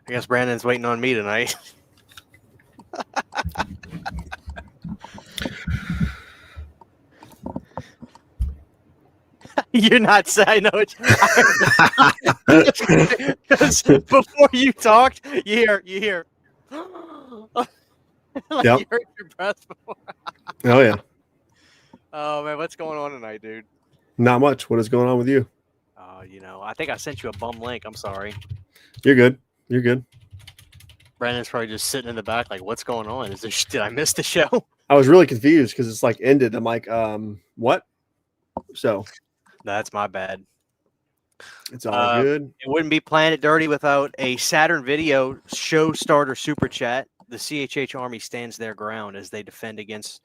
I guess Brandon's waiting on me tonight. You're not saying. I know it. Because before you talked, you hear. Like Yep. you heard your breath before. Oh yeah. Oh man, what's going on tonight, dude? Not much. What is going on with you? I think I sent you a bum link. I'm sorry. You're good. You're good. Brandon's probably just sitting in the back, like, what's going on? Did I miss the show? I was really confused because it's like ended. I'm like, what? So That's my bad. it's all good. It wouldn't be Planet Dirty without a Saturn Video show starter super chat. The CHH Army stands their ground as they defend against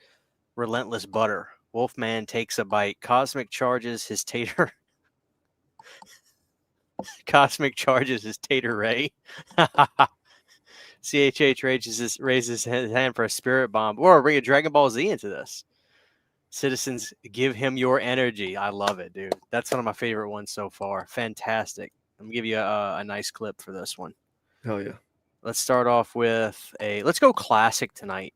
relentless butter. Wolfman takes a bite. Cosmic charges his tater. Cosmic charges his tater ray. CHH raises his hand for a spirit bomb. Or bring a Dragon Ball Z into this. Citizens, give him your energy. I love it, dude. That's one of my favorite ones so far. Fantastic. I'm going to give you a nice clip for this one. Hell yeah. Let's start off with let's go classic tonight.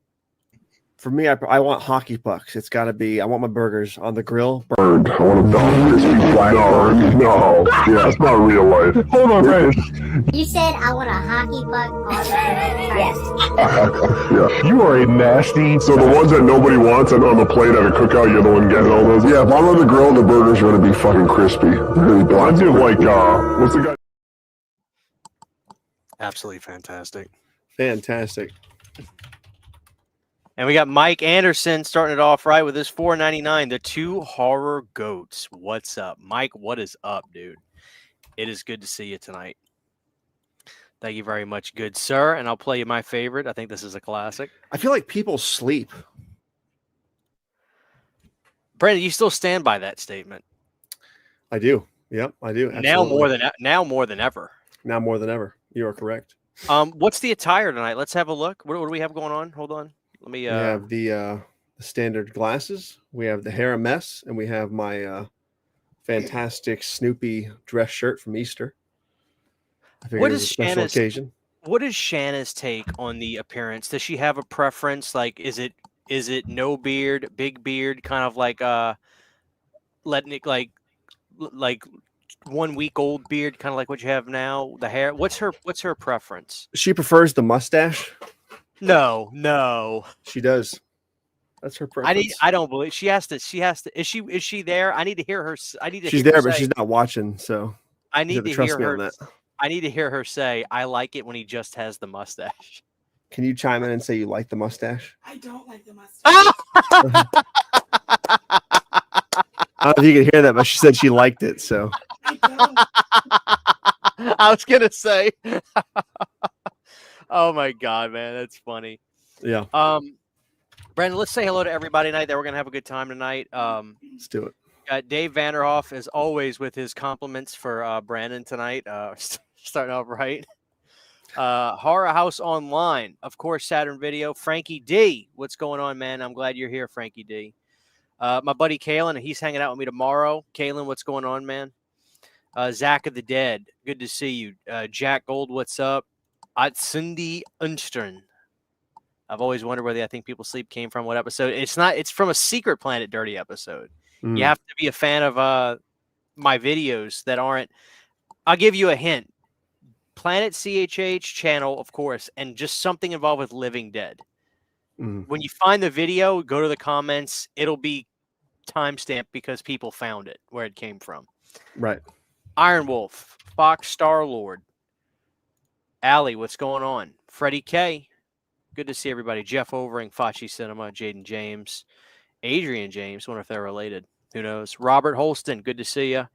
For me, I want hockey pucks. It's got to be, I want my burgers on the grill. Bird. I want a dog. Crispy black bird. No. Yeah, it's not real life. Hold on, man. You said I want a hockey puck on the Yeah. You are a nasty. So the ones that nobody wants and on the plate at a cookout, you're the one getting all those. Yeah, if I'm on the grill, the burgers are going to be fucking crispy. Really black. I do like, what's the guy? Absolutely fantastic. Fantastic. And we got Mike Anderson starting it off right with his $4.99. The two horror goats. What's up, Mike? What is up, dude? It is good to see you tonight. Thank you very much, good sir. And I'll play you my favorite. I think this is a classic. I feel like people sleep. Brandon, you still stand by that statement? I do. Yep, I do. Absolutely. Now more than ever. Now more than ever. You are correct. What's the attire tonight? Let's have a look. What do we have going on? Hold on. Let me. We have the standard glasses. We have the hair a mess, and we have my fantastic Snoopy dress shirt from Easter. I figured What it was is a special occasion. What is Shanna's take on the appearance? Does she have a preference? Like, is it no beard, big beard, kind of like letting it like 1 week old beard, kind of like what you have now? The hair. What's her preference? She prefers the mustache. No. She does. That's her preference. I don't believe she has to. Is she there? I need to hear her. She's there, but she's not watching. So I need to trust hear me her. on that. I need to hear her say, "I like it when he just has the mustache." Can you chime in and say you like the mustache? I don't like the mustache. I don't know if you can hear that, but she said she liked it. So I don't. I was gonna say. Oh my god, man, that's funny. yeah. Brandon, let's say hello to everybody tonight. That we're gonna have a good time tonight. Let's do it. Dave Vanderhoff, as always, with his compliments for Brandon tonight. Starting off right. Horror House Online, of course, Saturn Video. Frankie D, what's going on, man? I'm glad you're here, Frankie D. My buddy Kalen, he's hanging out with me tomorrow. Kalen, what's going on, man? Zach of the Dead, good to see you. Jack Gold, what's up? Cindy Unstern. I've always wondered where the I Think People Sleep came from. What episode? It's from a Secret Planet Dirty episode. Mm. You have to be a fan of my videos that aren't. I'll give you a hint. Planet CHH channel, of course, and just something involved with Living Dead. Mm. When you find the video, go to the comments. It'll be timestamped because people found it where it came from. Right. Iron Wolf, Fox Star-Lord, Allie, what's going on? Freddie K, good to see everybody. Jeff Overing, Fachi Cinema, Jaden James, Adrian James, wonder if they're related. Who knows? Robert Holston, good to see you.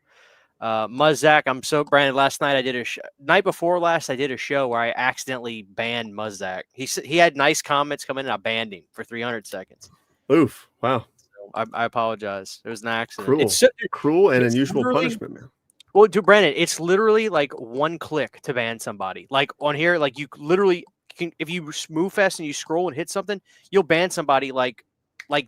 Muzzak, I'm so Brandon. Last night night before last, I did a show where I accidentally banned Muzzak. He had nice comments come in, and I banned him for 300 seconds. Oof! Wow. So I apologize. It was an accident. Cruel, cruel, and unusual punishment, man. Well, to Brandon, it's literally like one click to ban somebody. Like on here, like you literally can, if you move fast and you scroll and hit something, you'll ban somebody like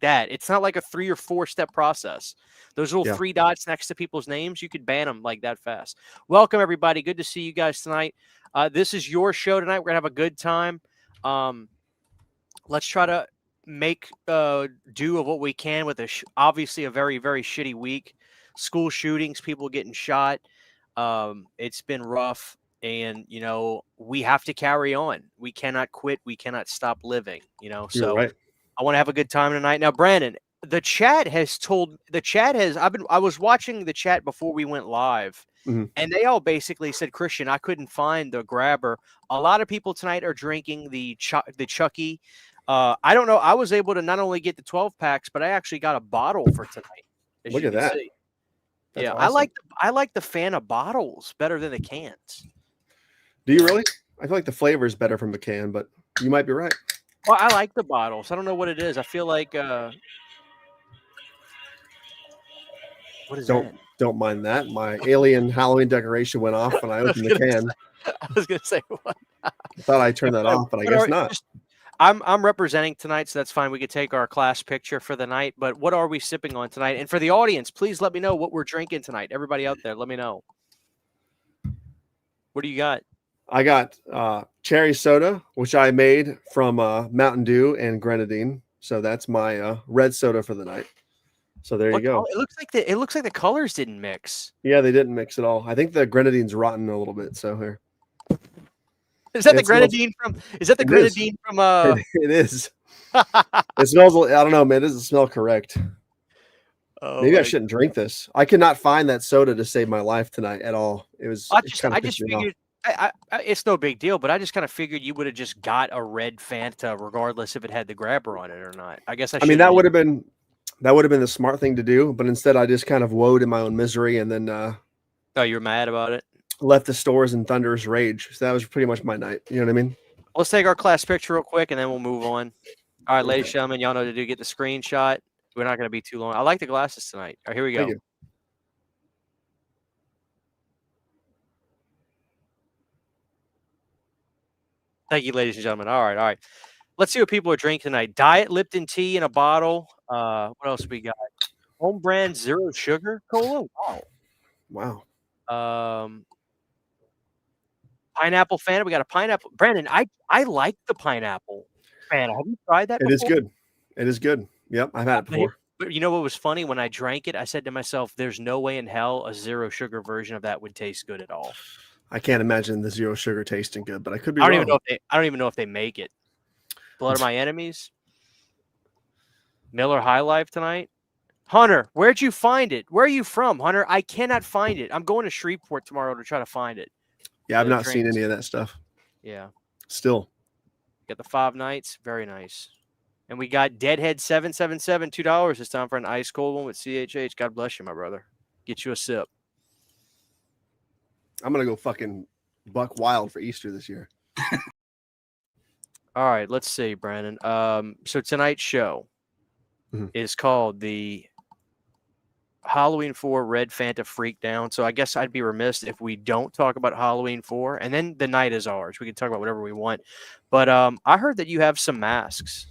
that. It's not like a 3 or 4 step process. Those little 3 dots next to people's names, you could ban them like that fast. Welcome, everybody. Good to see you guys tonight. This is your show tonight. We're gonna have a good time. Let's try to make do of what we can with obviously a very, very shitty week. School shootings, people getting shot. It's been rough, and we have to carry on. We cannot quit. We cannot stop living. You're So right. I want to have a good time tonight. Now, Brandon, the chat has I was watching the chat before we went live, and they all basically said, Christian, I couldn't find the grabber. A lot of people tonight are drinking the Chucky. I don't know. I was able to not only get the 12 packs, but I actually got a bottle for tonight. As Look you at can that. see. That's Yeah, awesome. I like the Fanta bottles better than the cans. Do you really? I feel like the flavor is better from the can, but you might be right. Well, I like the bottles. I don't know what it is. I feel like what is that? Don't mind that. My alien Halloween decoration went off when I opened the can. I was gonna say what? I thought I turned that off, but I guess not. I'm representing tonight, so that's fine. We could take our class picture for the night. But what are we sipping on tonight? And for the audience, please let me know what we're drinking tonight. Everybody out there, let me know. What do you got? I got cherry soda, which I made from Mountain Dew and grenadine. So that's my red soda for the night. So there you go. It looks like the colors didn't mix. Yeah, they didn't mix at all. I think the grenadine's rotten a little bit. So here. Is that the grenadine from? Is that the grenadine from? It is. It smells. I don't know, man. It doesn't smell correct. Oh, maybe I shouldn't drink this. I could not find that soda to save my life tonight at all. It was. I just figured. It's no big deal, but I just kind of figured you would have just got a red Fanta, regardless if it had the grabber on it or not. I guess I mean that would have been the smart thing to do, but instead I just kind of woed in my own misery and then. Oh, you were mad about it. Left the stores in thunderous rage. So that was pretty much my night. You know what I mean? Let's take our class picture real quick and then we'll move on. All right, ladies and gentlemen, y'all know to do. Get the screenshot. We're not going to be too long. I like the glasses tonight. All right, here we go. Thank you. Thank you, ladies and gentlemen. All right. Let's see what people are drinking tonight. Diet Lipton tea in a bottle. What else we got? Home brand zero sugar cola. Wow. Pineapple Fanta. We got a pineapple. Brandon, I like the pineapple Fanta. Have you tried that before? It is good. It is good. Yep, I've had it before. But you know what was funny? When I drank it, I said to myself, there's no way in hell a zero sugar version of that would taste good at all. I can't imagine the zero sugar tasting good, but I could be wrong. I don't even know if they make it. Blood of my enemies. Miller High Life tonight. Hunter, where'd you find it? Where are you from, Hunter? I cannot find it. I'm going to Shreveport tomorrow to try to find it. Yeah, I've not seen any of that stuff. Yeah. Still. Got the 5 nights. Very nice. And we got Deadhead 777, $2 this time for an ice cold one with CHH. God bless you, my brother. Get you a sip. I'm going to go fucking buck wild for Easter this year. All right, let's see, Brandon. So tonight's show is called the Halloween 4 Red Fanta Freakdown. So I guess I'd be remiss if we don't talk about Halloween 4, and then the night is ours. We can talk about whatever we want. But I heard that you have some masks.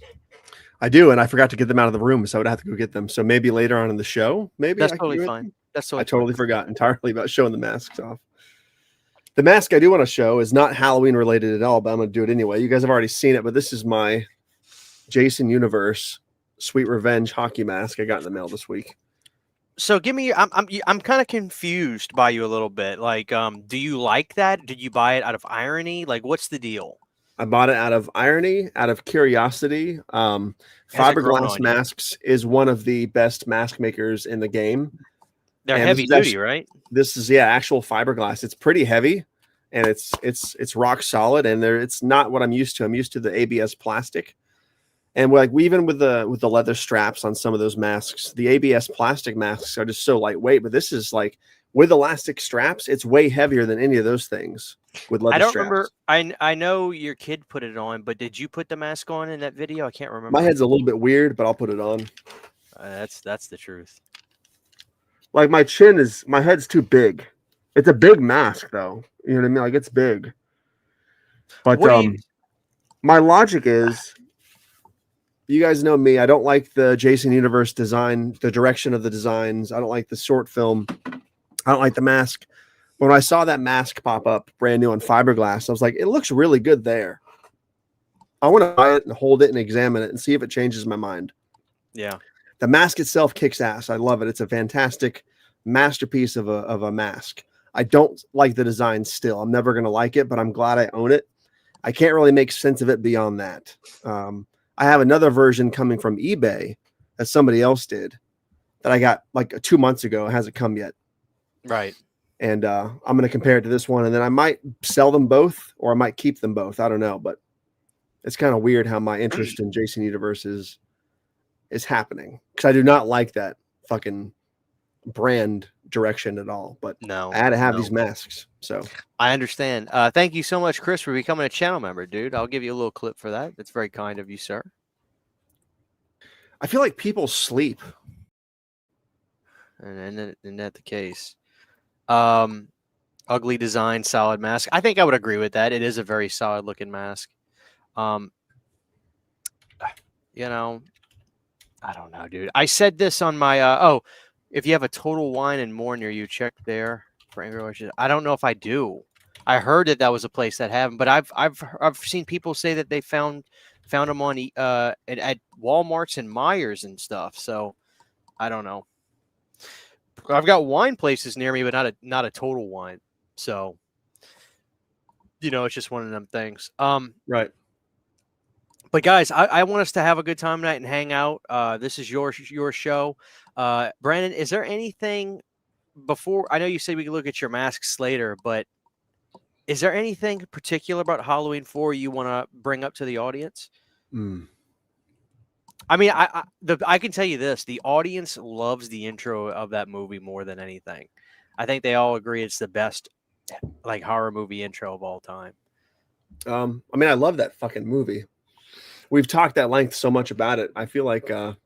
I do, and I forgot to get them out of the room, so I would have to go get them. So maybe later on in the show, maybe that's totally fine. I totally forgot entirely about showing the masks off. The mask I do want to show is not Halloween related at all, but I'm going to do it anyway. You guys have already seen it, but this is my Jason Universe Sweet Revenge hockey mask I got in the mail this week. So give me, I'm kind of confused by you a little bit. Like, do you like that? Did you buy it out of irony? Like, what's the deal? I bought it out of irony, out of curiosity. Fiberglass masks is one of the best mask makers in the game. They're heavy duty, right? This is actual fiberglass. It's pretty heavy, and it's rock solid. And it's not what I'm used to. I'm used to the ABS plastic, and even with the leather straps on some of those masks, the ABS plastic masks are just so lightweight. But this is like with elastic straps, it's way heavier than any of those things with leather straps. Remember. I know your kid put it on, but did you put the mask on in that video? I can't remember. My head's a little bit weird, but I'll put it on. That's the truth. Like my head's too big. It's a big mask though. You know what I mean? Like it's big. But my logic is, you guys know me. I don't like the Jason Universe design, the direction of the designs. I don't like the short film. I don't like the mask. But when I saw that mask pop up brand new on fiberglass, I was like, it looks really good there. I want to buy it and hold it and examine it and see if it changes my mind. Yeah. The mask itself kicks ass. I love it. It's a fantastic masterpiece of a mask. I don't like the design still. I'm never going to like it, but I'm glad I own it. I can't really make sense of it beyond that. I have another version coming from eBay that somebody else did that I got like 2 months ago. It hasn't come yet. Right. And I'm going to compare it to this one, and then I might sell them both, or I might keep them both. I don't know, but it's kind of weird how my interest in Jason Universe is happening, because I do not like that fucking brand direction at all. But No, I had to have these masks, so I understand. Thank you so much, Chris, for becoming a channel member, dude. I'll give you a little clip for that. That's very kind of you, sir. I feel like people sleep. And isn't that the case? Ugly design, solid mask. I think I would agree with that. It is a very solid looking mask. You know, I don't know, dude. I said this on my if you have a Total Wine and More near you, check there for Angry Orchard. I don't know if I do. I heard that was a place that have them, but I've seen people say that they found them on at Walmarts and Myers and stuff. So I don't know. I've got wine places near me, but not a Total Wine. So it's just one of them things. Right. But guys, I want us to have a good time tonight and hang out. This is your show. Brandon, is there anything before? I know you said we could look at your masks later, but is there anything particular about Halloween 4 you want to bring up to the audience? I mean, I can tell you this: the audience loves the intro of that movie more than anything. I think they all agree it's the best like horror movie intro of all time. I mean, I love that fucking movie. We've talked at length so much about it. I feel like I'm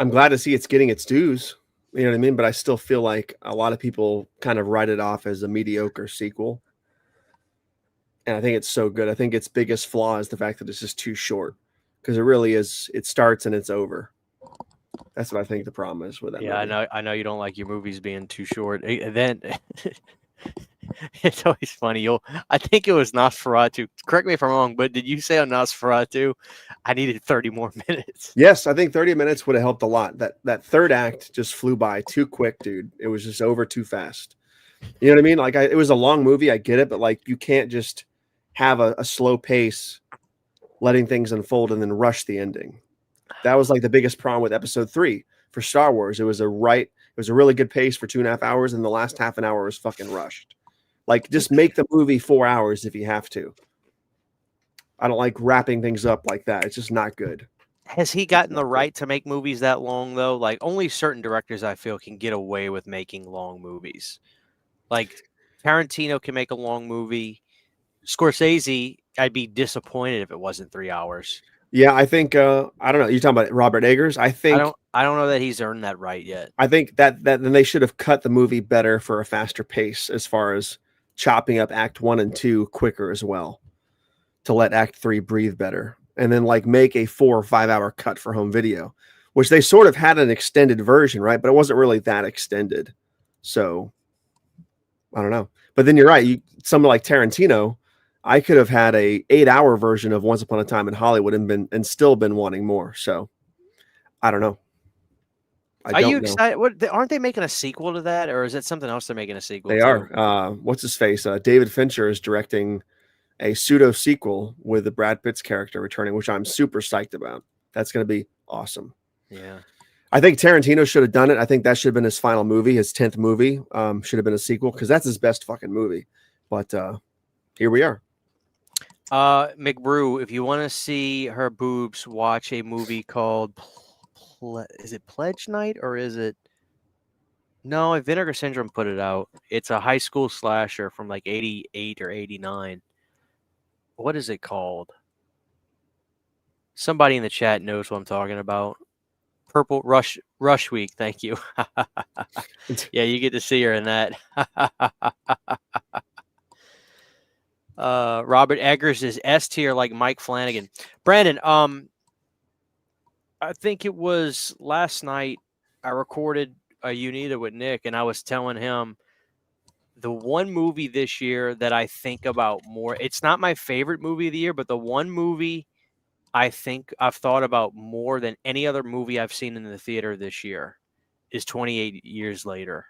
glad to see it's getting its dues. You know what I mean? But I still feel like a lot of people kind of write it off as a mediocre sequel. And I think it's so good. I think its biggest flaw is the fact that it's just too short, because it really is. It starts and it's over. That's what I think the problem is with that movie. I know you don't like your movies being too short. Then it's always funny. I think it was Nosferatu. Correct me if I'm wrong, but did you say on Nosferatu, I needed 30 more minutes? Yes, I think 30 minutes would have helped a lot. That third act just flew by too quick, dude. It was just over too fast. You know what I mean? Like it was a long movie. I get it, but like you can't just have a slow pace, letting things unfold and then rush the ending. That was like the biggest problem with episode 3 for Star Wars. It was a really good pace for 2.5 hours, and the last half an hour was fucking rushed. Like, just make the movie 4 hours if you have to. I don't like wrapping things up like that. It's just not good. Has he gotten the right to make movies that long, though? Like, only certain directors, I feel, can get away with making long movies. Like, Tarantino can make a long movie. Scorsese, I'd be disappointed if it wasn't 3 hours. Yeah, I think I don't know. You're talking about Robert Eggers. I don't know that he's earned that right yet. I think that then they should have cut the movie better for a faster pace, as far as chopping up Act 1 and 2 quicker as well, to let Act 3 breathe better, and then like make a 4 or 5 hour cut for home video, which they sort of had an extended version, right? But it wasn't really that extended. So I don't know. But then you're right. Someone like Tarantino, I could have had a 8-hour version of Once Upon a Time in Hollywood and still been wanting more. So I don't know. Are you excited? Aren't they making a sequel to that, or is it something else they're making a sequel to? They are. What's his face? David Fincher is directing a pseudo sequel with the Brad Pitt's character returning, which I'm super psyched about. That's going to be awesome. Yeah. I think Tarantino should have done it. I think that should have been his final movie, his 10th movie. Should have been a sequel, because that's his best fucking movie. But here we are. McBrew, if you want to see her boobs, watch a movie called is it Pledge Night, or is it? No, Vinegar Syndrome put it out. It's a high school slasher from like 88 or 89. What is it called? Somebody in the chat knows what I'm talking about. Purple Rush Week. Thank you. Yeah, you get to see her in that. Robert Eggers is S tier like Mike Flanagan. Brandon, I think it was last night I recorded Unita with Nick, and I was telling him the one movie this year that I think about more. It's not my favorite movie of the year, but the one movie I think I've thought about more than any other movie I've seen in the theater this year is 28 Years Later.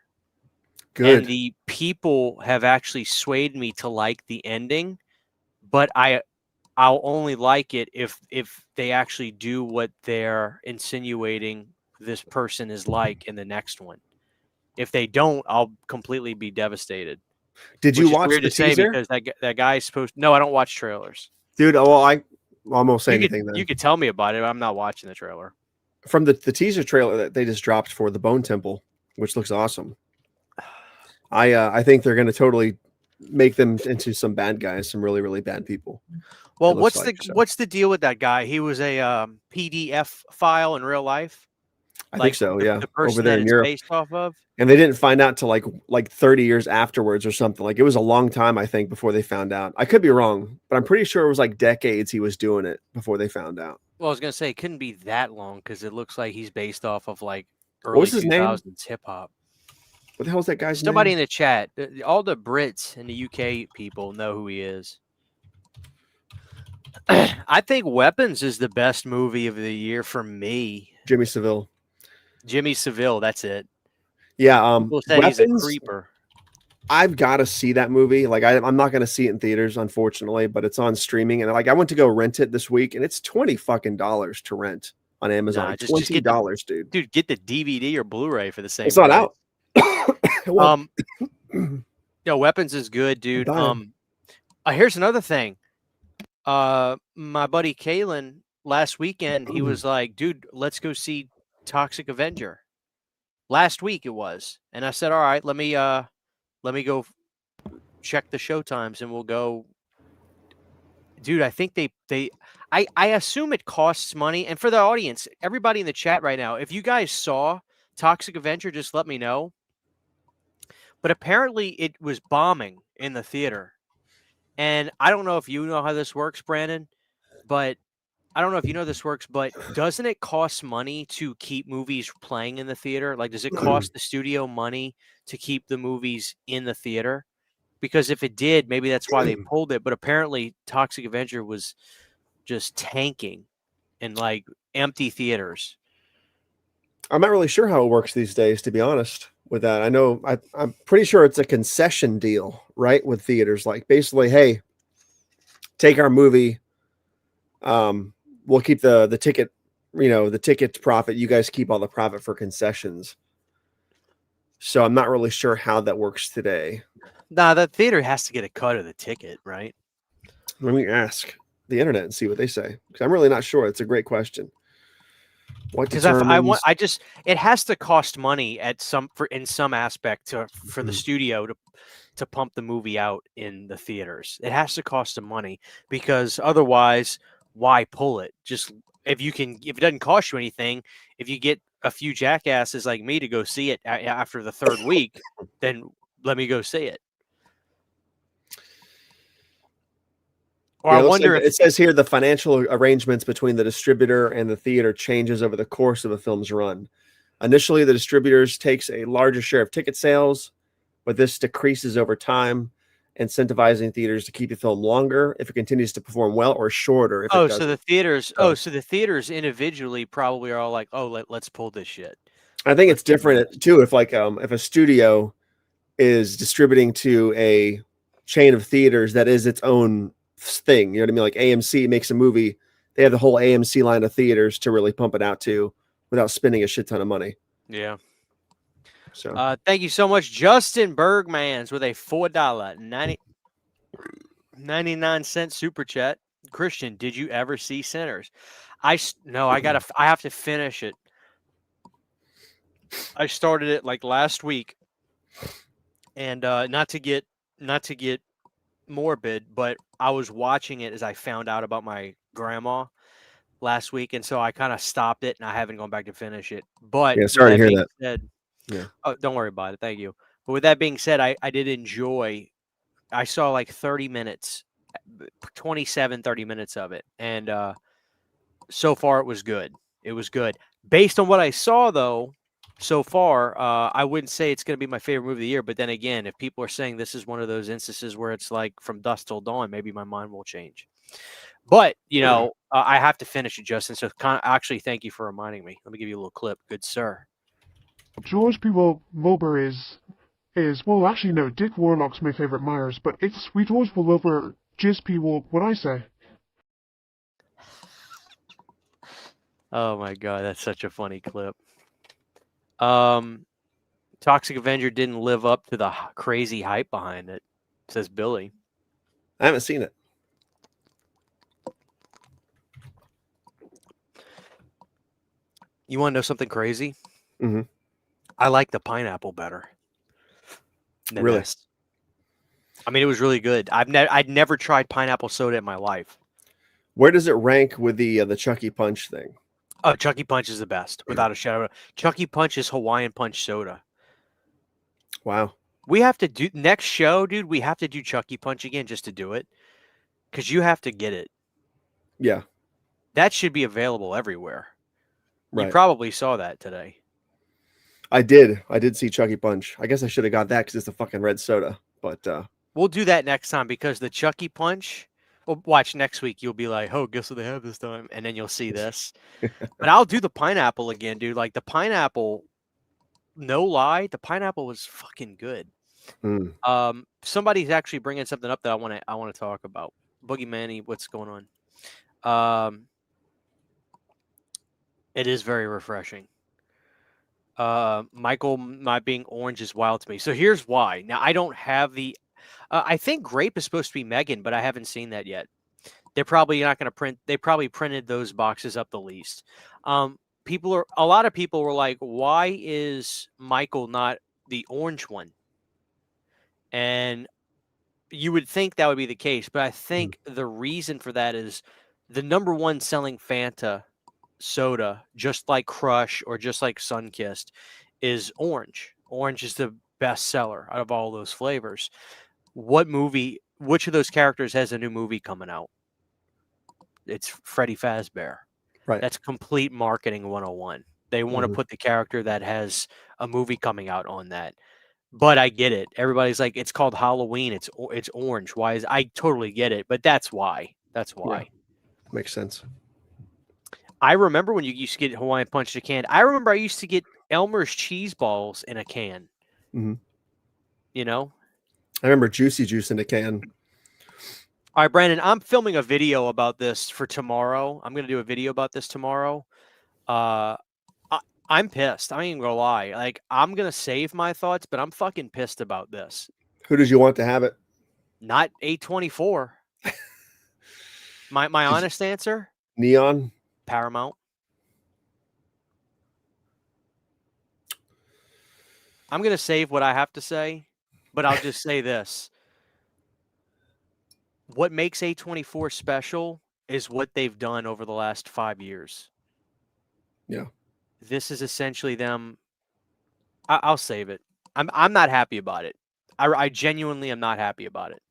Good. And the people have actually swayed me to like the ending, but I'll only like it if they actually do what they're insinuating this person is like in the next one. If they don't, I'll completely be devastated. Did you Which is watch weird the to say teaser? because that guy's supposed. No, I don't watch trailers. Dude, well, I won't say anything then. You could tell me about it, but I'm not watching the trailer. From the teaser trailer that they just dropped for the Bone Temple, which looks awesome. I think they're going to totally make them into some bad guys, some really, really bad people. Well, looks like, so. what's the deal with that guy? He was a PDF file in real life. I think so, yeah. The person over there that in it's Europe. based off of. And they didn't find out till like 30 years afterwards or something. Like it was a long time, I think, before they found out. I could be wrong, but I'm pretty sure it was like decades he was doing it before they found out. Well, I was gonna say it couldn't be that long because it looks like he's based off of like early What was his name? 2000s hip hop. What the hell is that guy's Somebody name? in the chat, all the Brits and the UK people know who he is. I think Weapons is the best movie of the year for me. Jimmy Seville. Jimmy Seville, that's it. Yeah, People said he's a creeper. I've got to see that movie. Like I'm not going to see it in theaters, unfortunately, but it's on streaming. And like I went to go rent it this week, and it's $20 to rent on Amazon. Nah, just $20, dude. Dude, get the DVD or Blu-ray for the same. It's not out. Well, Weapons is good, dude. Here's another thing. My buddy Kalen last weekend, he was like, "Dude, let's go see Toxic Avenger." Last week it was, and I said, "All right, let me go check the show times, and we'll go." Dude, I think I assume it costs money, and for the audience, everybody in the chat right now, if you guys saw Toxic Avenger, just let me know. But apparently, it was bombing in the theater. And I don't know if you know how this works, Brandon, but doesn't it cost money to keep movies playing in the theater? Like, does it cost the studio money to keep the movies in the theater? Because if it did, maybe that's why they pulled it. But apparently, Toxic Avenger was just tanking in like empty theaters. I'm not really sure how it works these days, to be honest. With that, I know I'm pretty sure it's a concession deal, right? With theaters, like basically, hey, take our movie. We'll keep the ticket, the ticket profit. You guys keep all the profit for concessions. So I'm not really sure how that works today. Nah, the theater has to get a cut of the ticket, right? Let me ask the internet and see what they say, because I'm really not sure. It's a great question. Because it has to cost money in some aspect for the studio to pump the movie out in the theaters. It has to cost them money, because otherwise, why pull it? Just if it doesn't cost you anything, if you get a few jackasses like me to go see it after the third week, then let me go see it. Or yeah, I wonder if it says here the financial arrangements between the distributor and the theater changes over the course of a film's run. Initially, the distributors takes a larger share of ticket sales, but this decreases over time, incentivizing theaters to keep the film longer if it continues to perform well, or shorter if it doesn't. So the theaters individually probably are all like, "Oh, let's pull this shit." I think it's different too if if a studio is distributing to a chain of theaters that is its own thing, you know what I mean? Like AMC makes a movie, they have the whole AMC line of theaters to really pump it out to without spending a shit ton of money. Yeah. So thank you so much, Justin Bergmans, with a $4.99 super chat. Christian, did you ever see Sinners? I have to finish it. I started it like last week, and not to get morbid, but I was watching it as I found out about my grandma last week, and so I kind of stopped it, and I haven't gone back to finish it. But yeah, sorry to hear that. Yeah. Oh, don't worry about it. Thank you. But with that being said, I did enjoy. I saw like 30 minutes, 30 minutes of it, and so far it was good. It was good. Based on what I saw, though, so far, I wouldn't say it's going to be my favorite movie of the year. But then again, if people are saying this is one of those instances where it's like from dusk till dawn, maybe my mind will change. But I have to finish it, Justin. So actually, thank you for reminding me. Let me give you a little clip, good sir. George P. Wilbur is well, actually no. Dick Warlock's my favorite Myers, but it's we George Wilbur, just P. Wilbur. What I say? Oh my god, that's such a funny clip. Toxic Avenger didn't live up to the crazy hype behind it, says Billy. I haven't seen it. You want to know something crazy? Mhm. I like the pineapple better. than Really? this. I mean, it was really good. I'd never tried pineapple soda in my life. Where does it rank with the Chucky Punch thing? Oh, Chucky Punch is the best, without a shadow. Chucky Punch is Hawaiian Punch soda. Wow. We have to do next show, dude. We have to do Chucky Punch again just to do it, because you have to get it. Yeah. That should be available everywhere. Right. You probably saw that today. I did. I did see Chucky Punch. I guess I should have got that because it's a fucking red soda. But we'll do that next time, because the Chucky Punch. Well, watch next week. You'll be like, "Oh, guess what they have this time," and then you'll see this. But I'll do the pineapple again, dude. Like the pineapple. No lie, the pineapple was fucking good. Somebody's actually bringing something up that I want to talk about. Boogie Manny, what's going on? It is very refreshing. Michael not being orange is wild to me. So here's why. Now I don't have the. I think grape is supposed to be Megan, but I haven't seen that yet. They're probably not going to print. They probably printed those boxes up the least. A lot of people were like, why is Michael not the orange one? And you would think that would be the case, but I think the reason for that is the number one selling Fanta soda, just like Crush or just like Sunkissed, is orange. Orange is the best seller out of all those flavors. Which of those characters has a new movie coming out? It's Freddy Fazbear. Right. That's complete marketing 101. They want to put the character that has a movie coming out on that. But I get it. Everybody's like, it's called Halloween. It's orange. Why is I totally get it, but that's why. That's why. Yeah. Makes sense. I remember when you used to get Hawaiian Punch in a can. I remember I used to get Elmer's cheese balls in a can. Mm-hmm. You know? I remember Juicy Juice in a can. All right, Brandon, I'm filming a video about this for tomorrow. I'm going to do a video about this tomorrow. I'm pissed. I ain't even going to lie. Like, I'm going to save my thoughts, but I'm fucking pissed about this. Who did you want to have it? Not A24. My honest answer? Neon? Paramount. I'm going to save what I have to say, but I'll just say this. What makes A24 special is what they've done over the last 5 years. Yeah. This is essentially them. I'll save it. I'm not happy about it. I genuinely am not happy about it.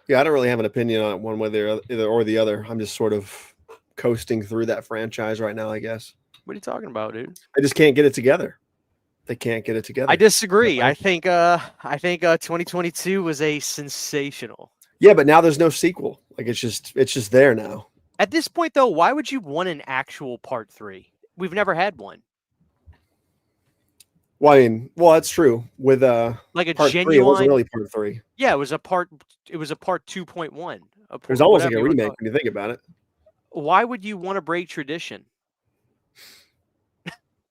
Yeah, I don't really have an opinion on it one way or the other. I'm just sort of coasting through that franchise right now, I guess. What are you talking about, dude? I just can't get it together. They can't get it together. I disagree. I think 2022 was a sensational. Yeah, but now there's no sequel. Like it's just there now. At this point, though, why would you want an actual part 3? We've never had one. Well, I mean, that's true. With like a part genuine. 3, it wasn't really part 3. Yeah, it was a part 2.1. It was almost like a remake when you think about it. Why would you want to break tradition?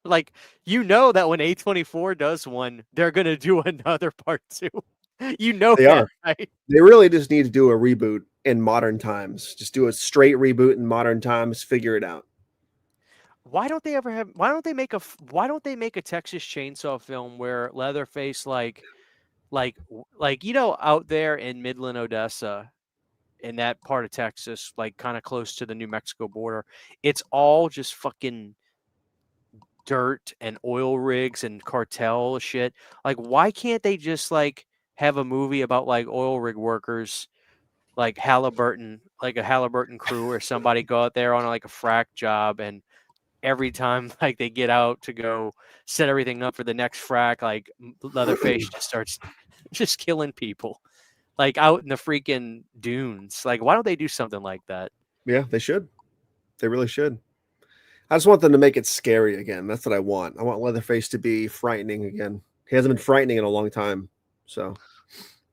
Like, you know that when A24 does one, they're going to do another part 2. You know they that, are. Right? They really just need to do a reboot in modern times. Just do a straight reboot in modern times. Figure it out. Why don't they make a Texas Chainsaw film where Leatherface like out there in Midland, Odessa, in that part of Texas, like kind of close to the New Mexico border, it's all just fucking dirt and oil rigs and cartel shit. Like, why can't they just like have a movie about like oil rig workers, like Halliburton, like a Halliburton crew or somebody go out there on like a frack job and every time like they get out to go set everything up for the next frack, like Leatherface just starts just killing people like out in the freaking dunes. Like, why don't they do something like that? Yeah, they should. They really should. I just want them to make it scary again. That's what I want. I want Leatherface to be frightening again. He hasn't been frightening in a long time. So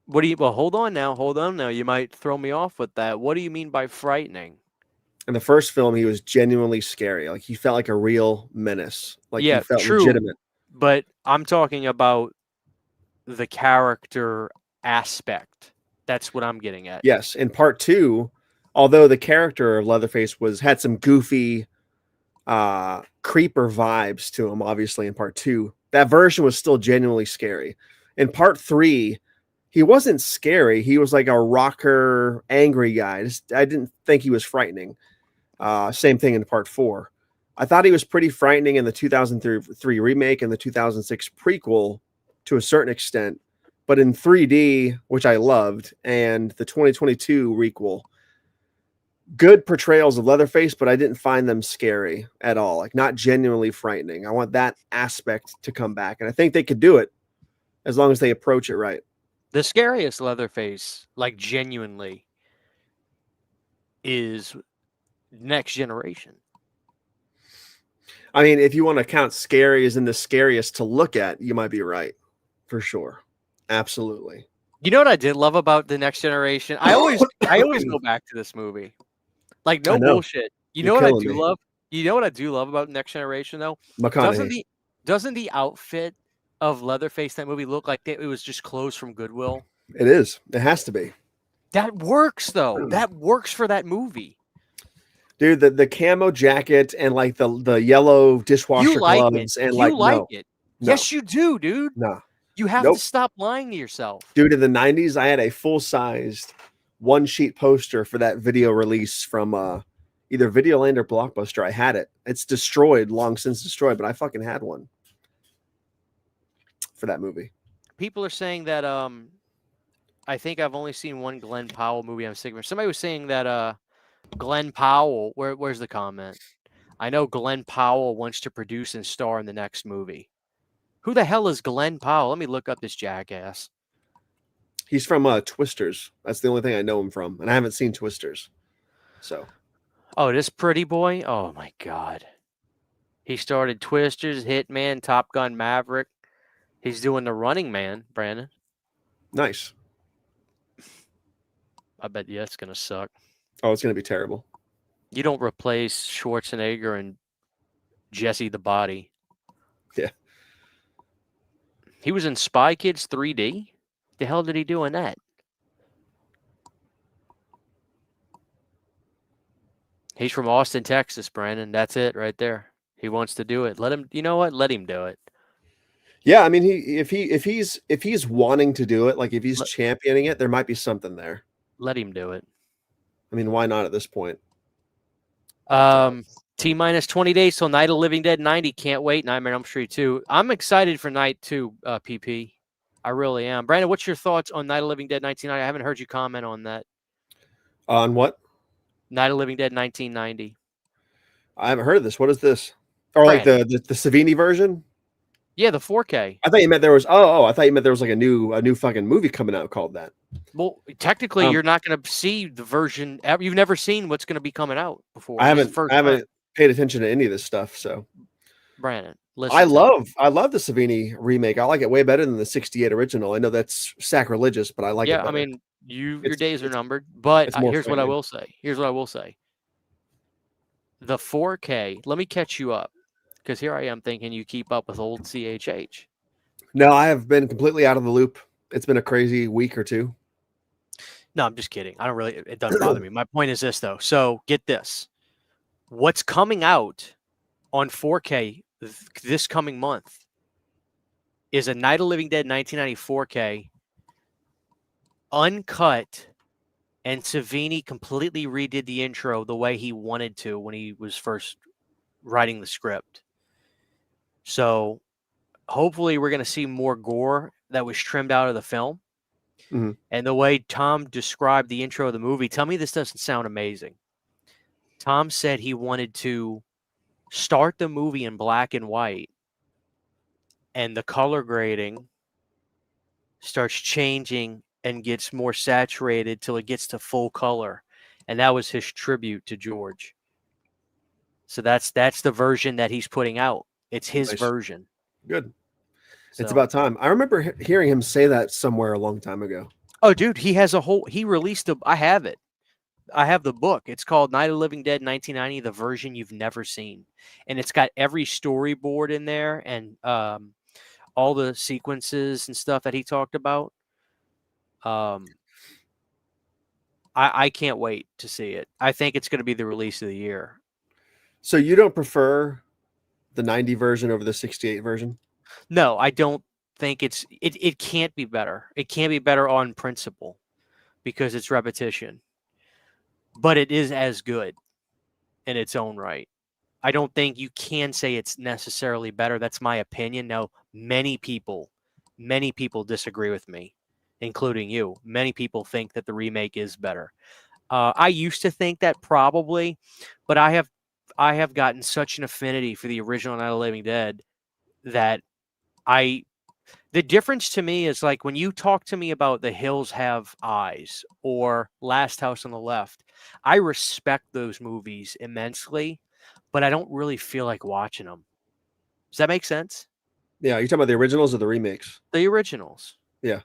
What do you? Well, hold on now. You might throw me off with that. What do you mean by frightening? in the first film, he was genuinely scary. Like he felt like a real menace. Like he Yeah, felt true. legitimate. But I'm talking about the character aspect. That's what I'm getting at. Yes, in part 2, although the character of Leatherface had some goofy creeper vibes to him, obviously in part 2, that version was still genuinely scary. In part 3, he wasn't scary. He was like a rocker, angry guy. I didn't think he was frightening. Same thing in part 4. I thought he was pretty frightening in the 2003 remake and the 2006 prequel to a certain extent. But in 3D, which I loved, and the 2022 requel, good portrayals of Leatherface, but I didn't find them scary at all. Like, not genuinely frightening. I want that aspect to come back. And I think they could do it as long as they approach it right. The scariest Leatherface, like genuinely, is Next Generation. I mean, if you want to count scary as in the scariest to look at, you might be right. For sure. Absolutely. You know what I did love about the Next Generation? I always go back to this movie. Like, no bullshit. You know what I do love? You know what I do love about Next Generation though? Doesn't the outfit of Leatherface that movie look like it was just clothes from Goodwill? It is. It has to be. That works though. That works for that movie. Dude, the camo jacket and like the yellow dishwasher gloves and it. Yes, you do, dude. No. You have to stop lying to yourself. Dude, in the 90s, I had a full-sized one-sheet poster for that video release from either Videoland or Blockbuster. I had it. It's destroyed, long since destroyed, but I fucking had one for that movie. People are saying that I think I've only seen one Glenn Powell movie on Sigma. Somebody was saying that Glenn Powell, where's the comment? I know Glenn Powell wants to produce and star in the next movie. Who the hell is Glenn Powell? Let me look up this jackass. He's from Twisters. That's the only thing I know him from, and I haven't seen Twisters. So. Oh, this pretty boy? Oh my God. He started Twisters, Hitman, Top Gun Maverick. He's doing The Running Man, Brandon. Nice. I bet it's gonna suck. Oh, it's gonna be terrible. You don't replace Schwarzenegger and Jesse the Body. Yeah. He was in Spy Kids 3D? The hell did he do in that? He's from Austin, Texas, Brandon. That's it right there. He wants to do it. Let him, you know what? Let him do it. Yeah, I mean, if he's wanting to do it, like if he's championing it, there might be something there. Let him do it. I mean, why not at this point? T-minus 20 days till Night of Living Dead 90. Can't wait. Nightmare on Elm Street 2. I'm excited for Night 2, PP. I really am. Brandon, what's your thoughts on Night of Living Dead 1990? I haven't heard you comment on that. On what? Night of Living Dead 1990. I haven't heard of this. What is this? Or Brandon. like the Savini version? Yeah, the 4K. I thought you meant there was I thought you meant there was like a new fucking movie coming out called that. Well, technically, you're not going to see the version. You've never seen what's going to be coming out before. I haven't paid attention to any of this stuff. So, Brandon, listen. I love the Savini remake. I like it way better than the '68 original. I know that's sacrilegious, but I like it. Yeah, I mean, your days are numbered. But here's what I will say. The 4K. Let me catch you up, because here I am thinking you keep up with old CHH. No, I have been completely out of the loop. It's been a crazy week or two. No, I'm just kidding. It doesn't bother me. My point is this, though. So get this. What's coming out on 4K this coming month is a Night of Living Dead 1990 4K uncut, and Savini completely redid the intro the way he wanted to when he was first writing the script. So hopefully we're going to see more gore that was trimmed out of the film. Mm-hmm. And the way Tom described the intro of the movie, tell me this doesn't sound amazing. Tom said he wanted to start the movie in black and white, and the color grading starts changing and gets more saturated till it gets to full color. And that was his tribute to George. So that's the version that he's putting out. It's his Nice. version. Good. So. It's about time. I remember hearing him say that somewhere a long time ago. Oh, dude, he released I have it. I have the book. It's called Night of the Living Dead 1990, the version you've never seen. And it's got every storyboard in there and all the sequences and stuff that he talked about. I can't wait to see it. I think it's going to be the release of the year. So you don't prefer the 90 version over the 68 version? No, I don't think it can't be better. It can't be better on principle because it's repetition. But it is as good in its own right. I don't think you can say it's necessarily better. That's my opinion. Now, many people disagree with me, including you. Many people think that the remake is better. I used to think that probably, but I have gotten such an affinity for the original Night of the Living Dead that the difference to me is like when you talk to me about The Hills Have Eyes or Last House on the Left, I respect those movies immensely, but I don't really feel like watching them. Does that make sense? Yeah, you're talking about the originals or the remakes? The originals. Yeah.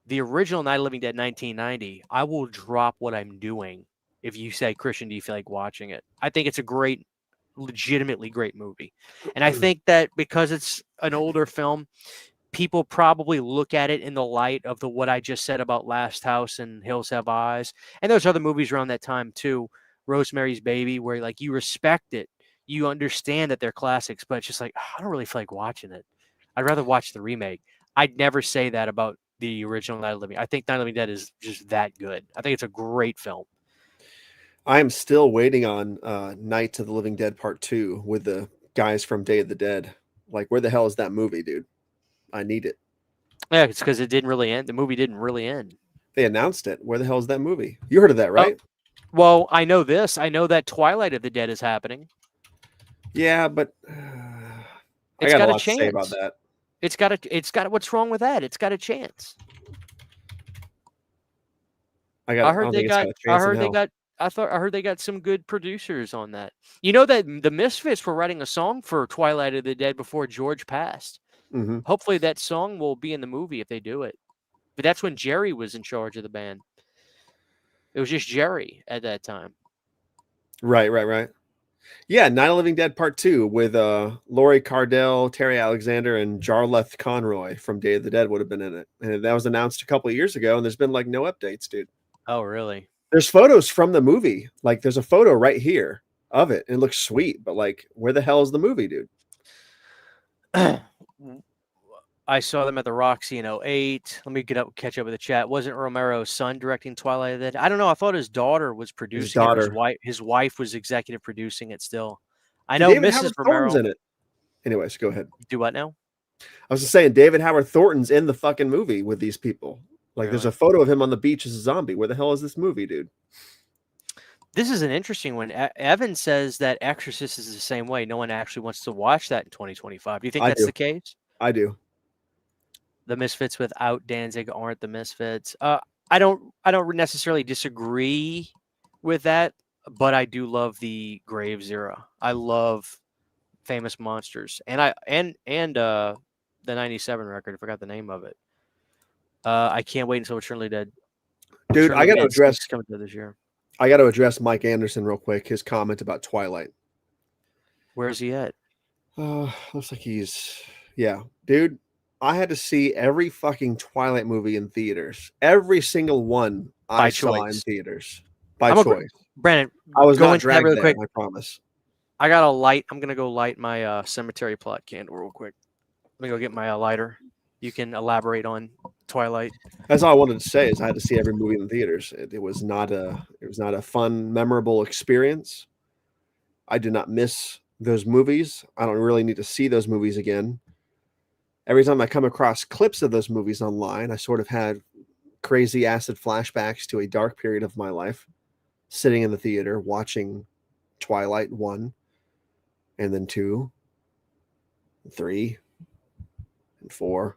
The original Night of the Living Dead 1990, I will drop what I'm doing if you say, Christian, do you feel like watching it? I think it's a great, legitimately great movie. And I think that because it's an older film, people probably look at it in the light of what I just said about Last House and Hills Have Eyes. And there's other movies around that time too. Rosemary's Baby, where like you respect it. You understand that they're classics, but it's just like, I don't really feel like watching it. I'd rather watch the remake. I'd never say that about the original Night of the Living. I think Night of the Living Dead is just that good. I think it's a great film. I am still waiting on Night of the Living Dead Part 2 with the guys from Day of the Dead. Like, where the hell is that movie, dude? I need it. Yeah, it's because it didn't really end. The movie didn't really end. They announced it. Where the hell is that movie? You heard of that, right? Well, I know this. I know that Twilight of the Dead is happening. Yeah, but I It's got a got a lot to say about chance. that. It's got what's wrong with that? It's got a chance. I heard they got some good producers on that. You know that the Misfits were writing a song for Twilight of the Dead before George passed. Mm-hmm. Hopefully that song will be in the movie if they do it. But that's when Jerry was in charge of the band. It was just Jerry at that time. Right. Yeah, Night of the Living Dead Part 2 with Laurie Cardell, Terry Alexander, and Jarlath Conroy from Day of the Dead would have been in it. And that was announced a couple of years ago, and there's been like no updates, dude. Oh, really? There's photos from the movie. Like, there's a photo right here of it. It looks sweet, but like, where the hell is the movie, dude? I saw them at the Roxy in 2008. Let me catch up with the chat. Wasn't Romero's son directing Twilight of the Dead? I don't know. I thought his daughter was producing it. His wife was executive producing it still. I know David Mrs. Howard Romero. Thornton's in it. Anyways, go ahead. Do what now? I was just saying, David Howard Thornton's in the fucking movie with these people. Like, Really? There's a photo of him on the beach as a zombie. Where the hell is this movie, dude? This is an interesting one. Evan says that Exorcist is the same way. No one actually wants to watch that in 2025. Do you think that's the case? I do. The Misfits without Danzig aren't the Misfits. I don't necessarily disagree with that, but I do love the Graves era. I love Famous Monsters, and the '97 record. I forgot the name of it. I can't wait until Eternally Dead. Dude, I got to address coming to this year. I got to address Mike Anderson real quick. His comment about Twilight. Where's he at? Looks like dude. I had to see every fucking Twilight movie in theaters. Every single one I saw in theaters. By choice. Brandon, I was not dragged really there, quick. I promise. I got a light. I'm going to go light my cemetery plot candle real quick. Let me go get my lighter. You can elaborate on Twilight. That's all I wanted to say is I had to see every movie in the theaters. It was not a fun, memorable experience. I did not miss those movies. I don't really need to see those movies again. Every time I come across clips of those movies online, I sort of had crazy acid flashbacks to a dark period of my life, sitting in the theater watching Twilight 1. and then 2, and 3, and 4,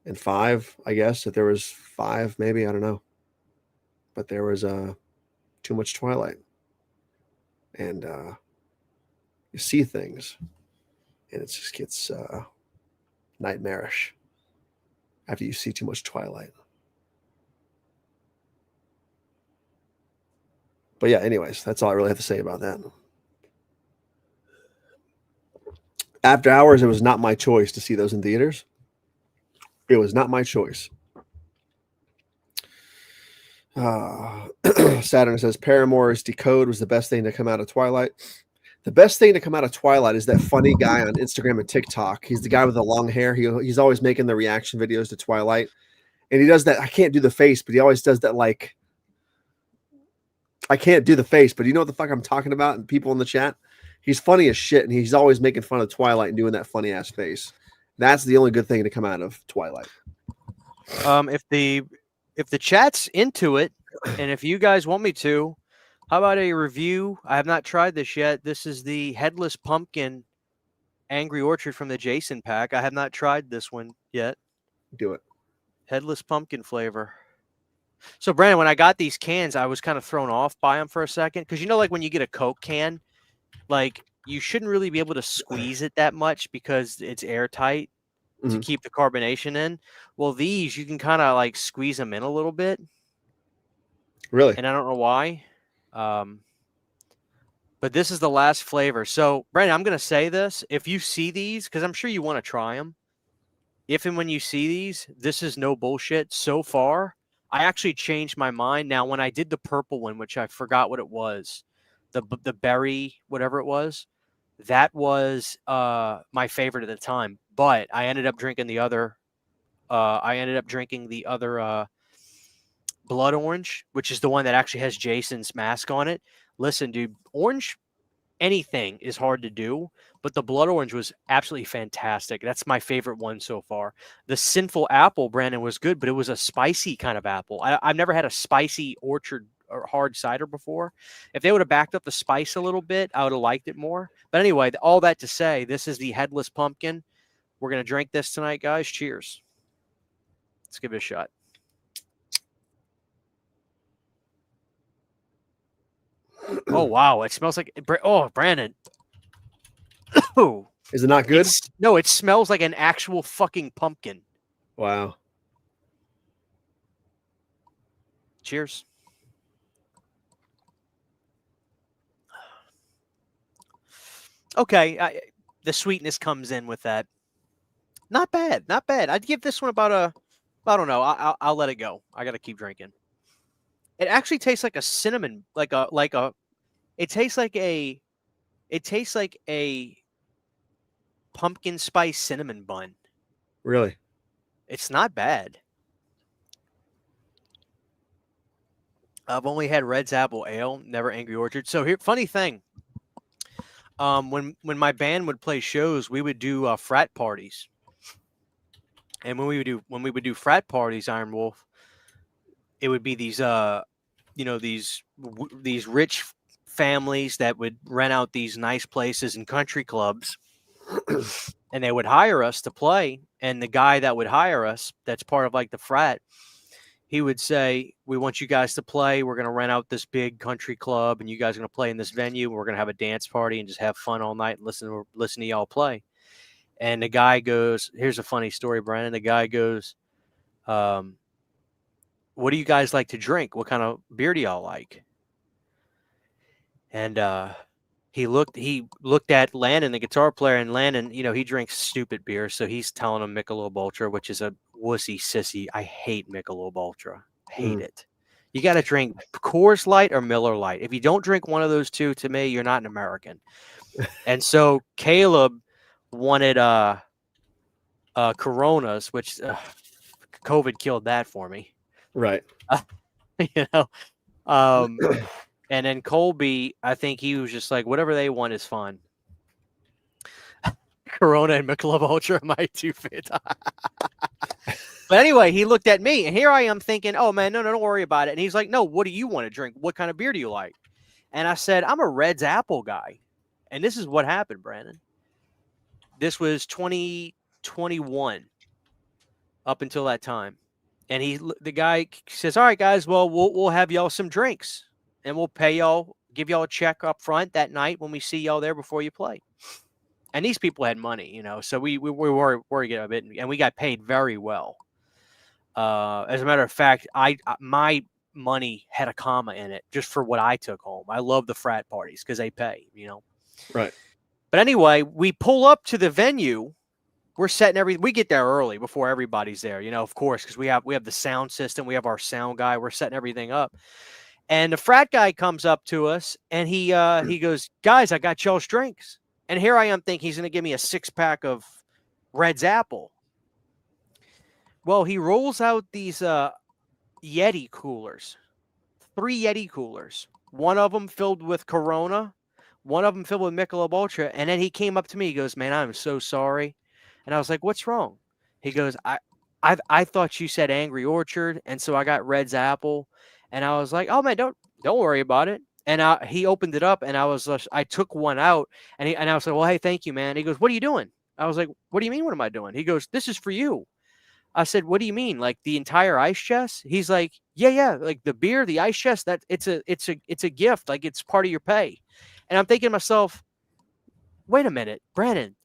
and 5. I guess if there was 5, maybe, I don't know. But there was too much Twilight, and you see things, and it just gets nightmarish after you see too much Twilight. But yeah, anyways, that's all I really have to say about that. After Hours, it was not my choice to see those in theaters. It was not my choice. Saturn says Paramore's Decode was the best thing to come out of Twilight. The best thing to come out of Twilight is that funny guy on Instagram and TikTok. He's the guy with the long hair. He's always making the reaction videos to Twilight. And he does that. I can't do the face, but he always does that like, I can't do the face, but you know what the fuck I'm talking about? And people in the chat, he's funny as shit, and he's always making fun of Twilight and doing that funny ass face. That's the only good thing to come out of Twilight. If the chat's into it, and if you guys want me to, how about a review? I have not tried this yet. This is the Headless Pumpkin Angry Orchard from the Jason pack. I have not tried this one yet. Do it. Headless pumpkin flavor. So, Brandon, when I got these cans, I was kind of thrown off by them for a second. Because, you know, like when you get a Coke can, like you shouldn't really be able to squeeze it that much because it's airtight to keep the carbonation in. Well, these, you can kind of like squeeze them in a little bit. Really? And I don't know why. But this is the last flavor. So, Brandon, I'm going to say this. If you see these, because I'm sure you want to try them. If and when you see these, this is no bullshit. So far, I actually changed my mind. Now, when I did the purple one, which I forgot what it was, the berry, whatever it was, that was my favorite at the time. But I ended up drinking the other. Blood orange, which is the one that actually has Jason's mask on it. Listen, dude, orange, anything is hard to do, but the blood orange was absolutely fantastic. That's my favorite one so far. The Sinful Apple, Brandon, was good, but it was a spicy kind of apple. I've never had a spicy orchard or hard cider before. If they would have backed up the spice a little bit, I would have liked it more. But anyway, all that to say, this is the Headless Pumpkin. We're going to drink this tonight, guys. Cheers. Let's give it a shot. Oh, wow. It smells like... Oh, Brandon. Oh. Is it not good? No, it smells like an actual fucking pumpkin. Wow. Cheers. Okay. The sweetness comes in with that. Not bad. Not bad. I'd give this one about a... I don't know. I'll let it go. I got to keep drinking. It actually tastes like a cinnamon, it tastes like a pumpkin spice cinnamon bun. Really? It's not bad. I've only had Red's Apple Ale, never Angry Orchard. So here, funny thing. When my band would play shows, we would do frat parties. And when we would do frat parties, Iron Wolf, it would be these these rich families that would rent out these nice places and country clubs, and they would hire us to play. And the guy that would hire us, that's part of like the frat, he would say, "We want you guys to play. We're going to rent out this big country club, and you guys are going to play in this venue. We're going to have a dance party and just have fun all night and listen to y'all play." And the guy goes, here's a funny story, Brandon. The guy goes, "What do you guys like to drink? What kind of beer do y'all like?" And he looked at Landon, the guitar player, and Landon, he drinks stupid beer, so he's telling him Michelob Ultra, which is a wussy sissy. I hate Michelob Ultra. Hate it. You got to drink Coors Light or Miller Lite. If you don't drink one of those two, to me, you're not an American. And so Caleb wanted Coronas, which COVID killed that for me. Right. And then Colby, I think he was just like, whatever they want is fine. Corona and Michelob Ultra are my two favorite. But anyway, he looked at me, and here I am thinking, oh, man, no, don't worry about it. And he's like, no, what do you want to drink? What kind of beer do you like? And I said, I'm a Red's Apple guy. And this is what happened, Brandon. This was 2021 up until that time. And the guy says, all right, guys, well, we'll have y'all some drinks and we'll pay y'all, give y'all a check up front that night when we see y'all there before you play. And these people had money, you know, so we were worried a bit, and we got paid very well. As a matter of fact, my money had a comma in it just for what I took home. I love the frat parties because they pay, you know. Right. But anyway, we pull up to the venue. We're setting everything. We get there early before everybody's there, you know, of course, because we have the sound system. We have our sound guy. We're setting everything up. And the frat guy comes up to us, and he goes, guys, I got y'all's drinks. And here I am thinking he's going to give me a 6-pack of Red's Apple. Well, he rolls out these Yeti coolers, 3 Yeti coolers. One of them filled with Corona, one of them filled with Michelob Ultra. And then he came up to me. He goes, man, I'm so sorry. And I was like, what's wrong? He goes, I thought you said Angry Orchard, and so I got Red's Apple. And I was like, oh, man, don't worry about it. And he opened it up, and I took one out, and I was like, well, hey, thank you, man. He goes, what are you doing? I was like, what do you mean, what am I doing? He goes, this is for you. I said, what do you mean? Like the entire ice chest? He's like, yeah. Like the beer, the ice chest, that it's a gift. Like it's part of your pay. And I'm thinking to myself, wait a minute, Brandon,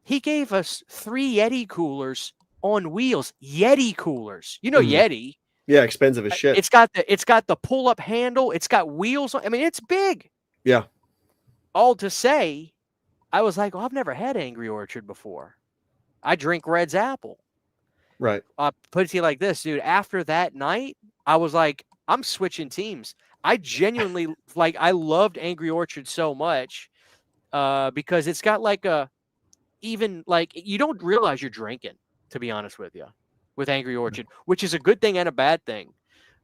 he gave us 3 Yeti coolers on wheels. Yeti coolers. You know, Yeti. Yeah, expensive as shit. It's got the pull-up handle. It's got wheels on. I mean, it's big. Yeah. All to say, I was like, I've never had Angry Orchard before. I drink Red's Apple. Right. Put it to you like this, dude. After that night, I was like, I'm switching teams. I genuinely I loved Angry Orchard so much because it's got you don't realize you're drinking, to be honest with you, with Angry Orchard, which is a good thing and a bad thing.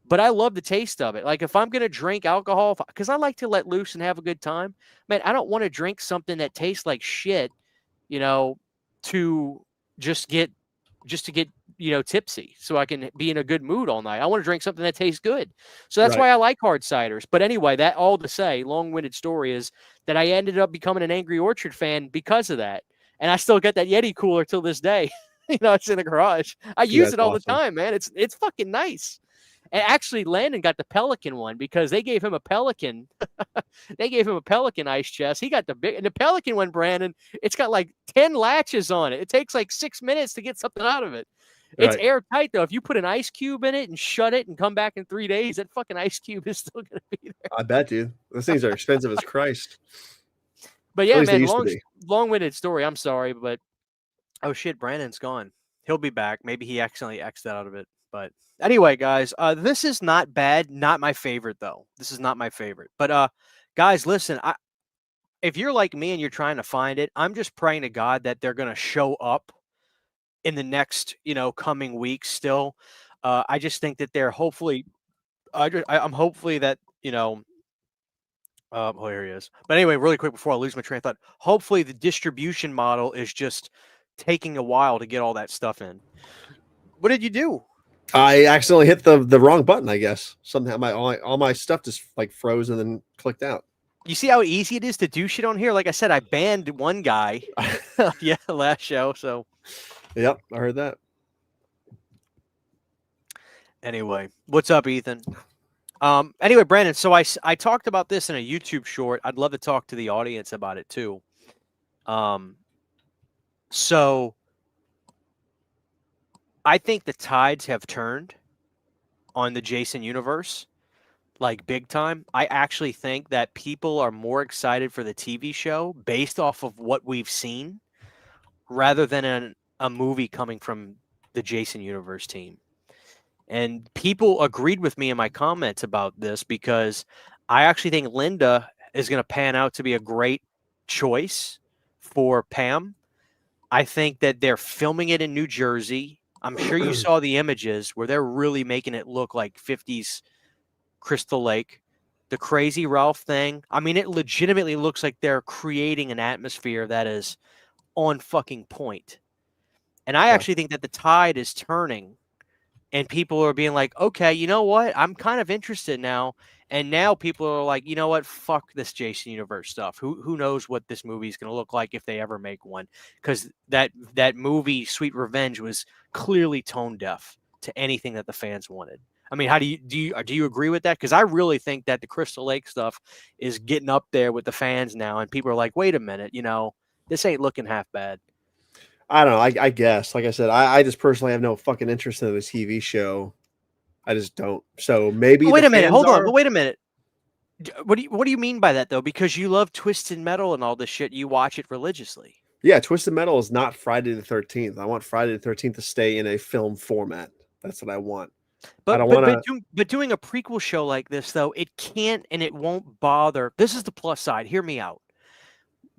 But I love the taste of it. Like if I'm going to drink alcohol, because I like to let loose and have a good time, man, I don't want to drink something that tastes like shit, you know, to get tipsy so I can be in a good mood all night. I want to drink something that tastes good. So that's why I like hard ciders. But anyway, that all to say, long-winded story is that I ended up becoming an Angry Orchard fan because of that. And I still get that Yeti cooler till this day. You know, it's in the garage. I use it all the time, man. It's fucking nice. And actually, Landon got the Pelican one because they gave him a Pelican. They gave him a Pelican ice chest. He got the Pelican one, Brandon. It's got like 10 latches on it. It takes like 6 minutes to get something out of it. It's airtight though. If you put an ice cube in it and shut it and come back in 3 days, that fucking ice cube is still gonna be there. I bet, dude. Those things are expensive as Christ. But yeah, man, long-winded story. I'm sorry, but oh shit, Brandon's gone. He'll be back. Maybe he accidentally X'd out of it, but. Anyway, guys, this is not bad. Not my favorite, though. This is not my favorite. But, guys, listen, if you're like me and you're trying to find it, I'm just praying to God that they're going to show up in the next, coming weeks still. I just think that they're hopefully I'm hopefully that, oh, here he is. But anyway, really quick before I lose my train of thought, hopefully the distribution model is just taking a while to get all that stuff in. What did you do? I accidentally hit the wrong button, I guess. Somehow all my stuff just froze and then clicked out. You see how easy it is to do shit on here? Like I said, I banned one guy. Yeah, last show. So. Yep, I heard that. Anyway, what's up, Ethan? Anyway, Brandon, so I talked about this in a YouTube short. I'd love to talk to the audience about it too. So I think the tides have turned on the Jason universe, like big time. I actually think that people are more excited for the TV show based off of what we've seen rather than a movie coming from the Jason universe team. And people agreed with me in my comments about this because I actually think Linda is going to pan out to be a great choice for Pam. I think that they're filming it in New Jersey. I'm sure you saw the images where they're really making it look like 50s Crystal Lake. The Crazy Ralph thing. I mean, it legitimately looks like they're creating an atmosphere that is on fucking point. And I actually think that the tide is turning and people are being like, okay, you know what? I'm kind of interested now. And now people are like, you know what? Fuck this Jason Universe stuff. Who knows what this movie is going to look like if they ever make one? Because that movie, Sweet Revenge, was clearly tone deaf to anything that the fans wanted. I mean, how do you agree with that? Because I really think that the Crystal Lake stuff is getting up there with the fans now, and people are like, wait a minute, this ain't looking half bad. I don't know. I guess, like I said, I just personally have no fucking interest in the TV show. I just don't. So maybe. But wait a minute. Hold on. Are. But wait a minute. What do you mean by that though? Because you love Twisted Metal and all this shit, you watch it religiously. Yeah, Twisted Metal is not Friday the 13th. I want Friday the 13th to stay in a film format. That's what I want. I don't want to. But doing a prequel show like this though, it can't and it won't bother. This is the plus side. Hear me out.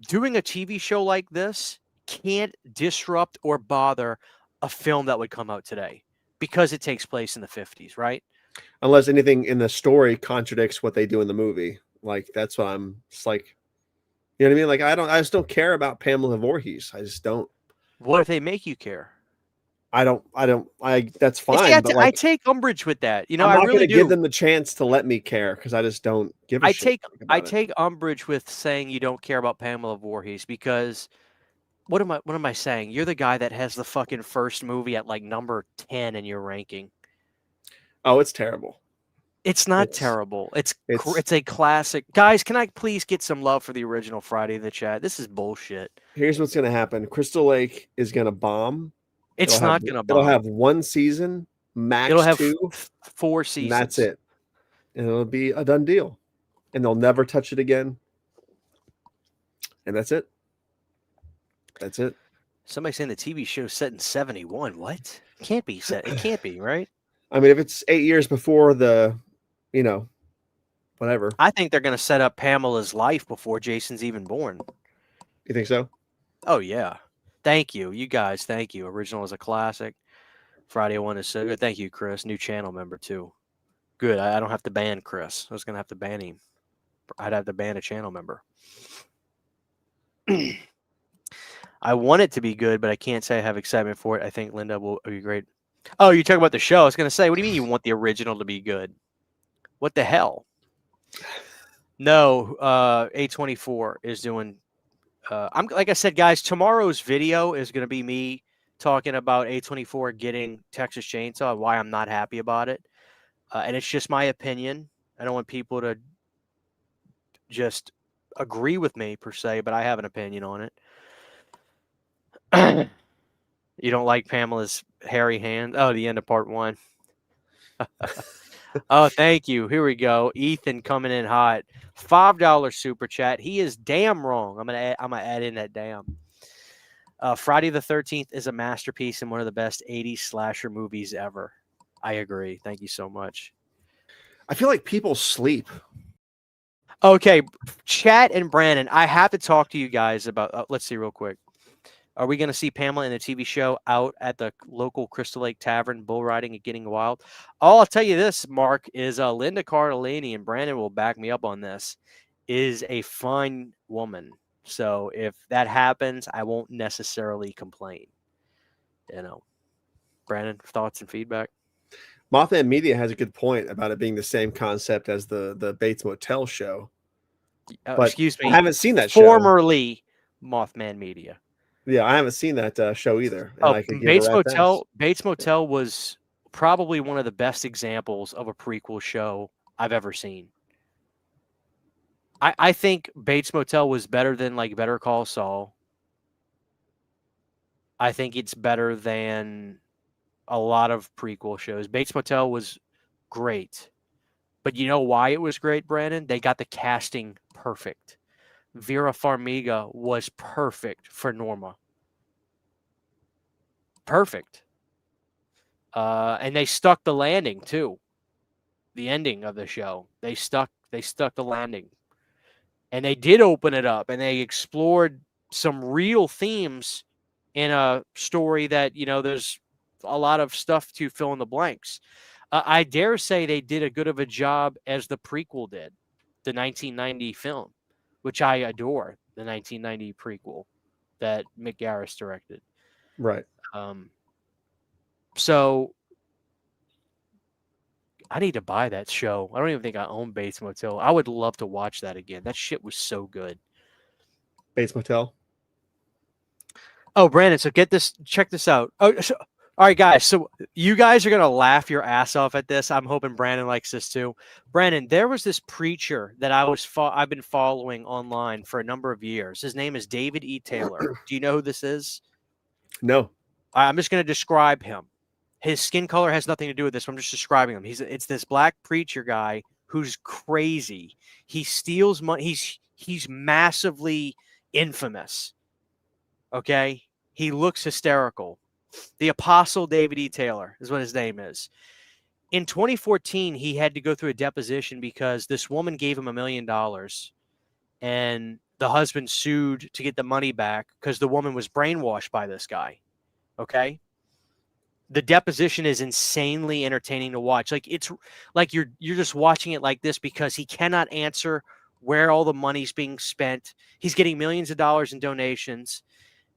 Doing a TV show like this can't disrupt or bother a film that would come out today because it takes place in the 50s, right? Unless anything in the story contradicts what they do in the movie. Like that's what I'm just like, you know what I mean? Like I just don't care about Pamela Voorhees. I just don't. What if they make you care? That's fine. See, but I take umbrage with that. I'm not I really going to do. give them the chance to let me care because I just don't give a shit. I take umbrage with saying you don't care about Pamela Voorhees because what am I saying? You're the guy that has the fucking first movie at like number 10 in your ranking. Oh, it's terrible. It's not terrible. It's a classic. Guys, can I please get some love for the original Friday in the chat? This is bullshit. Here's what's going to happen. Crystal Lake is going to bomb. It's not going to bomb. It'll have one season, max it'll have 2. 4 seasons. That's it. And it'll be a done deal. And they'll never touch it again. And that's it. That's it. Somebody saying the TV show set in 71. What? Can't be set. It can't be, right? I mean, if it's 8 years before the, whatever. I think they're going to set up Pamela's life before Jason's even born. You think so? Oh, yeah. Thank you. You guys, thank you. Original is a classic. Friday one is so good. Thank you, Chris. New channel member, too. Good. I don't have to ban Chris. I was going to have to ban him. I'd have to ban a channel member. I want it to be good, but I can't say I have excitement for it. I think Linda will be great. Oh, you're talking about the show. I was going to say, what do you mean you want the original to be good? What the hell? No, A24 is doing... I'm like I said, guys, tomorrow's video is going to be me talking about A24 getting Texas Chainsaw and why I'm not happy about it. And it's just my opinion. I don't want people to just agree with me per se, but I have an opinion on it. You don't like Pamela's hairy hand? Oh, the end of part 1. Oh, thank you. Here we go. Ethan coming in hot. $5 super chat. He is damn wrong. I'm gonna add in that damn. Friday the 13th is a masterpiece and one of the best 80s slasher movies ever. I agree. Thank you so much. I feel like people sleep. Okay, chat and Brandon, I have to talk to you guys about. Let's see real quick. Are we going to see Pamela in the TV show out at the local Crystal Lake Tavern, bull riding and getting wild? I'll tell you this, Mark, is Linda Cardellini, and Brandon will back me up on this, is a fine woman. So if that happens, I won't necessarily complain. Brandon, thoughts and feedback? Mothman Media has a good point about it being the same concept as the Bates Motel show. Excuse me. I haven't seen that show. Formerly Mothman Media. Yeah, I haven't seen that show either. Bates Motel was probably one of the best examples of a prequel show I've ever seen. I think Bates Motel was better than like Better Call Saul. I think it's better than a lot of prequel shows. Bates Motel was great. But you know why it was great, Brandon? They got the casting perfect. Vera Farmiga was perfect for Norma. Perfect. And they stuck the landing too. The ending of the show. They stuck the landing. And they did open it up and they explored some real themes in a story that, there's a lot of stuff to fill in the blanks. I dare say they did a good of a job as the prequel did, the 1990 film, which I adore, the 1990 prequel that Mick Garris directed. Right. So I need to buy that show. I don't even think I own Bates Motel. I would love to watch that again. That shit was so good. Bates Motel. Oh, Brandon, so check this out. Oh, so, all right, guys. So you guys are gonna laugh your ass off at this. I'm hoping Brandon likes this too. Brandon, there was this preacher that I've been following online for a number of years. His name is David E. Taylor. Do you know who this is? No. I'm just gonna describe him. His skin color has nothing to do with this. I'm just describing him. It's this black preacher guy who's crazy. He steals money. He's massively infamous. Okay, he looks hysterical. The Apostle David E. Taylor is what his name is. In 2014, he had to go through a deposition because this woman gave him $1 million, and the husband sued to get the money back because the woman was brainwashed by this guy. Okay. The deposition is insanely entertaining to watch. Like it's like you're just watching it like this because he cannot answer where all the money's being spent. He's getting millions of dollars in donations,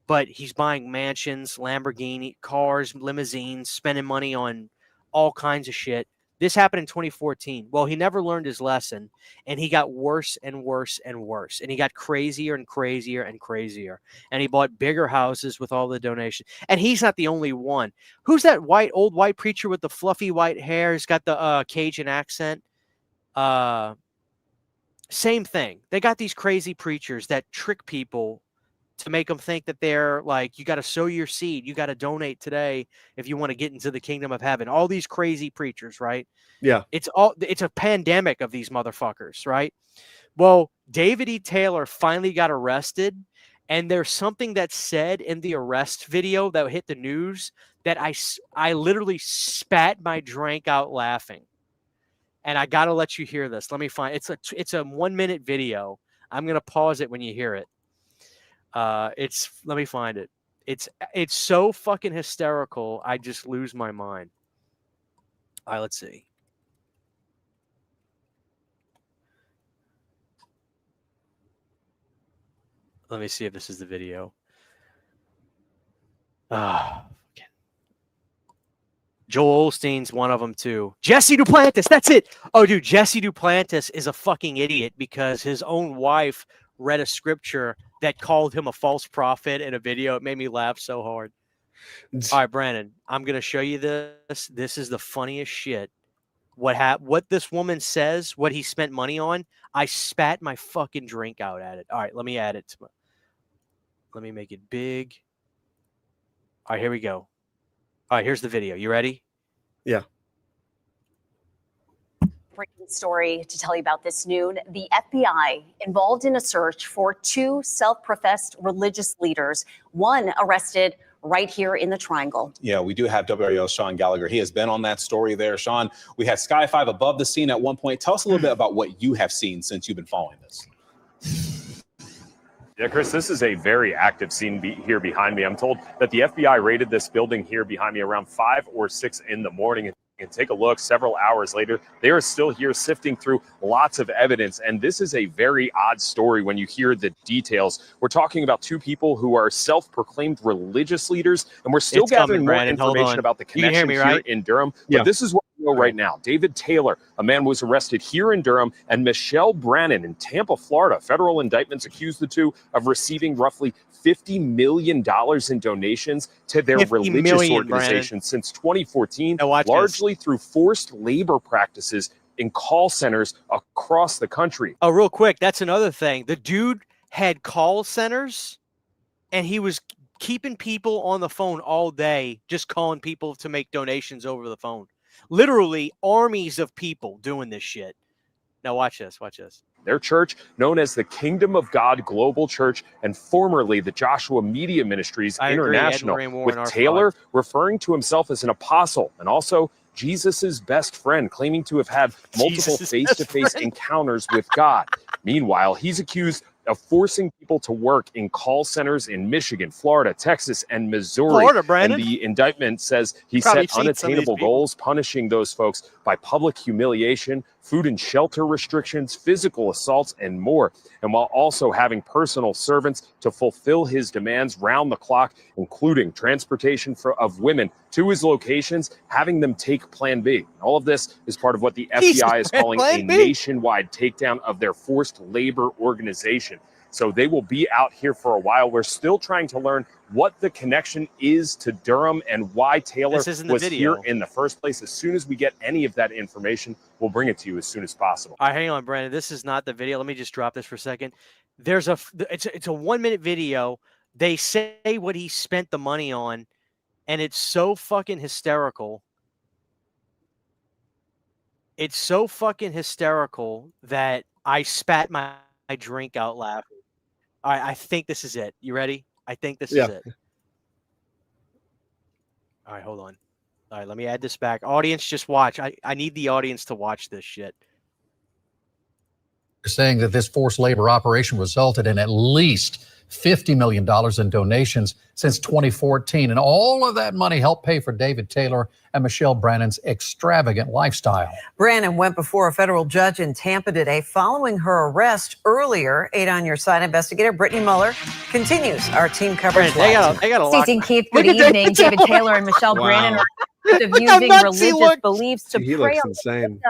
but he's buying mansions, Lamborghini cars, limousines, spending money on all kinds of shit. This happened in 2014. Well, he never learned his lesson, and he got worse and worse and worse. And he got crazier and crazier and crazier. And he bought bigger houses with all the donations. And he's not the only one. Who's that old white preacher with the fluffy white hair? He's got the Cajun accent. Same thing. They got these crazy preachers that trick people to make them think that they're like, you got to sow your seed. You got to donate today if you want to get into the kingdom of heaven. All these crazy preachers, right? Yeah. It's a pandemic of these motherfuckers, right? Well, David E. Taylor finally got arrested, and there's something that's said in the arrest video that hit the news that I literally spat my drink out laughing. And I got to let you hear this. Let me find it's a 1 minute video. I'm going to pause it when you hear it. Let me find it. It's so fucking hysterical. I just lose my mind. All right, let's see. Let me see if this is the video. Joel Osteen's one of them too. Jesse Duplantis, that's it. Oh, dude, Jesse Duplantis is a fucking idiot because his own wife read a scripture that called him a false prophet in a video. It made me laugh so hard. All right, Brandon, I'm going to show you this. This is the funniest shit. What this woman says, what he spent money on, I spat my fucking drink out at it. All right, let me add it. Let me make it big. All right, here we go. All right, here's the video. You ready? Yeah. Breaking story to tell you about this noon. The FBI involved in a search for two self-professed religious leaders, one arrested right here in the Triangle. Yeah, we do have WREO's Sean Gallagher. He has been on that story there. Sean, we had Sky 5 above the scene at one point. Tell us a little bit about what you have seen since you've been following this. Yeah, Chris, this is a very active scene here behind me. I'm told that the FBI raided this building here behind me around 5 or 6 in the morning. And take a look, several hours later, they are still here sifting through lots of evidence. And this is a very odd story when you hear the details. We're talking about two people who are self-proclaimed religious leaders, and we're still gathering more information about the connection here in Durham. But this is what we know right now. David Taylor, a man was arrested here in Durham, and Michelle Brannon in Tampa, Florida. Federal indictments accuse the two of receiving roughly $50 million in donations to their religious organization since 2014, largely through forced labor practices in call centers across the country. Oh, real quick, that's another thing. The dude had call centers, and he was keeping people on the phone all day, just calling people to make donations over the phone. Literally armies of people doing this shit. Now watch this, watch this. Their church, known as the Kingdom of God Global Church and formerly the Joshua Media Ministries International, with Taylor referring to himself as an apostle and also Jesus's best friend, claiming to have had multiple face-to-face encounters with God. Meanwhile, he's accused of forcing people to work in call centers in Michigan, Florida, Texas, and Missouri. Florida, Brandon. And the indictment says he Probably set seen some of these unattainable people. goals, punishing those folks by public humiliation, food and shelter restrictions, physical assaults, and more. And while also having personal servants to fulfill his demands round the clock, including transportation of women to his locations, having them take Plan B. All of this is part of what the FBI is calling a nationwide takedown of their forced labor organization. So they will be out here for a while. We're still trying to learn what the connection is to Durham and why Taylor was here in the first place. As soon as we get any of that information, we'll bring it to you as soon as possible. All right, hang on, Brandon. This is not the video. Let me just drop this for a second. It's a 1-minute video. They say what he spent the money on, and it's so fucking hysterical. It's so fucking hysterical that I spat my drink out laughing. All right, I think this is it. You ready? I think this is it. All right, hold on. All right, let me add this back. Audience, just watch. I need the audience to watch this shit. Saying that this forced labor operation resulted in at least $50 million in donations since 2014. And all of that money helped pay for David Taylor and Michelle Brannan's extravagant lifestyle. Brannan went before a federal judge in Tampa today following her arrest earlier. 8 on Your Side investigator Brittany Mueller continues our team coverage. They got a lot. Stacey and Keith, good evening. David Taylor and Michelle Brannan are accused of using religious beliefs to prey on insane.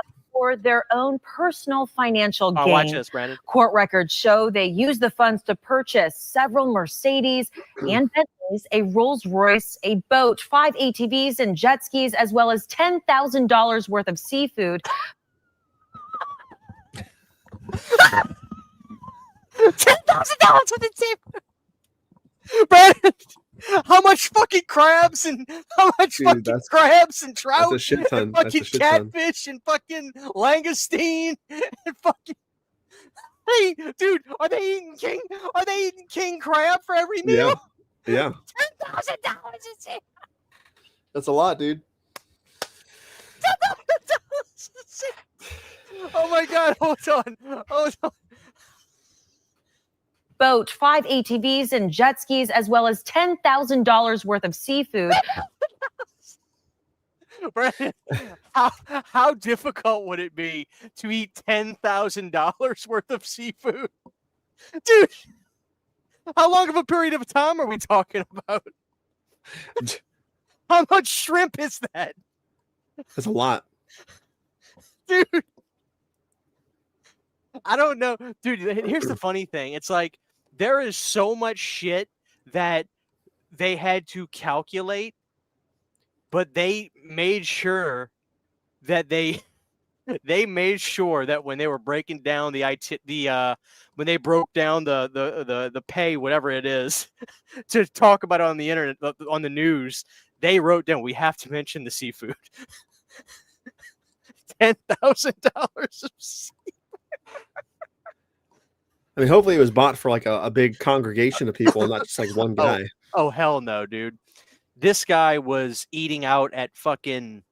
for their own personal financial gain. Watch this, Brandon. Court records show they used the funds to purchase several Mercedes and Bentleys, a Rolls Royce, a boat, 5 ATVs and jet skis, as well as $10,000 worth of seafood. $10,000 worth of seafood. Brandon, how much fucking crabs and crabs and trout? That's a shit ton. And fucking catfish and fucking langoustine and fucking. Hey, dude, are they eating king crab for every meal? Yeah. $10,000 a seafood. That's a lot, dude. Oh my God! Hold on. Boat, 5 ATVs and jet skis, as well as $10,000 worth of seafood. Brandon, how difficult would it be to eat $10,000 worth of seafood? Dude, how long of a period of time are we talking about? How much shrimp is that? That's a lot. Dude, I don't know. Dude, here's the funny thing. It's like there is so much shit that they had to calculate, but they made sure that they made sure that when they were breaking down when they broke down the pay, whatever it is, to talk about it on the internet, on the news, they wrote down, we have to mention the seafood. $10,000 of seafood. I mean, hopefully it was bought for like a big congregation of people, not just like one guy. Oh, hell no, dude. This guy was eating out at fucking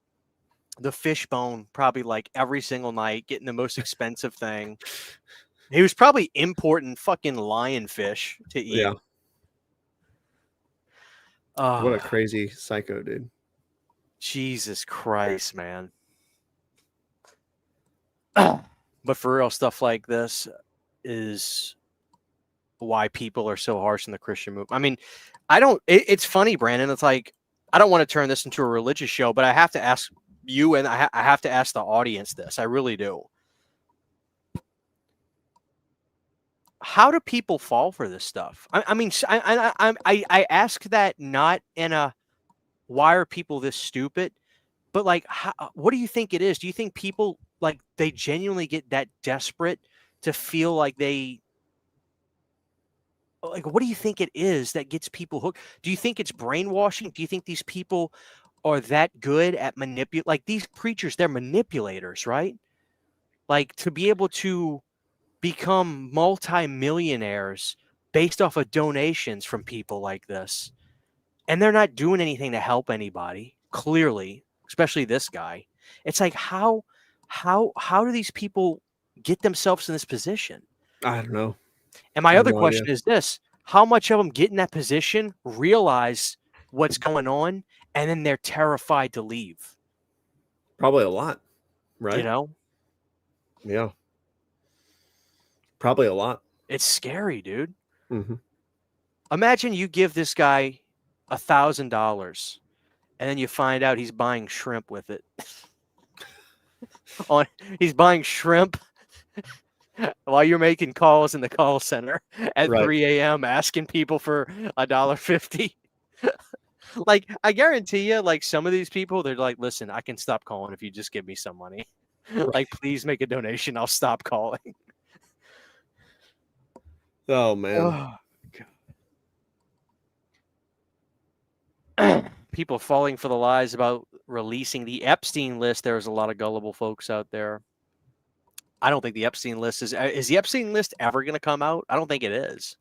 the Fishbone probably like every single night, getting the most expensive thing. He was probably importing fucking lionfish to eat. Yeah. What a crazy psycho, dude. Jesus Christ, man. But for real, stuff like this is why people are so harsh in the Christian movement. I mean, it's funny, Brandon. It's like, I don't want to turn this into a religious show, but I have to ask you and I have to ask the audience this. I really do. How do people fall for this stuff? I mean, I ask that not in a, why are people this stupid? But like, what do you think it is? Do you think people like they genuinely get that desperate to feel like what do you think it is that gets people hooked? Do you think it's brainwashing? Do you think these people are that good at like these preachers, they're manipulators, right? Like to be able to become multi-millionaires based off of donations from people like this. And they're not doing anything to help anybody, clearly, especially this guy. It's like, how do these people get themselves in this position? I don't know. And my I have other no question idea. is this: how much of them get in that position, realize what's going on, and then they're terrified to leave? Probably a lot, You right? know, Yeah. Probably a lot. it's scary, dude. Hmm. Imagine you give this guy $1,000, and then you find out he's buying shrimp with it. He's buying shrimp while you're making calls in the call center at Right. 3 a.m. asking people for $1.50. Like, I guarantee you, like, some of these people, they're like, listen, I can stop calling if you just give me some money. Like, please make a donation. I'll stop calling. Oh man. Oh, people falling for the lies about releasing the Epstein list. There's a lot of gullible folks out there. I don't think the Epstein list is the Epstein list ever going to come out? I don't think it is.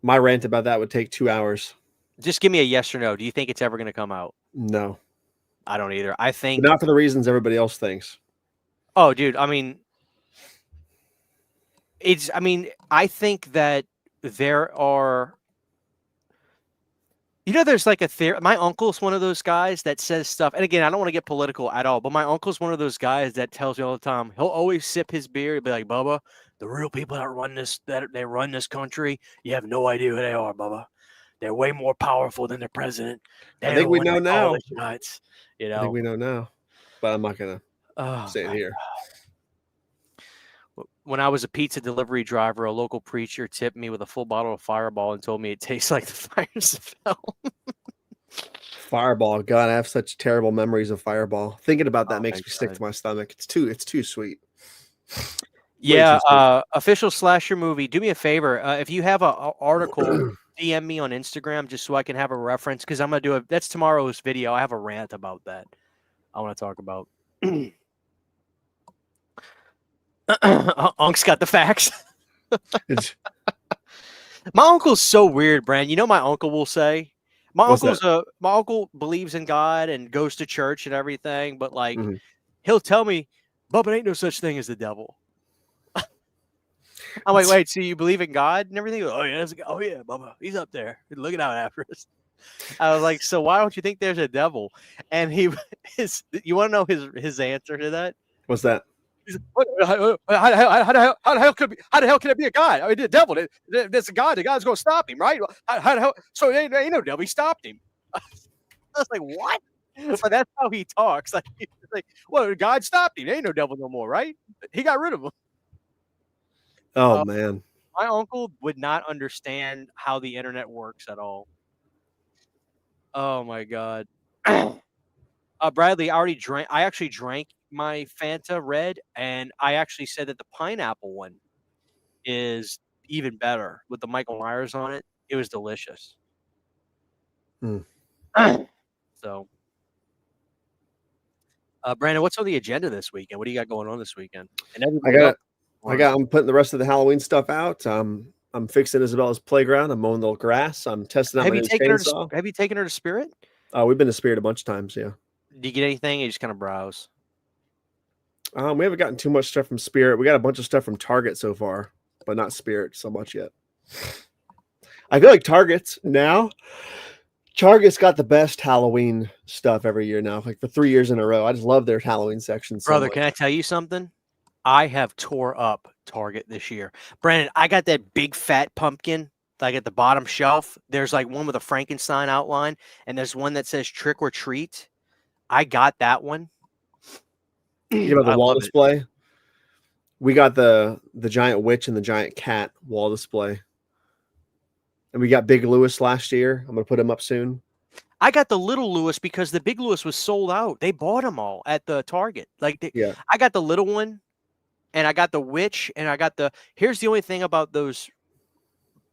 My rant about that would take 2 hours. Just give me a yes or no. Do you think it's ever going to come out? No. I don't either. I think But not for the reasons everybody else thinks. Oh, dude, I mean I think that there are there's like a theory. My uncle's one of those guys that says stuff. And again, I don't want to get political at all, but my uncle's one of those guys that tells me all the time. He'll always sip his beer and be like, Bubba, the real people that run this country, you have no idea who they are, Bubba. They're way more powerful than their president. I think we know now. I think we know now. But I'm not gonna say it here. When I was a pizza delivery driver, a local preacher tipped me with a full bottle of Fireball and told me it tastes like the fires of hell. Fireball. God, I have such terrible memories of Fireball. Thinking about that makes me sick God. to my stomach. It's too sweet. Yeah, official slasher movie. Do me a favor. If you have an article, DM me on Instagram just so I can have a reference, because I'm gonna that's tomorrow's video. I have a rant about that. I want to talk about. Unc's got the facts. My uncle's so weird, Brand. You know, my uncle will say, my uncle believes in God and goes to church and everything, but like he'll tell me, Bubba, ain't no such thing as the devil. I'm like, wait, so you believe in God and everything? Oh yeah, Bubba, he's up there looking out after us. I was like, so why don't you think there's a devil? And you want to know his answer to that? What's that? How the hell can it be a God? I mean, the devil. There's a God. The God's going to stop him, right? How the hell? So ain't no devil. He stopped him. I was like, what? But that's how he talks. Like, well, God stopped him. There ain't no devil no more, right? He got rid of him. Oh man, my uncle would not understand how the internet works at all. Oh my God. Bradley, I actually drank my Fanta red, and I actually said that the pineapple one is even better with the Michael Myers on it. It was delicious. So, Brandon, what's on the agenda this weekend? What do you got going on this weekend? And I'm putting the rest of the Halloween stuff out. I'm fixing Isabella's playground. I'm mowing the tagrass. I'm testing out my new chainsaw. Have you taken her to Spirit? We've been to Spirit a bunch of times. Yeah. Did you get anything? You just kind of browse. We haven't gotten too much stuff from Spirit. We got a bunch of stuff from Target so far, but not Spirit so much yet. I feel like Target's got the best Halloween stuff every year now, like for 3 years in a row. I just love their Halloween section. Brother, can I tell you something? I have tore up Target this year. Brandon, I got that big fat pumpkin like at the bottom shelf. There's like one with a Frankenstein outline, and there's one that says trick or treat. I got that one. You know the wall display? We got the giant witch and the giant cat wall display. And we got Big Lewis last year. I'm going to put him up soon. I got the little Lewis because the big Lewis was sold out. They bought them all at the Target. I got the little one, and I got the witch, and I got here's the only thing about those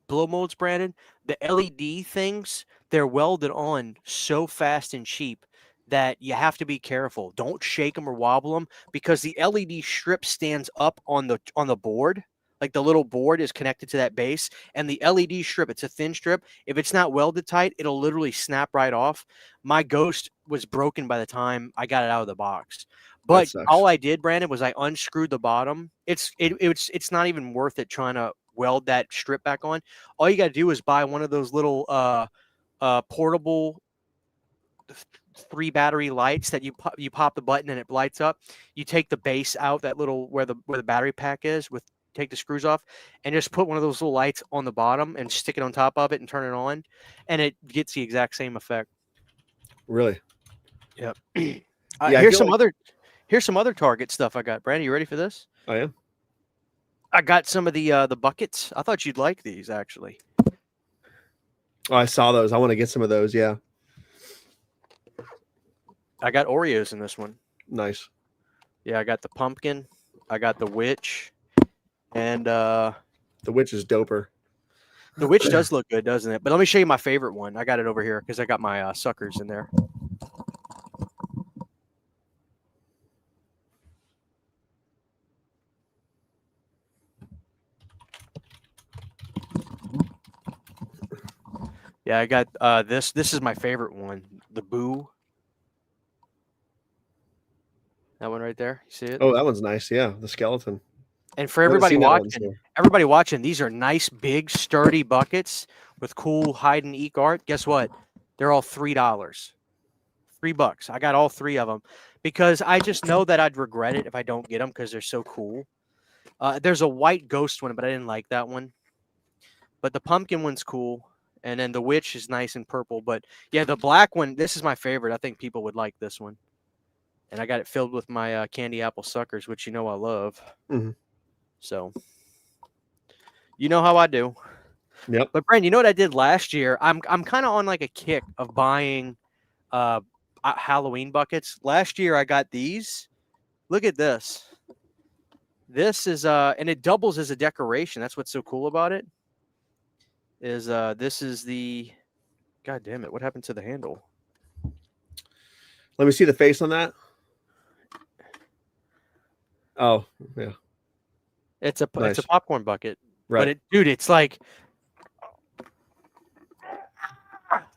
blow molds, Brandon. The LED things, they're welded on so fast and cheap that you have to be careful. Don't shake them or wobble them, because the LED strip stands up on the board. Like the little board is connected to that base, and the LED strip, it's a thin strip. If it's not welded tight, it'll literally snap right off. My ghost was broken by the time I got it out of the box. But all I did, Brandon, was I unscrewed the bottom. It's not even worth it trying to weld that strip back on. All you got to do is buy one of those little portable 3 battery lights that you pop the button and it lights up. You take the base out, that little where the battery pack is, take the screws off, and just put one of those little lights on the bottom and stick it on top of it and turn it on, and it gets the exact same effect. Really? Yep. Yeah, here's some other Target stuff I got. Brandon, you ready for this? I am. I got some of the buckets. I thought you'd like these, actually. Oh, I saw those. I want to get some of those. Yeah. I got Oreos in this one. Nice. Yeah, I got the pumpkin. I got the witch. And the witch is doper. The witch does look good, doesn't it? But let me show you my favorite one. I got it over here because I got my suckers in there. Yeah, I got this. This is my favorite one. The Boo. That one right there. You see it? Oh, that one's nice. Yeah, the skeleton. And for everybody watching, these are nice, big, sturdy buckets with cool hide and eek art. Guess what? They're all $3. $3. I got all 3 of them because I just know that I'd regret it if I don't get them because they're so cool. There's a white ghost one, but I didn't like that one. But the pumpkin one's cool. And then the witch is nice and purple. But yeah, the black one, this is my favorite. I think people would like this one. And I got it filled with my candy apple suckers, which you know I love. Mm-hmm. So, you know how I do. Yep. But Brandon, you know what I did last year? I'm kind of on like a kick of buying Halloween buckets. Last year I got these. Look at this. This is and it doubles as a decoration. That's what's so cool about it. Is this is the God damn it, what happened to the handle? Let me see the face on that. Oh, yeah. It's a popcorn bucket. Right. But dude, it's like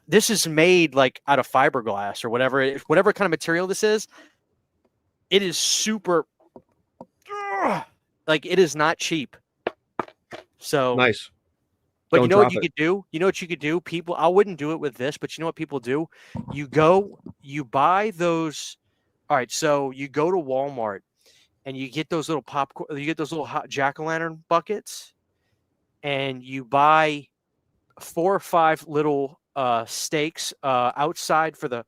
this is made like out of fiberglass or whatever kind of material this is. It is super like it is not cheap. So nice. But you know what you could do? You know what you could do? People, I wouldn't do it with this, but you know what people do? You buy those. All right, so you go to Walmart and you get those little popcorn, you get those little hot jack-o'-lantern buckets, and you buy 4 or 5 little stakes outside for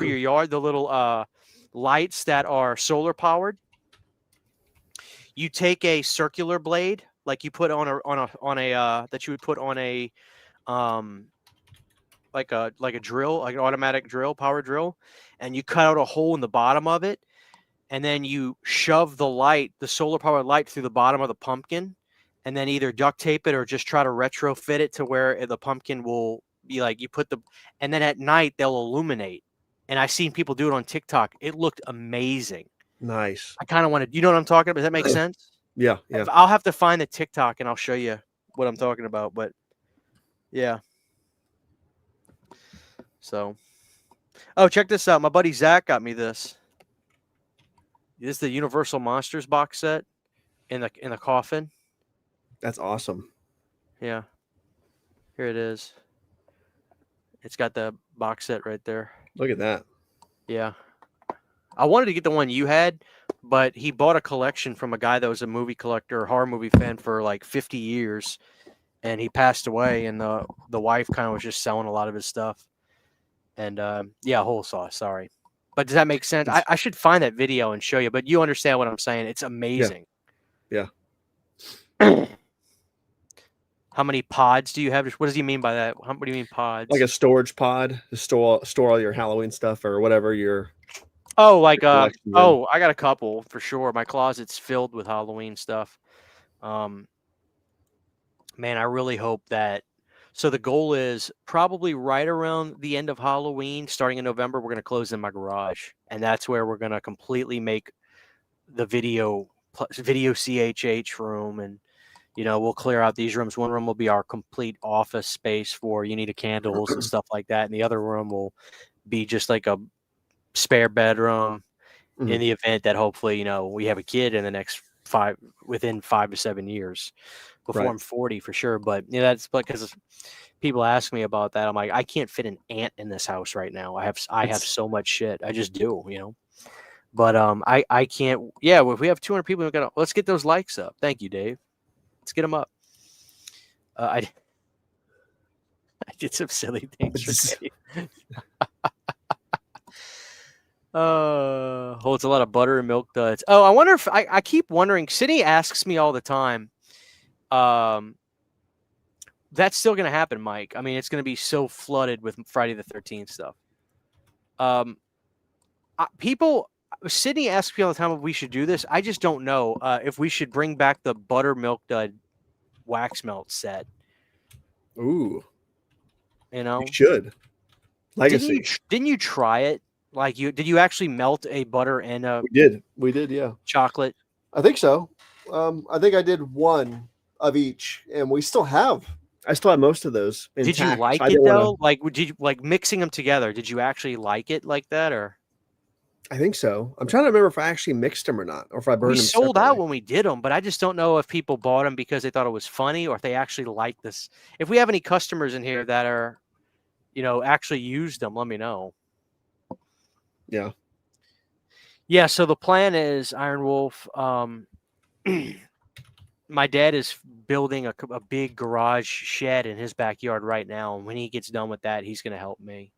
your yard, the little lights that are solar powered. You take a circular blade, like you put on a that you would put on a like a drill, like an automatic drill, power drill, and you cut out a hole in the bottom of it, and then you shove the solar powered light through the bottom of the pumpkin, and then either duct tape it or just try to retrofit it to where the pumpkin will be like and then at night they'll illuminate. And I've seen people do it on TikTok. It looked amazing. Nice. I kind of wanted, you know what I'm talking about? Does that make sense? Yeah, yeah. I'll have to find the TikTok and I'll show you what I'm talking about. But yeah. So, oh, check this out. My buddy Zach got me this. This is the Universal Monsters box set in the coffin. That's awesome. Yeah. Here it is. It's got the box set right there. Look at that. Yeah. I wanted to get the one you had, but he bought a collection from a guy that was a movie collector, horror movie fan for like 50 years, and he passed away, and the wife kind of was just selling a lot of his stuff. And yeah, whole sauce, sorry. But does that make sense? I should find that video and show you, but you understand what I'm saying. It's amazing. Yeah. How many pods do you have? What does he mean by that? What do you mean pods? Like a storage pod to store all your Halloween stuff or whatever your Oh, like I got a couple for sure. My closet's filled with Halloween stuff. Man, I really hope that. So the goal is probably right around the end of Halloween, starting in November, we're going to close in my garage, and that's where we're going to completely make the video CHH room, and we'll clear out these rooms. One room will be our complete office space for you need candles and stuff like that, and the other room will be just like a spare bedroom in the event that hopefully we have a kid in the next within 5 to 7 years. before Right. I'm 40 for sure. But yeah, that's because people ask me about that. I'm like, I can't fit an ant in this house right now. I have so much shit. I just do, you know. But I can't. Yeah, well, if we have 200 people, let's get those likes up. Thank you, Dave. Let's get them up. I did some silly things for Dave. Holds a lot of butter and milk duds. Oh, I wonder if I keep wondering. Sydney asks me all the time. That's still going to happen, Mike. I mean, it's going to be so flooded with Friday the 13th stuff. Sydney asks me all the time if we should do this. I just don't know if we should bring back the buttermilk dud wax melt set. Ooh, you know, you should. Legacy. Didn't you try it? Like did you actually melt a butter and a? We did, yeah. Chocolate. I think so. I think I did one of each, and we still have. I still have most of those. Did you intact, like so it though? Like, did you like mixing them together? Did you actually like it like that, or? I think so. I'm trying to remember if I actually mixed them or not, or if I burned We them. sold out when we did them, but I just don't know if people bought them because they thought it was funny or if they actually like this. If we have any customers in here that are, actually used them, let me know. Yeah. Yeah. So the plan is Iron Wolf. My dad is building a big garage shed in his backyard right now. And when he gets done with that, he's going to help me.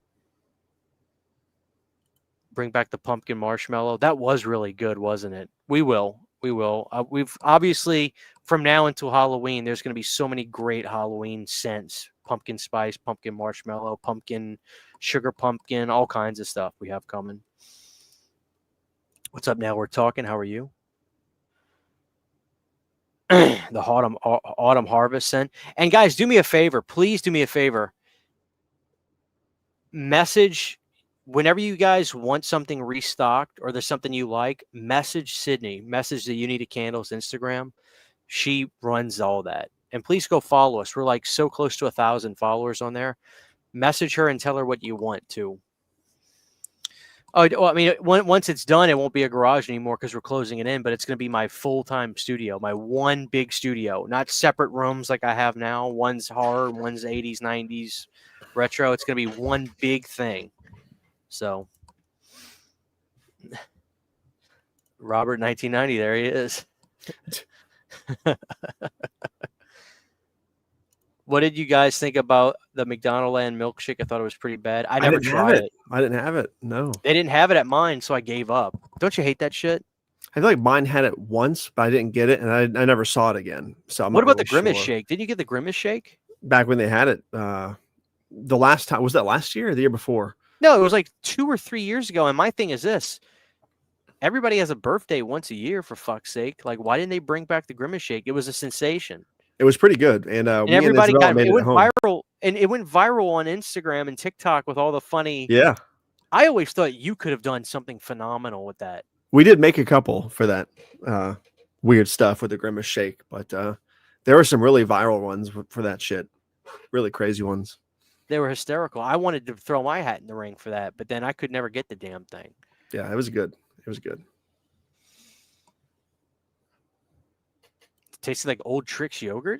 Bring back the pumpkin marshmallow. That was really good, wasn't it? We will. We've obviously from now until Halloween, there's going to be so many great Halloween scents: pumpkin spice, pumpkin marshmallow, pumpkin, sugar pumpkin, all kinds of stuff we have coming. What's up now? We're talking. How are you? The autumn harvest scent. And guys, do me a favor. Please do me a favor. Message. Whenever you guys want something restocked or there's something you like, message Sydney, message the Unita Candles Instagram. She runs all that. And please go follow us. We're like so close to 1,000 followers on there. Message her and tell her what you want to. Oh, well, I mean, once it's done, it won't be a garage anymore because we're closing it in, but it's going to be my full-time studio, my one big studio, not separate rooms like I have now. One's horror, one's 80s, 90s retro. It's going to be one big thing. So, Robert 1990, there he is. What did you guys think about the McDonald Land milkshake? I thought it was pretty bad. I never tried it. I didn't have it. No. They didn't have it at mine, so I gave up. Don't you hate that shit? I feel like mine had it once, but I didn't get it, and I never saw it again. So what about the Grimace shake? Didn't you get the Grimace shake? Back when they had it, the last time, was that last year or the year before? No, it was like 2 or 3 years ago. And my thing is this: everybody has a birthday once a year, for fuck's sake. Like, why didn't they bring back the Grimace shake? It was a sensation. It was pretty good, and everybody got it. Went viral, and it went viral on Instagram and TikTok with all the funny. Yeah, I always thought you could have done something phenomenal with that. We did make a couple for that weird stuff with the Grimace shake, but there were some really viral ones for that shit, really crazy ones. They were hysterical. I wanted to throw my hat in the ring for that, but then I could never get the damn thing. Yeah, it was good. It was good. It tasted like old Trix yogurt.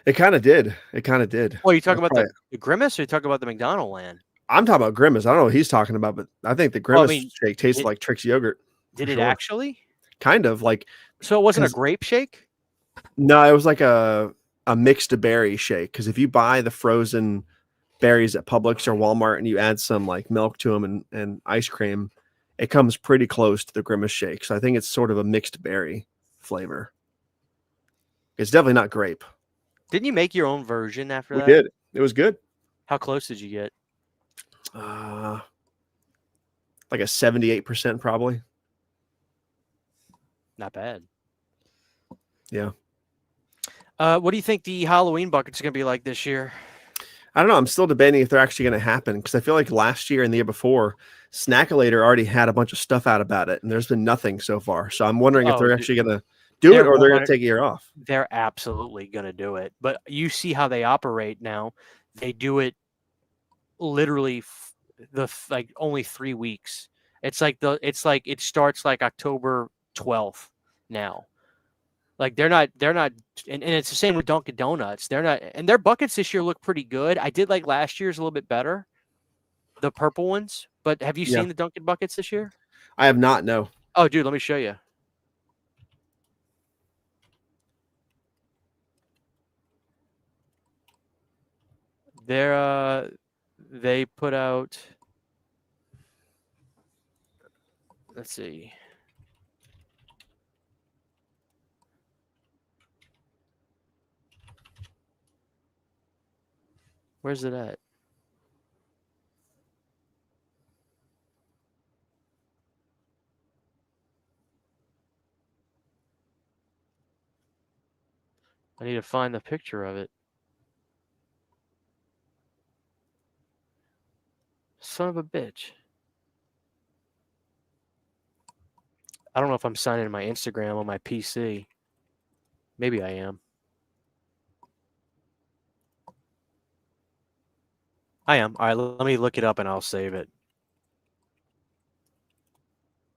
It kind of did. It kind of did. Well, you talking about the Grimace, or you talking about the McDonald Land? I'm talking about Grimace. I don't know what he's talking about, but I think the Grimace shake tasted like Trix yogurt. Did it actually? Kind of like. So it wasn't a grape shake? No, it was like a mixed berry shake. Because if you buy the frozen berries at Publix or Walmart and you add some like milk to them and ice cream, it comes pretty close to the Grimace shake. So I think it's sort of a mixed berry flavor. It's definitely not grape. Didn't you make your own version after that? We did. It was good. How close did you get? Like a 78% probably. Not bad. Yeah. What do you think the Halloween bucket's going to be like this year? I don't know. I'm still debating if they're actually going to happen, because I feel like last year and the year before, Snackalator already had a bunch of stuff out about it, and there's been nothing so far. So I'm wondering if they're actually going to do it, or they're going to take a year off. They're absolutely going to do it. But you see how they operate now. They do it literally only 3 weeks. It starts like October 12th now. Like they're not, and it's the same with Dunkin' Donuts. They're not, and their buckets this year look pretty good. I did like last year's a little bit better, the purple ones. But have you Yeah. seen the Dunkin' buckets this year? I have not. No. Oh, dude, let me show you. They put out. Let's see. Where's it at? I need to find the picture of it. Son of a bitch. I don't know if I'm signing in my Instagram on my PC. Maybe I am. I am. All right, let me look it up and I'll save it.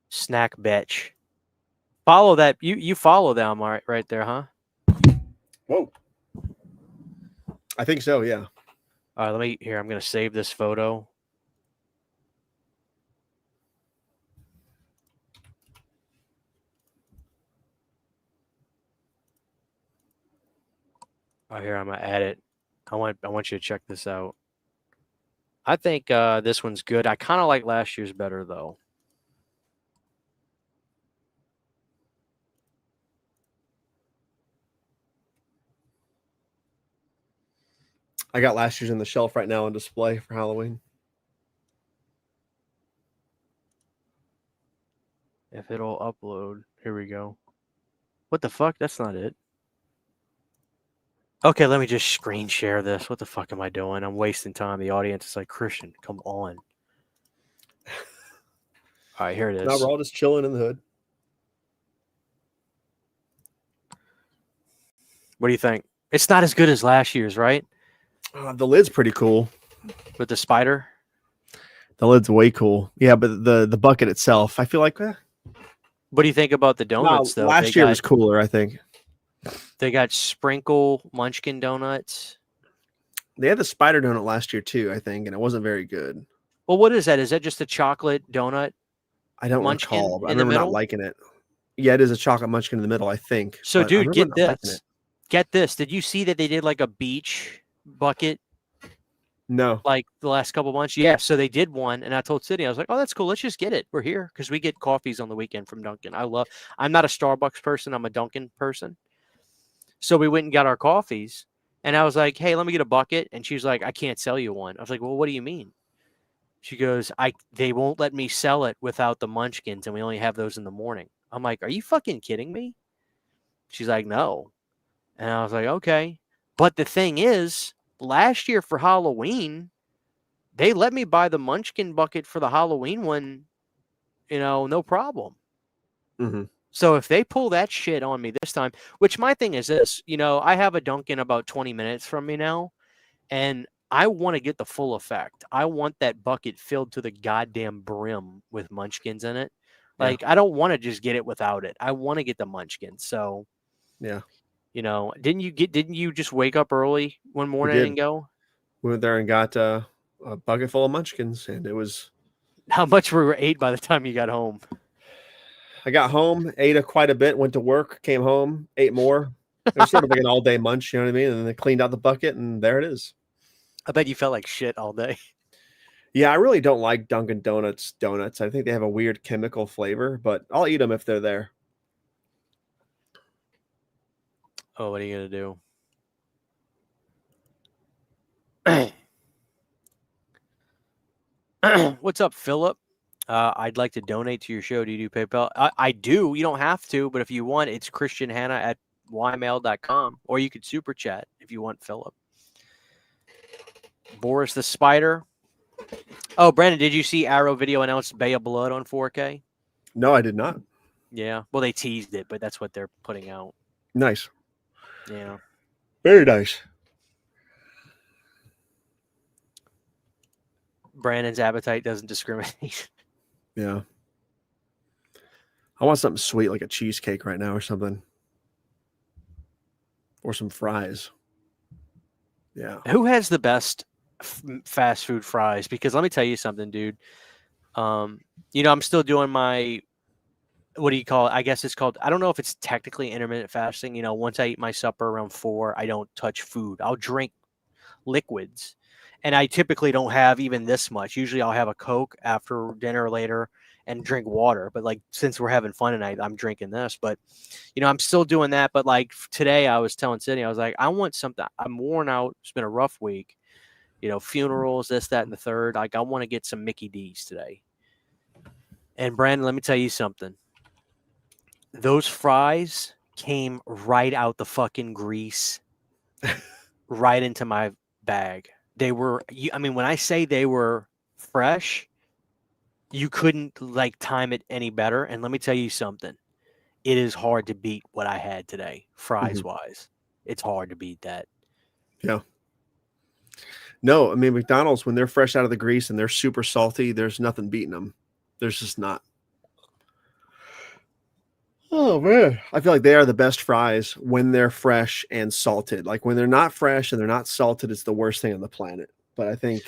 Snack bitch. Follow that. You follow them right there, huh? Whoa. I think so, yeah. All right, I'm going to save this photo. Oh, here, I'm going to add it. I want you to check this out. I think this one's good. I kind of like last year's better, though. I got last year's on the shelf right now on display for Halloween. If it'll upload. Here we go. What the fuck? That's not it. Okay, let me just screen share this. What the fuck am I doing? I'm wasting time. The audience is like, Christian, come on. All right, here it is. Now we're all just chilling in the hood. What do you think? It's not as good as last year's, right? The lid's pretty cool. With the spider? The lid's way cool. Yeah, but the bucket itself, I feel like... What do you think about the donuts, though? Last year was cooler, I think. They got sprinkle munchkin donuts. They had the spider donut last year, too, I think, and it wasn't very good. Well, what is that? Is that just a chocolate donut? I don't recall, but I remember not liking it. Yeah, it is a chocolate munchkin in the middle, I think. So, dude, get this. Get this. Did you see that they did like a beach bucket? No. Like the last couple months? Yeah. So they did one, and I told Sydney, I was like, oh, that's cool. Let's just get it. We're here because we get coffees on the weekend from Dunkin'. I'm not a Starbucks person. I'm a Dunkin' person. So we went and got our coffees, and I was like, hey, let me get a bucket. And she was like, I can't sell you one. I was like, well, what do you mean? She goes, they won't let me sell it without the munchkins, and we only have those in the morning. I'm like, are you fucking kidding me? She's like, no. And I was like, okay. But the thing is, last year for Halloween, they let me buy the munchkin bucket for the Halloween one, no problem. Mm-hmm. So if they pull that shit on me this time, which my thing is this, I have a Dunkin' about 20 minutes from me now, and I want to get the full effect. I want that bucket filled to the goddamn brim with munchkins in it. Like, I don't want to just get it without it. I want to get the munchkins. So, yeah. Didn't you just wake up early one morning and go? We went there and got a bucket full of munchkins, and it was... How much were we ate by the time you got home? I got home, ate quite a bit, went to work, came home, ate more. It was sort of like an all-day munch, you know what I mean? And then they cleaned out the bucket, and there it is. I bet you felt like shit all day. Yeah, I really don't like Dunkin' Donuts donuts. I think they have a weird chemical flavor, but I'll eat them if they're there. Oh, what are you going to do? What's up, Philip? I'd like to donate to your show. Do you do PayPal? I do. You don't have to, but if you want, it's christianhanna@ymail.com, or you could super chat if you want, Philip. Boris the Spider. Oh, Brandon, did you see Arrow Video announced Bay of Blood on 4K? No, I did not. Yeah. Well, they teased it, but that's what they're putting out. Nice. Yeah. Very nice. Brandon's appetite doesn't discriminate. Yeah. I want something sweet like a cheesecake right now or something. Or some fries. Yeah. Who has the best fast food fries? Because let me tell you something, dude. I'm still doing my, what do you call it? I guess it's called, I don't know if it's technically intermittent fasting. Once I eat my supper around 4, I don't touch food. I'll drink liquids. And I typically don't have even this much. Usually I'll have a Coke after dinner or later and drink water. But like, since we're having fun tonight, I'm drinking this. But, I'm still doing that. But like today I was telling Sydney, I was like, I want something. I'm worn out. It's been a rough week. Funerals, this, that, and the third. Like, I want to get some Mickey D's today. And Brandon, let me tell you something. Those fries came right out the fucking grease, right into my bag. They were, when I say they were fresh, you couldn't like time it any better. And let me tell you something. It is hard to beat what I had today, fries wise. It's hard to beat that. Yeah. No, McDonald's, when they're fresh out of the grease and they're super salty, there's nothing beating them. There's just not. Oh, man. I feel like they are the best fries when they're fresh and salted. Like when they're not fresh and they're not salted, it's the worst thing on the planet. But I think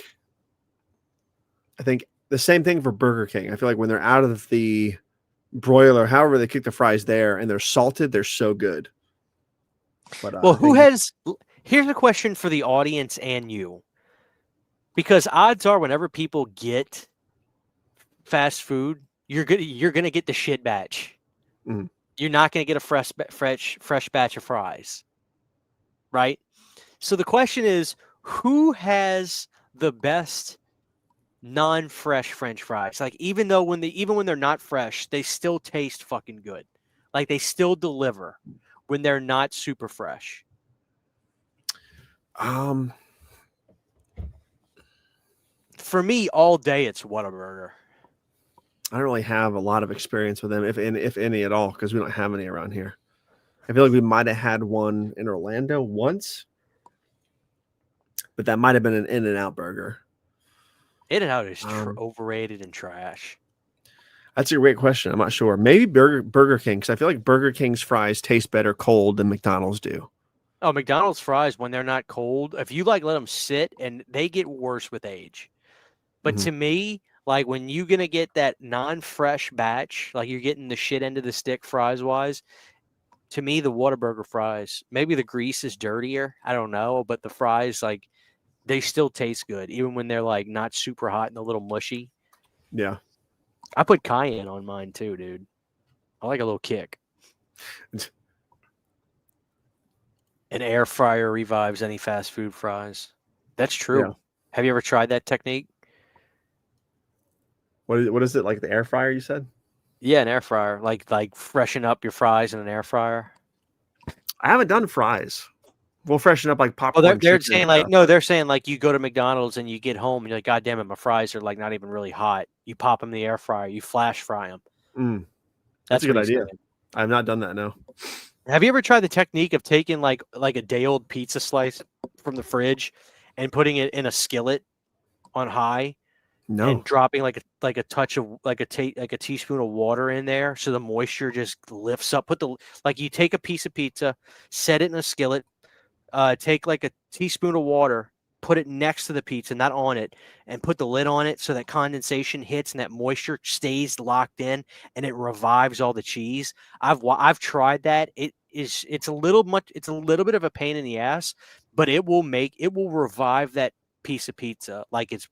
the same thing for Burger King. I feel like when they're out of the broiler, however they cook the fries there, and they're salted, they're so good. But well, here's a question for the audience and you. Because odds are whenever people get fast food, you're gonna get the shit batch. Mhm. You're not gonna get a fresh batch of fries, right? So the question is, who has the best non-fresh French fries? Like even when they're not fresh, they still taste fucking good. Like they still deliver when they're not super fresh. For me, all day it's Whataburger. I don't really have a lot of experience with them, if any at all, because we don't have any around here. I feel like we might have had one in Orlando once, but that might have been an In-N-Out burger. In-N-Out is overrated and trash. That's a great question. I'm not sure. Maybe Burger King, because I feel like Burger King's fries taste better cold than McDonald's do. Oh, McDonald's fries, when they're not cold, if you like let them sit, and they get worse with age. But to me, like when you're going to get that non-fresh batch, like you're getting the shit end of the stick fries-wise, to me, the Whataburger fries, maybe the grease is dirtier. I don't know. But the fries, like, they still taste good, even when they're, like, not super hot and a little mushy. Yeah. I put cayenne on mine, too, dude. I like a little kick. An air fryer revives any fast food fries. That's true. Yeah. Have you ever tried that technique? What is it, like the air fryer you said? Yeah, an air fryer. Like freshen up your fries in an air fryer. I haven't done fries. We'll freshen up like popcorn. Well, they're chicken saying and like stuff. no, they're saying like you go to McDonald's and you get home and you're like, God damn it, my fries are like not even really hot. You pop them in the air fryer, you flash fry them. That's a good what he's idea. saying. I've not done that. No. Have you ever tried the technique of taking like a day old pizza slice from the fridge and putting it in a skillet on high? No. And dropping like a touch of like a teaspoon of water in there so the moisture just lifts up. You take a piece of pizza, set it in a skillet, take like a teaspoon of water, put it next to the pizza, not on it, and put the lid on it so that condensation hits and that moisture stays locked in and it revives all the cheese. I've tried that. It's a little bit of a pain in the ass, but it will revive that piece of pizza like it's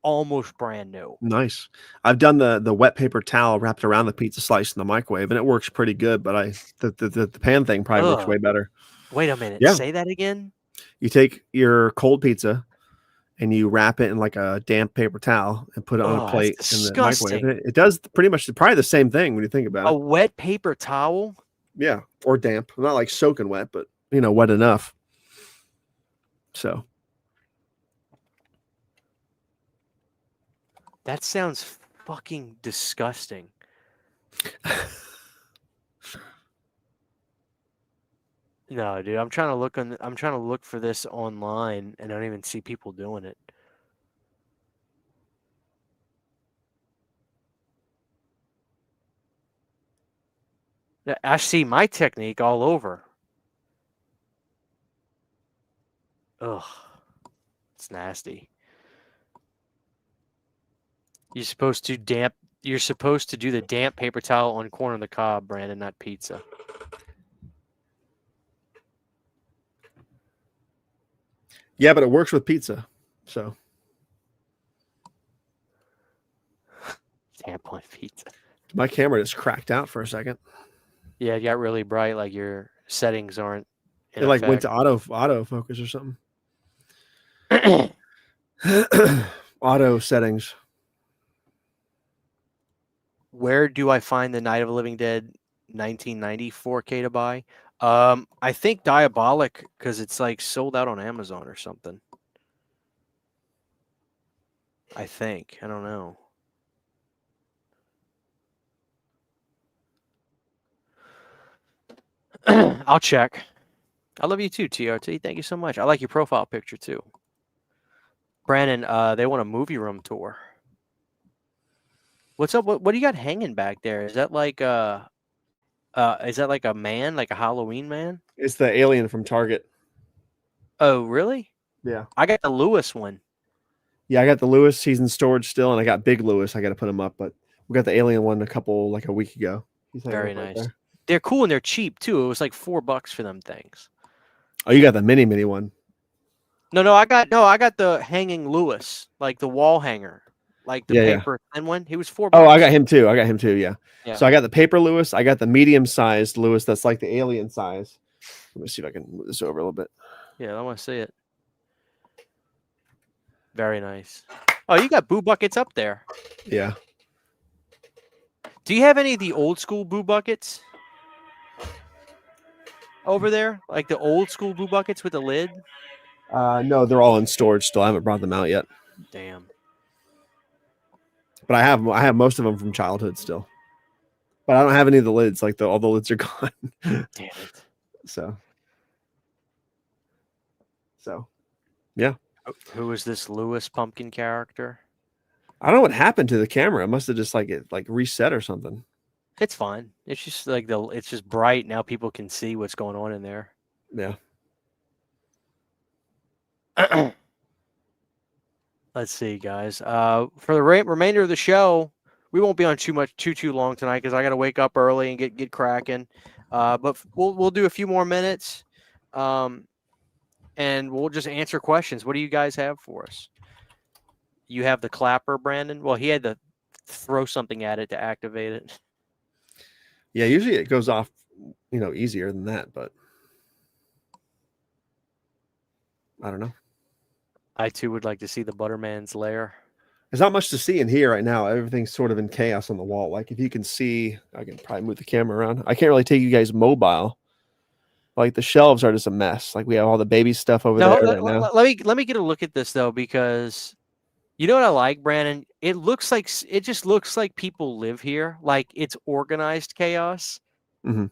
almost brand new. Nice. I've done the wet paper towel wrapped around the pizza slice in the microwave, and it works pretty good. But the pan thing probably works way better. Wait a minute. Yeah. Say that again. You take your cold pizza and you wrap it in like a damp paper towel and put it on a plate in the microwave. And it does probably the same thing when you think about it. A wet paper towel? Yeah, or damp. Not like soaking wet, but wet enough. So. That sounds fucking disgusting. No, dude, I'm trying to look for this online and I don't even see people doing it. I see my technique all over. Ugh, it's nasty. You're supposed to do the damp paper towel on corn on the cob, Brandon, not pizza. Yeah, but it works with pizza. So Damp on pizza. my camera just cracked out for a second. Yeah, it got really bright. Like your settings aren't. It like went to auto focus or something. Auto settings. Where do I find the Night of the Living Dead 1990 4K to buy? I think Diabolic, because it's like sold out on Amazon or something. I think. I don't know. I'll check. I love you too, TRT. Thank you so much. I like your profile picture too. Brandon, they want a movie room tour. What's up? What do you got hanging back there? Is that like a man, like a Halloween man? It's the alien from Target. Oh, really? Yeah. I got the Lewis one. Yeah, I got the Lewis. He's in storage still, and I got Big Lewis. I got to put him up, but we got the alien one a week ago. He's Very right nice. there. They're cool and they're cheap too. It was like $4 for them things. Oh, you got the mini one. No, I got the hanging Lewis, like the wall hanger, like the paper thin one. He was $4. Oh, I got him too. Yeah. Yeah. So I got the paper Lewis. I got the medium-sized Lewis. That's like the alien size. Let me see if I can move this over a little bit. Yeah, I want to see it. Very nice. Oh, you got boo buckets up there. Yeah. Do you have any of the old school boo buckets over there? Like the old school boo buckets with the lid? No, they're all in storage still. I haven't brought them out yet. Damn. But I have most of them from childhood still. But I don't have any of the lids. Like all the lids are gone. Damn it. So yeah. Who is this Lewis pumpkin character? I don't know what happened to the camera. It must have just like reset or something. It's fine. It's just like it's just bright now. People can see what's going on in there. Yeah. Let's see, guys. For the remainder of the show, we won't be on too long tonight because I got to wake up early and get cracking. But we'll do a few more minutes, and we'll just answer questions. What do you guys have for us? You have the clapper, Brandon. Well, he had to throw something at it to activate it. Yeah, usually it goes off, easier than that, but I don't know. I too would like to see the Butterman's lair. There's not much to see in here right now. Everything's sort of in chaos on the wall. Like if you can see, I can probably move the camera around. I can't really take you guys mobile. Like the shelves are just a mess. Like we have all the baby stuff over there right now. Let me get a look at this though, because you know what I like, Brandon? It just looks like people live here. Like it's organized chaos. Mm-hmm.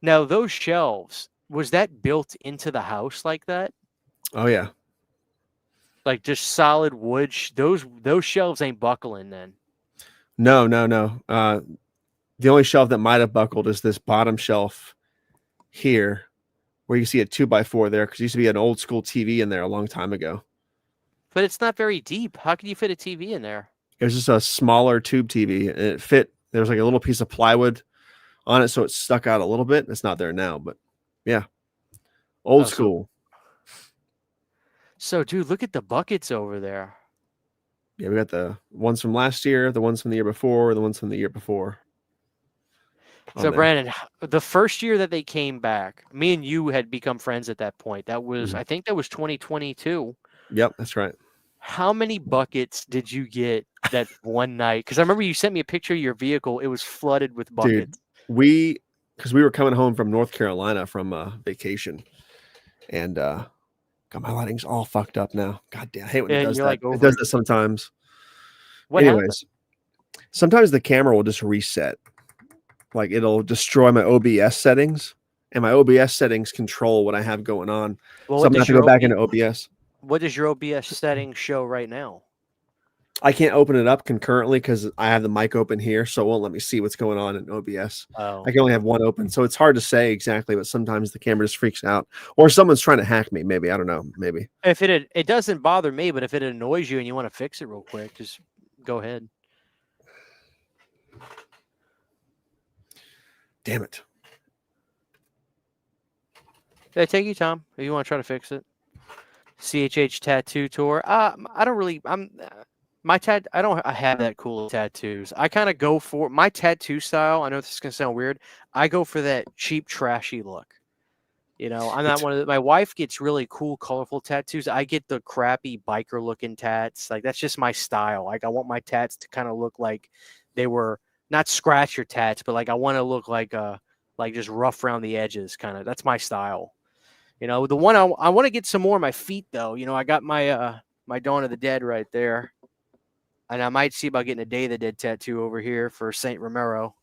Now those shelves, was that built into the house like that? Oh yeah. Like just solid wood. Those shelves ain't buckling then. No. The only shelf that might have buckled is this bottom shelf here, where you see a 2x4 there, because there used to be an old school TV in there a long time ago. But it's not very deep. How can you fit a TV in there? It was just a smaller tube TV, and it fit. There was like a little piece of plywood on it, so it stuck out a little bit. It's not there now, but yeah, old school. So, dude, look at the buckets over there. Yeah, we got the ones from last year, the ones from the year before, the ones from the year before. So, Brandon, the first year that they came back, me and you had become friends at that point. That was, I think that was 2022. Yep, that's right. How many buckets did you get that one night? Because I remember you sent me a picture of your vehicle. It was flooded with buckets. Dude, because we were coming home from North Carolina from vacation, and God, my lighting's all fucked up now. God damn, I hate when it does that. Like it does that sometimes. Anyways, sometimes the camera will just reset. Like it'll destroy my OBS settings, and my OBS settings control what I have going on. Well, so I'm going to have to go back into OBS. What does your OBS settings show right now? I can't open it up concurrently because I have the mic open here, so it won't let me see what's going on in OBS. Oh. I can only have one open, so it's hard to say exactly, but sometimes the camera just freaks out. Or someone's trying to hack me, maybe. I don't know, maybe. If it doesn't bother me, but if it annoys you and you want to fix it real quick, just go ahead. Damn it. Yeah, take your time if you want to try to fix it. CHH tattoo tour. I don't really. I have that cool tattoos. I kind of go for my tattoo style. I know this is gonna sound weird. I go for that cheap, trashy look. You know, I'm not one of the, my wife gets really cool, colorful tattoos. I get the crappy biker looking tats. Like that's just my style. Like I want my tats to kind of look like they were not scratch your tats, but like I want to look like just rough around the edges kind of. That's my style. You know, the one I want to get some more on my feet though. You know, I got my my Dawn of the Dead right there. And I might see about getting a Day of the Dead tattoo over here for Saint Romero.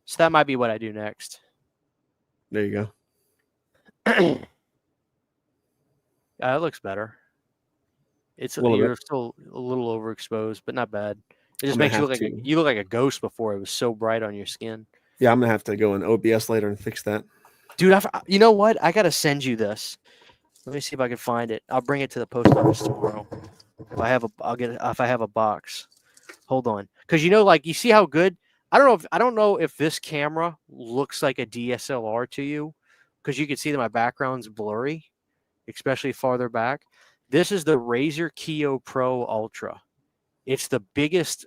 So that might be what I do next. There you go. It looks better. It's you're still a little overexposed, but not bad. It just makes you look like a ghost before. It was so bright on your skin. Yeah, I'm gonna have to go in OBS later and fix that. Dude, you know what? I gotta send you this. Let me see if I can find it. I'll bring it to the post office tomorrow. If I have if I have a box. Hold on. Because you know, like you see how good I don't know if this camera looks like a DSLR to you, because you can see that my background's blurry, especially farther back. This is the Razer Keo Pro Ultra. It's the biggest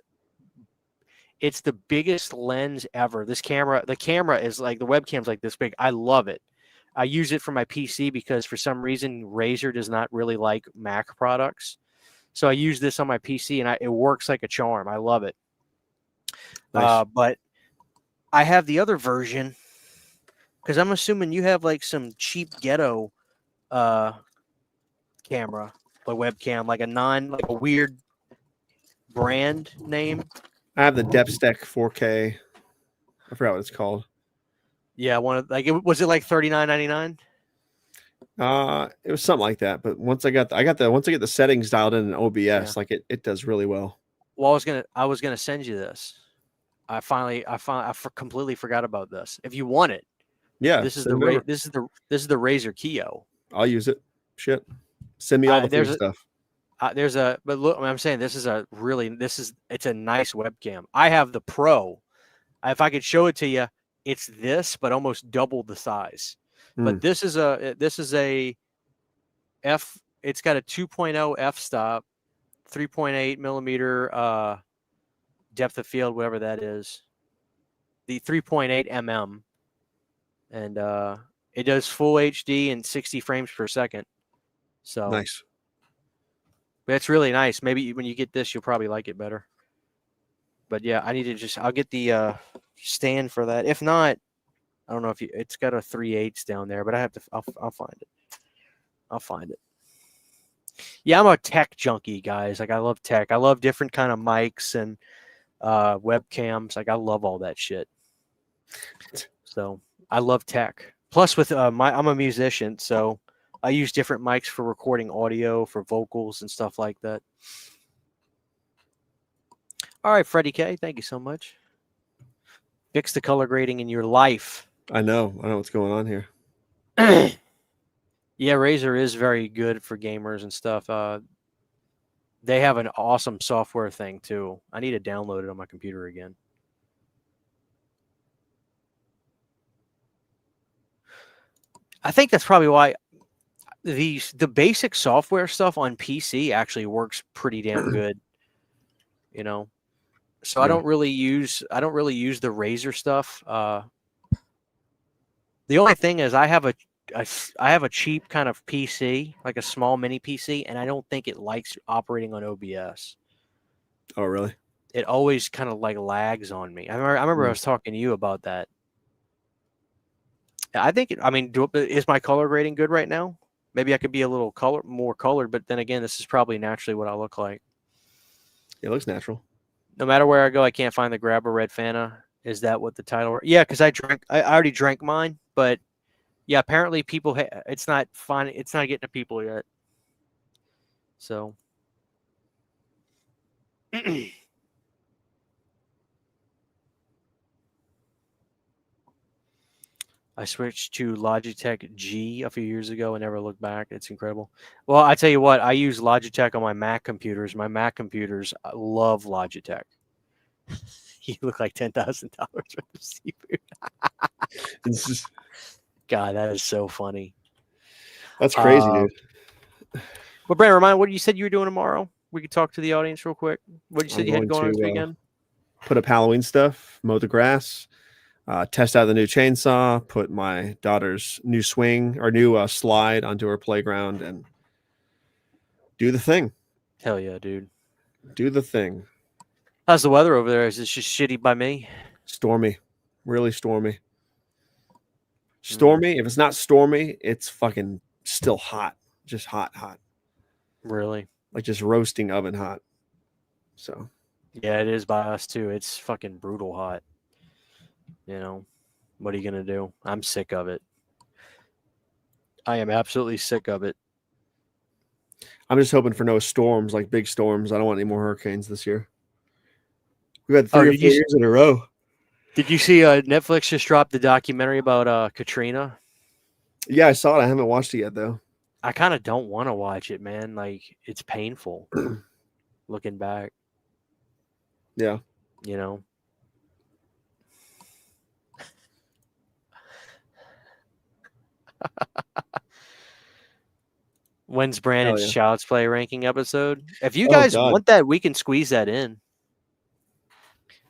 lens ever. The camera is like the webcam's like this big. I love it. I use it for my PC because for some reason Razer does not really like Mac products. So I use this on my PC and it works like a charm. I love it. Nice. But I have the other version because I'm assuming you have like some cheap ghetto camera, like webcam, like a weird brand name. I have the Depstech 4K. I forgot what it's called. Yeah, was it like $39.99? It was something like that. But once I get the settings dialed in OBS, like it does really well. Well, I was gonna send you this. I completely forgot about this. If you want it, yeah, this is the Razer Keo. I'll use it. Shit, send me all the free stuff. But look, I'm saying it's a nice webcam. I have the Pro. If I could show it to you, it's this, but almost double the size. But this is a f. It's got a 2.0 f-stop, 3.8 millimeter depth of field, whatever that is. The 3.8 mm, and it does full HD and 60 frames per second. So nice. That's really nice. Maybe when you get this, you'll probably like it better. But yeah, I'll get the stand for that. If not, I don't know if it's got a 3/8 down there, but I'll find it. I'll find it. Yeah, I'm a tech junkie, guys. Like I love tech. I love different kind of mics and webcams. Like I love all that shit. So I love tech. Plus with I'm a musician, so I use different mics for recording audio, for vocals and stuff like that. All right, Freddie K, thank you so much. Fix the color grading in your life. I know what's going on here. Yeah, Razer is very good for gamers and stuff. They have an awesome software thing too. I need to download it on my computer again. I think that's probably why the basic software stuff on PC actually works pretty damn good. You know, so I don't really use the Razer stuff. The only thing is I have a cheap kind of PC, like a small mini PC, and I don't think it likes operating on OBS. Oh, really? It always kind of like lags on me. I remember I was talking to you about that. I think is my color grading good right now? Maybe I could be a little more colored, but then again, this is probably naturally what I look like. It looks natural. No matter where I go, I can't find the Grab a Red Fanta. Is that what the title? Yeah, because I already drank mine, but yeah, apparently people it's not fun. It's not getting to people yet. So I switched to Logitech G a few years ago and never looked back. It's incredible. Well, I tell you what, I use Logitech on my Mac computers. My Mac computers love Logitech. You look like $10,000 worth of seafood. God, that is so funny. That's crazy, dude. But Brandon, remind what you said you were doing tomorrow. We could talk to the audience real quick. What you said you had going on this weekend? Put up Halloween stuff, mow the grass, test out the new chainsaw, put my daughter's new swing or new slide onto her playground, and do the thing. Hell yeah, dude. Do the thing. How's the weather over there? Is it just shitty by me? Stormy. Really stormy. Stormy. If it's not stormy, it's fucking still hot. Just hot. Really? Like just roasting oven hot. So. Yeah, it is by us too. It's fucking brutal hot. You know, what are you going to do? I'm sick of it. I am absolutely sick of it. I'm just hoping for no storms, like big storms. I don't want any more hurricanes this year. We've had 3 or 4 years in a row. Did you see Netflix just dropped the documentary about Katrina? Yeah, I saw it. I haven't watched it yet, though. I kind of don't want to watch it, man. Like, it's painful looking back. Yeah. You know? When's Brandon's Child's Play ranking episode? If you guys want that, we can squeeze that in.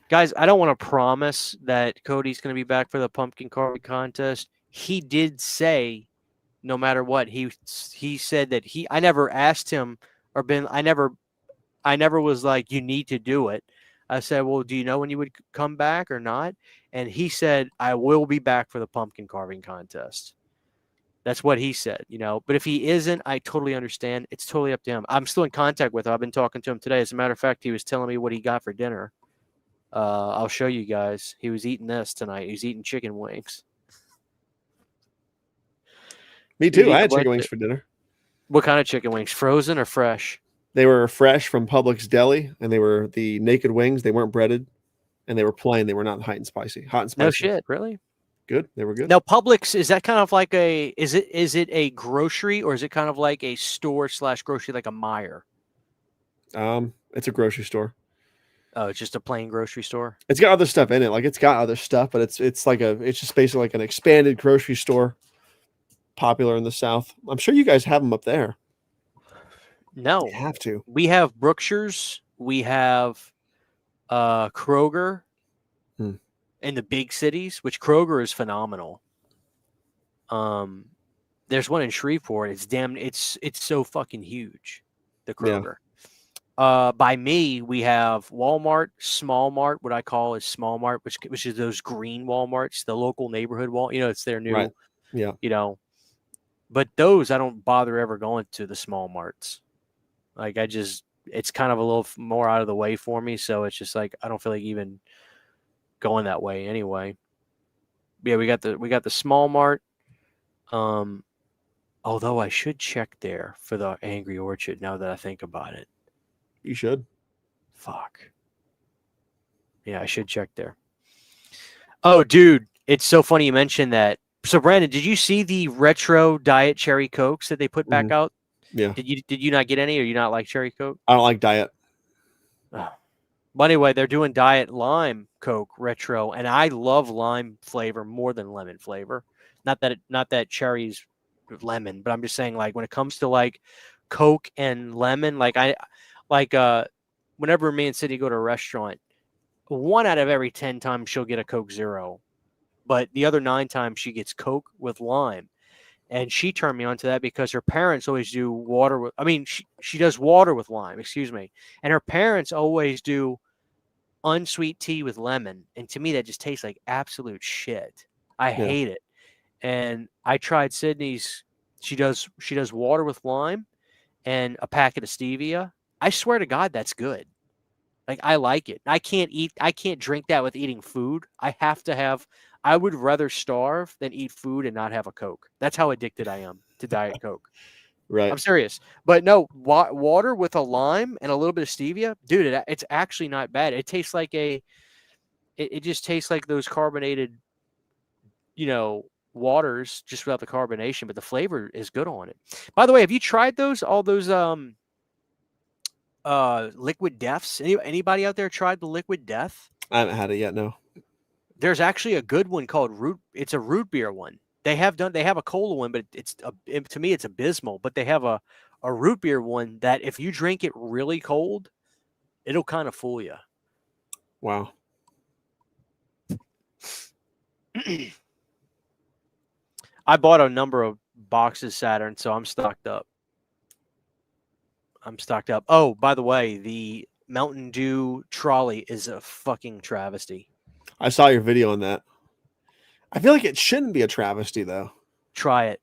Guys, I don't want to promise that Cody's going to be back for the pumpkin carving contest. He did say, no matter what, he said that I never asked him or I never was like, you need to do it. I said, well, do you know when you would come back or not? And he said, I will be back for the pumpkin carving contest. That's what he said, you know. But if he isn't, I totally understand. It's totally up to him. I'm still in contact with him. I've been talking to him today. As a matter of fact, he was telling me what he got for dinner. I'll show you guys. He was eating this tonight. He was eating chicken wings. Me too. I had chicken wings for dinner. What kind of chicken wings? Frozen or fresh? They were fresh from Publix Deli, and they were the naked wings. They weren't breaded, and they were plain. They were not hot and spicy. No shit, really? Good. They were good. Now, Publix, is that kind of like is it a grocery, or is it kind of like a store / grocery, like a Meijer? It's a grocery store. Oh, it's just a plain grocery store. It's got other stuff in it. Like it's got other stuff, but it's just basically like an expanded grocery store, popular in the South. I'm sure you guys have them up there. No, you have to. We have Brookshire's. We have Kroger in the big cities, which Kroger is phenomenal. There's one in Shreveport. It's so fucking huge. The Kroger. Yeah. By me, we have Walmart, Small Mart, what I call is Small Mart, which is those green Walmarts, the local neighborhood Wal. You know, it's their new, right. Yeah. You know, but those I don't bother ever going to the Small Marts. Like it's kind of a little more out of the way for me, so it's just like I don't feel like even going that way anyway. Yeah, we got the Small Mart. Although I should check there for the Angry Orchard now that I think about it. You should. Fuck. Yeah, I should check there. Oh, dude, it's so funny you mentioned that. So, Brandon, did you see the retro Diet Cherry Cokes that they put back out? Yeah. Did you not get any, or you not like Cherry Coke? I don't like Diet. Oh. But anyway, they're doing Diet Lime Coke retro, and I love lime flavor more than lemon flavor. Not that cherry's lemon, but I'm just saying, like, when it comes to like Coke and lemon, whenever me and Sydney go to a restaurant, 1 out of every 10 times she'll get a Coke Zero, but the other 9 times she gets Coke with lime. And she turned me on to that because her parents always do water with, she does water with lime, excuse me. And her parents always do unsweet tea with lemon. And to me, that just tastes like absolute shit. I hate it. And I tried Sydney's, she does water with lime and a packet of stevia. I swear to God, that's good. Like, I like it. I can't drink that with eating food. I would rather starve than eat food and not have a Coke. That's how addicted I am to Diet Coke. Right. I'm serious. But no, water with a lime and a little bit of stevia, dude. It's actually not bad. It tastes like it just tastes like those carbonated, waters just without the carbonation, but the flavor is good on it. By the way, have you tried all those liquid deaths? Anybody out there tried the liquid death? I haven't had it yet. No. There's actually a good one called it's a root beer one. They have a cola one, but to me it's abysmal, but they have a root beer one that if you drink it really cold, it'll kind of fool you. Wow. I bought a number of boxes Saturn, so I'm stocked up. Oh, by the way, the Mountain Dew trolley is a fucking travesty. I saw your video on that. I feel like it shouldn't be a travesty though. Try it.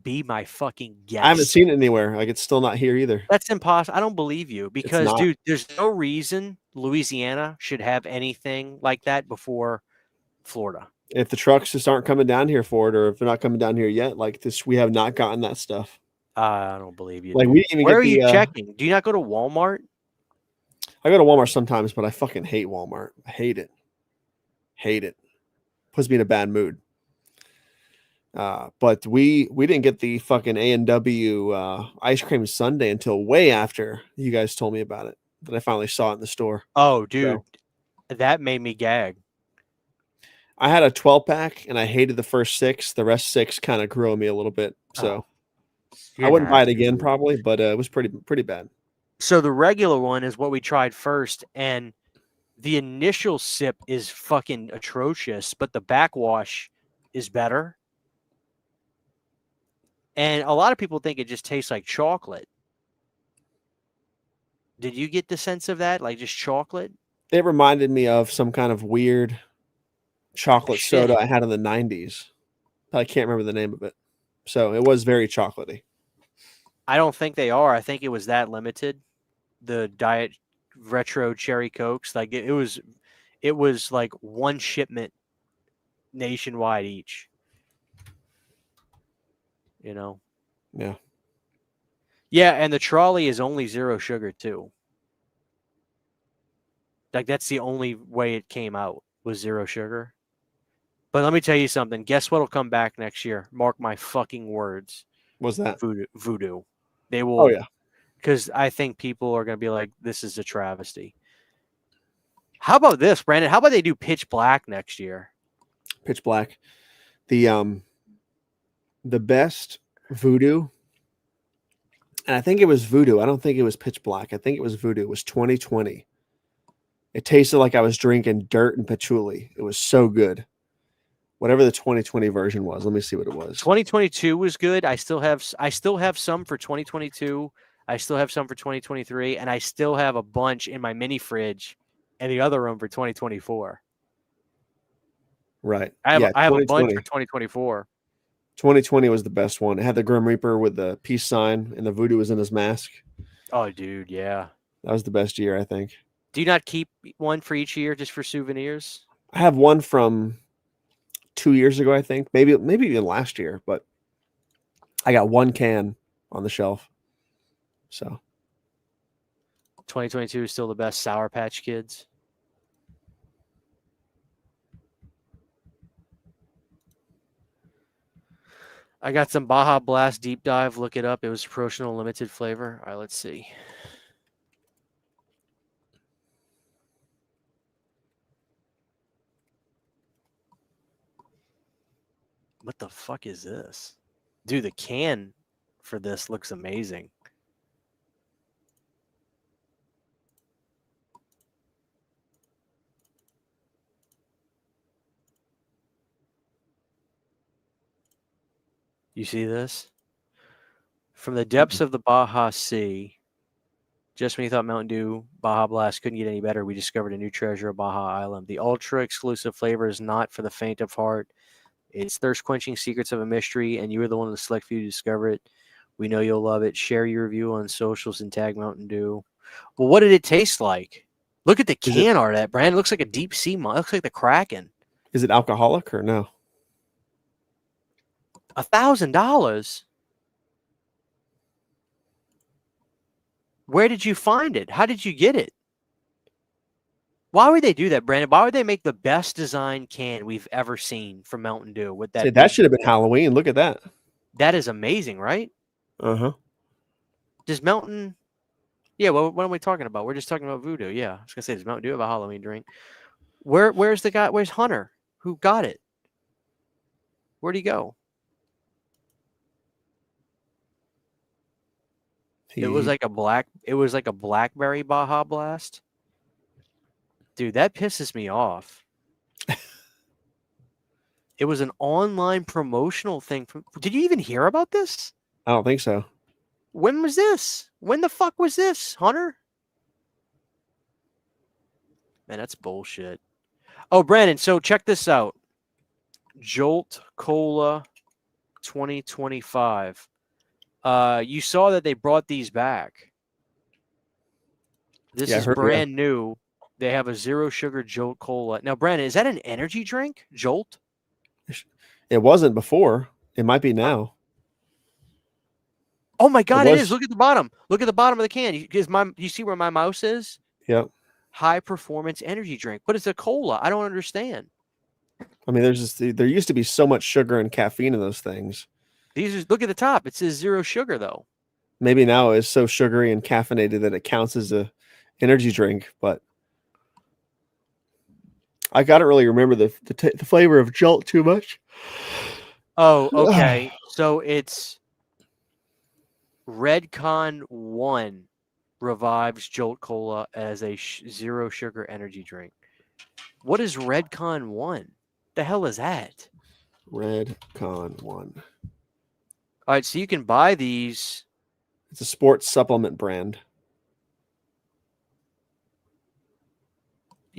Be my fucking guest. I haven't seen it anywhere. Like it's still not here either. That's impossible. I don't believe you because, dude, there's no reason Louisiana should have anything like that before Florida. If the trucks just aren't coming down here for it, or if they're not coming down here yet, like this, we have not gotten that stuff. I don't believe you. Like we didn't even Where get are you checking? Do you not go to Walmart? I go to Walmart sometimes, but I fucking hate Walmart. I hate it. Hate it. Puts me in a bad mood. But we didn't get the fucking A&W ice cream sundae until way after you guys told me about it. That I finally saw it in the store. Oh, dude, that made me gag. I had a 12-pack and I hated the first 6. The rest 6 kind of grew on me a little bit. So I wouldn't buy it again probably, but it was pretty bad. So the regular one is what we tried first, and the initial sip is fucking atrocious, but the backwash is better. And a lot of people think it just tastes like chocolate. Did you get the sense of that? Like just chocolate? It reminded me of some kind of weird chocolate soda I had in the 90s. I can't remember the name of it. So it was very chocolatey. I don't think they are. I think it was that limited. The Diet Retro Cherry Cokes. Like it was like one shipment nationwide each. Yeah. Yeah, and the trolley is only 0 sugar too. Like that's the only way it came out was 0 sugar. But let me tell you something. Guess what'll come back next year? Mark my fucking words. What's that? Voodoo. They will. Oh yeah. Because I think people are going to be like, this is a travesty. How about this, Brandon? How about they do Pitch Black next year? Pitch Black. The best Voodoo, and I think it was Voodoo. I don't think it was Pitch Black. I think it was Voodoo. It was 2020. It tasted like I was drinking dirt and patchouli. It was so good. Whatever the 2020 version was. Let me see what it was. 2022 was good. I still have some for 2022. I still have some for 2023, and I still have a bunch in my mini fridge and the other room for 2024. Right. I have a bunch for 2024. 2020 was the best one. It had the Grim Reaper with the peace sign, and the Voodoo was in his mask. Oh, dude, yeah. That was the best year, I think. Do you not keep one for each year just for souvenirs? I have one from 2 years ago, I think. Maybe even last year, but I got one can on the shelf. So 2022 is still the best. Sour Patch Kids. I got some Baja Blast Deep Dive. Look it up. It was promotional limited flavor. All right, let's see. What the fuck is this? Dude, the can for this looks amazing. You see this? From the depths of the Baja Sea, just when you thought Mountain Dew Baja Blast couldn't get any better, we discovered a new treasure of Baja Island. The ultra-exclusive flavor is not for the faint of heart. It's thirst-quenching secrets of a mystery, and you are the one of the select few to discover it. We know you'll love it. Share your review on socials and tag Mountain Dew. Well, what did it taste like? Look at the can art of that, Brand. It looks like a deep sea. It looks like the Kraken. Is it alcoholic or no? $1,000. Where did you find it? How did you get it? Why would they do that, Brandon? Why would they make the best design can we've ever seen from Mountain Dew with that? Say, that should have been Halloween. Look at that. That is amazing, right? Uh-huh. Does Mountain... Yeah, well, what are we talking about? We're just talking about Voodoo. Yeah, I was going to say, does Mountain Dew have a Halloween drink? Where's the guy? Where's Hunter? Who got it? Where'd he go? It was like a blackberry Baja Blast. Dude, that pisses me off. It was an online promotional thing. Did you even hear about this? I don't think so. When was this? When the fuck was this, Hunter? Man, that's bullshit. Oh, Brandon, so check this out. Jolt Cola 2025. You saw that they brought these back. This is brand new. They have a zero sugar Jolt Cola. Now, Brandon, is that an energy drink? Jolt? It wasn't before. It might be now. Oh my God, it is. Look at the bottom. Look at the bottom of the can. You see where my mouse is? Yep. High performance energy drink. But it's a cola. I don't understand. I mean, there used to be so much sugar and caffeine in those things. Look at the top. It says zero sugar, though. Maybe now it's so sugary and caffeinated that it counts as a energy drink, but I gotta really remember the flavor of Jolt too much. Oh, okay. So it's Redcon 1 revives Jolt Cola as a zero sugar energy drink. What is Redcon 1? The hell is that? Redcon 1. All right, so you can buy these. It's a sports supplement brand.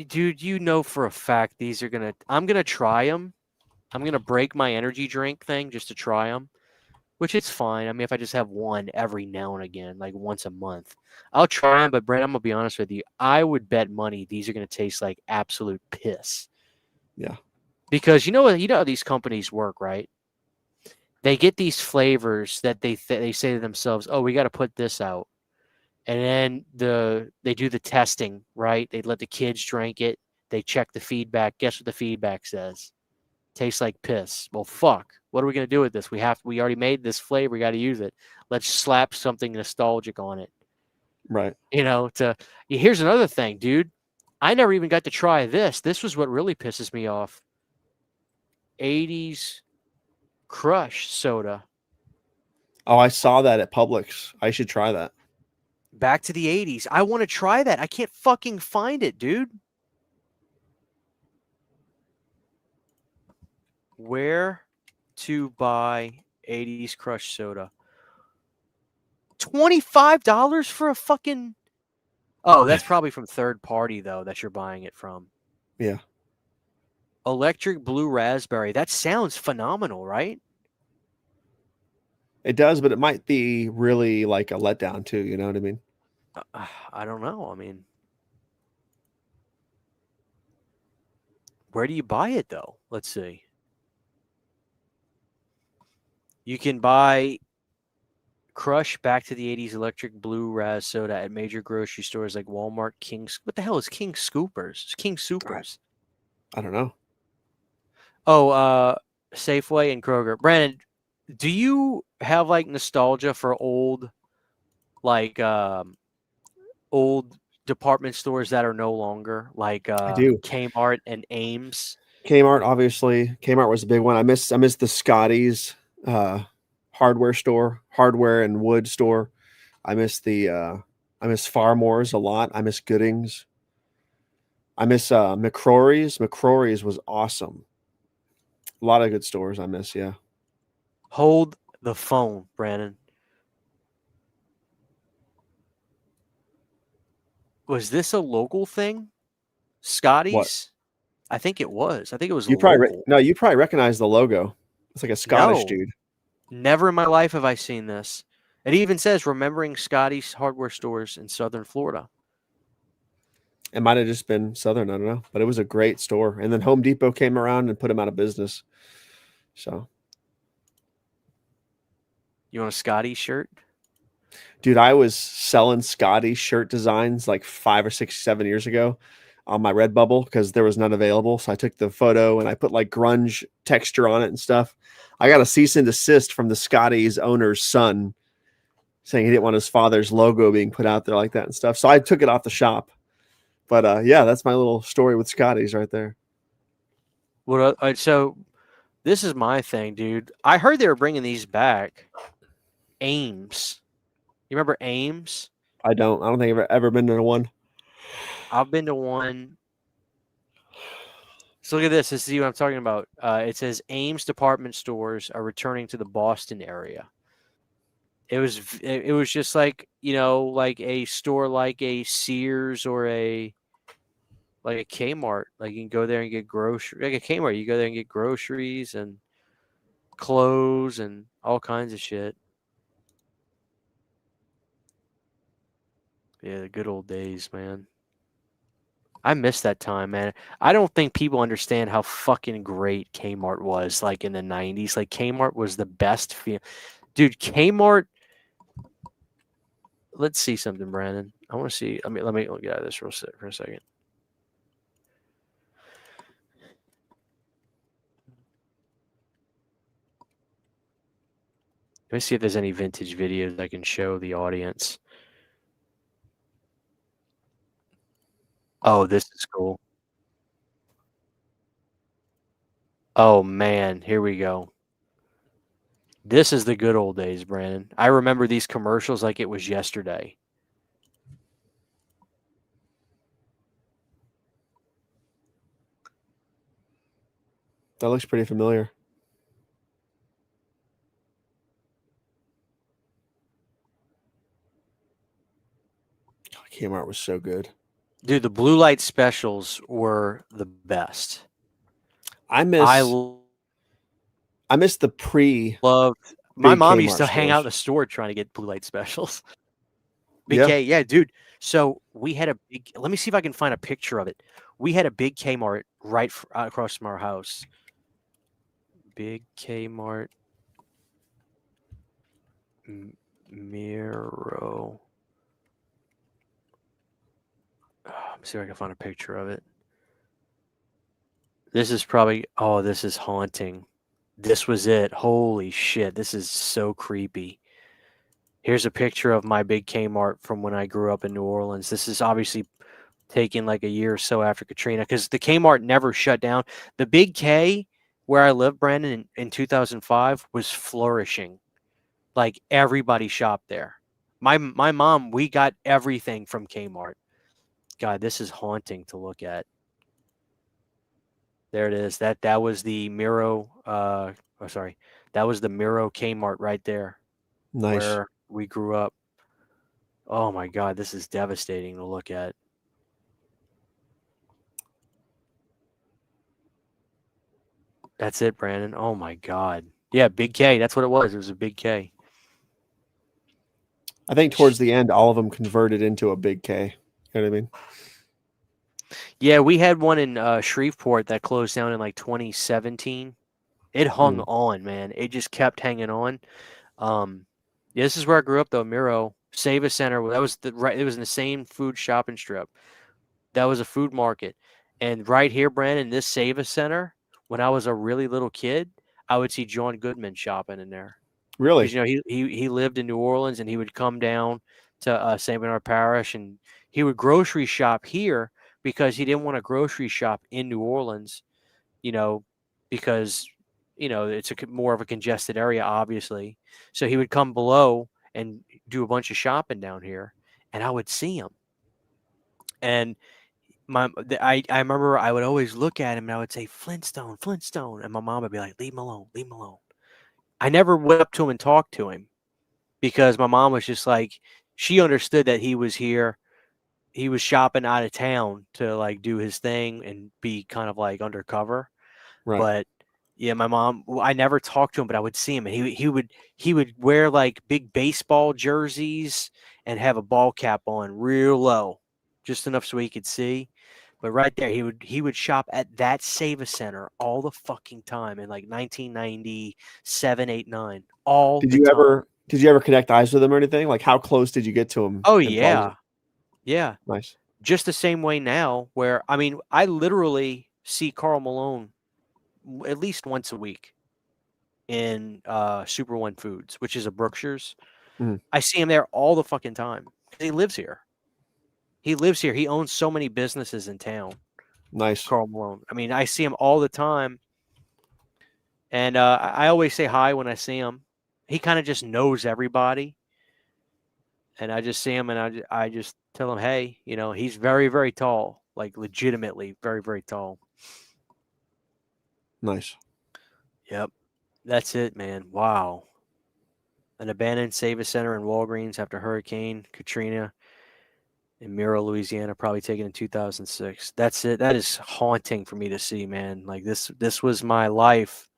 Dude, you know for a fact these are I'm gonna try them. I'm gonna break my energy drink thing just to try them, which it's fine. I mean, if I just have one every now and again, like once a month, I'll try them. But Brent, I'm gonna be honest with you. I would bet money these are gonna taste like absolute piss. Yeah. Because you know how these companies work, right? They get these flavors that they say to themselves, "Oh, we got to put this out," and then they do the testing, right? They let the kids drink it. They check the feedback. Guess what the feedback says? Tastes like piss. Well, fuck. What are we gonna do with this? We already made this flavor. We got to use it. Let's slap something nostalgic on it. Right. Here's another thing, dude. I never even got to try this. This was what really pisses me off. 80s Crush soda. Oh, I saw that at Publix. I should try that. Back to the 80s. I want to try that. I can't fucking find it, dude. Where to buy 80s Crush soda? $25 for a fucking... Oh, that's probably from third party, though, that you're buying it from. Yeah. Electric Blue Raspberry. That sounds phenomenal, right? It does, but it might be really like a letdown too. You know what I mean? I don't know. I mean, where do you buy it, though? Let's see. You can buy Crush Back to the 80s Electric Blue Raz soda at major grocery stores like Walmart, King's. What the hell is King Scoopers? It's King Soopers. I don't know. Oh, Safeway and Kroger. Brandon, do you have like nostalgia for old department stores that are no longer, like I do. Kmart and Ames? Kmart, obviously. Kmart was a big one. I miss the Scotty's hardware and wood store. I miss Farmores a lot. I miss Goodings. I miss McCrory's. McCrory's was awesome. A lot of good stores I miss, yeah. Hold the phone, Brandon. Was this a local thing? Scotty's? What? I think it was. I think it was You local. you probably recognize the logo. It's like a Scottish dude. Never in my life have I seen this. It even says remembering Scotty's hardware stores in Southern Florida. It might have just been Southern, I don't know. But it was a great store. And then Home Depot came around and put them out of business. So. You want a Scotty shirt? Dude, I was selling Scotty shirt designs like 5 or 6, 7 years ago on my Redbubble because there was none available. So I took the photo and I put like grunge texture on it and stuff. I got a cease and desist from the Scotty's owner's son saying he didn't want his father's logo being put out there like that and stuff. So I took it off the shop. But yeah, that's my little story with Scotty's right there. Well, so this is my thing, dude. I heard they were bringing these back. Ames. You remember Ames? I don't think I've ever been to one. I've been to one. So look at this. This is what I'm talking about. It says Ames department stores are returning to the Boston area. It was just like, like a store like a Sears or like a Kmart. Like you can go there and get groceries. Like a Kmart, you go there and get groceries and clothes and all kinds of shit. Yeah, the good old days, man. I miss that time, man. I don't think people understand how fucking great Kmart was, like in the 90s. Like Kmart was the best feel. Dude, Kmart. Let's see something, Brandon. I want to see. Let me get out of this for a second. Let me see if there's any vintage videos I can show the audience. Oh, this is cool. Oh, man. Here we go. This is the good old days, Brandon. I remember these commercials like it was yesterday. That looks pretty familiar. Kmart was so good. Dude, the blue light specials were the best. I miss the loved. My big mom Kmart used to hang out in the stores. store trying to get blue light specials. Big Yeah. K, yeah, dude. So we had a big. Let me see if I can find a picture of it. We had a big Kmart right across from our house. Big Kmart. Miro. Let me see if I can find a picture of it. This is probably. Oh, this is haunting. This was it. Holy shit. This is so creepy. Here's a picture of my big Kmart from when I grew up in New Orleans. This is obviously taken like a year or so after Katrina because the Kmart never shut down. The Big K, where I lived, Brandon, in 2005 was flourishing. Like everybody shopped there. My mom, we got everything from Kmart. God, this is haunting to look at. There it is. That was the Miro. That was the Miro Kmart right there. Nice. Where we grew up. Oh my God, this is devastating to look at. That's it, Brandon. Oh my God. Yeah, Big K. That's what it was. It was a Big K. I think towards the end, all of them converted into a big K. You know what I mean? Yeah, we had one in Shreveport that closed down in like 2017. It hung on, man. It just kept hanging on. Yeah, this is where I grew up, though. Miro Save Center. That was it was in the same food shopping strip. That was a food market, and right here, Brandon, this Save Center. When I was a really little kid, I would see John Goodman shopping in there. Really? Because he lived in New Orleans, and he would come down to St. Bernard Parish, and he would grocery shop here because he didn't want to grocery shop in New Orleans, because it's more of a congested area, obviously. So he would come below and do a bunch of shopping down here, and I would see him. And I remember I would always look at him and I would say, Flintstone, Flintstone. And my mom would be like, leave him alone, leave him alone. I never went up to him and talked to him because my mom was just like, she understood that he was here. He was shopping out of town to like do his thing and be kind of like undercover. Right. But yeah, my mom, I never talked to him, but I would see him and he would wear like big baseball jerseys and have a ball cap on real low, just enough so he could see. But right there, he would shop at that Save Center all the fucking time in like 1997, 8, 9. All Did the you time. ever Did you ever connect eyes with him or anything? Like, how close did you get to him? Oh in person? yeah, yeah. Nice. Just the same way now, where I mean, I literally see Karl Malone at least once a week in Super One Foods, which is a Brookshire's. Mhm. I see him there all the fucking time. He lives here. He lives here. He owns so many businesses in town. Nice. Karl Malone. I mean, I see him all the time, and I always say hi when I see him. He kind of just knows everybody, and I just see him, and I just tell him, hey, you know, he's very, very tall, like legitimately very, very tall. Nice. Yep, that's it, man. Wow. An abandoned Save-A Center in Walgreens after Hurricane Katrina in Mira, Louisiana, probably taken in 2006. That's it. That is haunting for me to see, man. Like this was my life.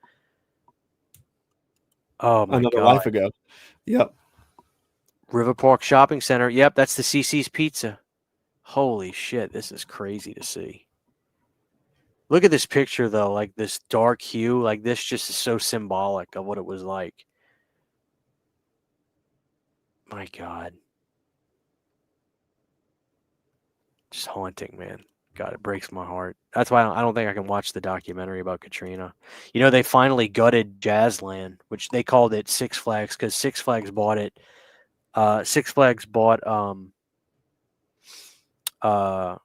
Oh my Another God. life ago. Yep. River Park Shopping Center. Yep, that's the CC's Pizza. Holy shit, this is crazy to see. Look at this picture though, like this dark hue, like this just is so symbolic of what it was like. My God. Just haunting, man. God, it breaks my heart. That's why I don't think I can watch the documentary about Katrina. You know, they finally gutted Jazzland, which they called it Six Flags because Six Flags bought it. Six Flags bought the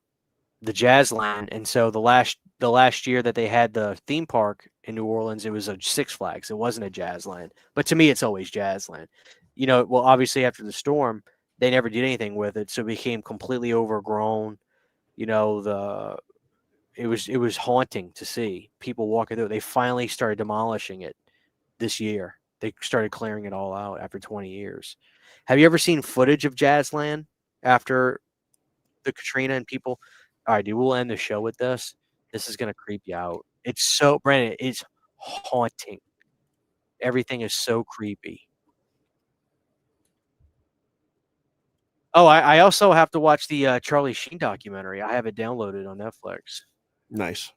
Jazzland, and so the last year that they had the theme park in New Orleans, it was a Six Flags. It wasn't a Jazzland. But to me, it's always Jazzland. You know, well, obviously after the storm, they never did anything with it, so it became completely overgrown. You know, it was haunting to see people walking through. They finally started demolishing it this year. They started clearing it all out after 20 years. Have you ever seen footage of Jazzland after the Katrina and people? All right, dude, we'll end the show with this. This is gonna creep you out. It's so Brandon, it's haunting. Everything is so creepy. Oh, I also have to watch the Charlie Sheen documentary. I have it downloaded on Netflix. Nice.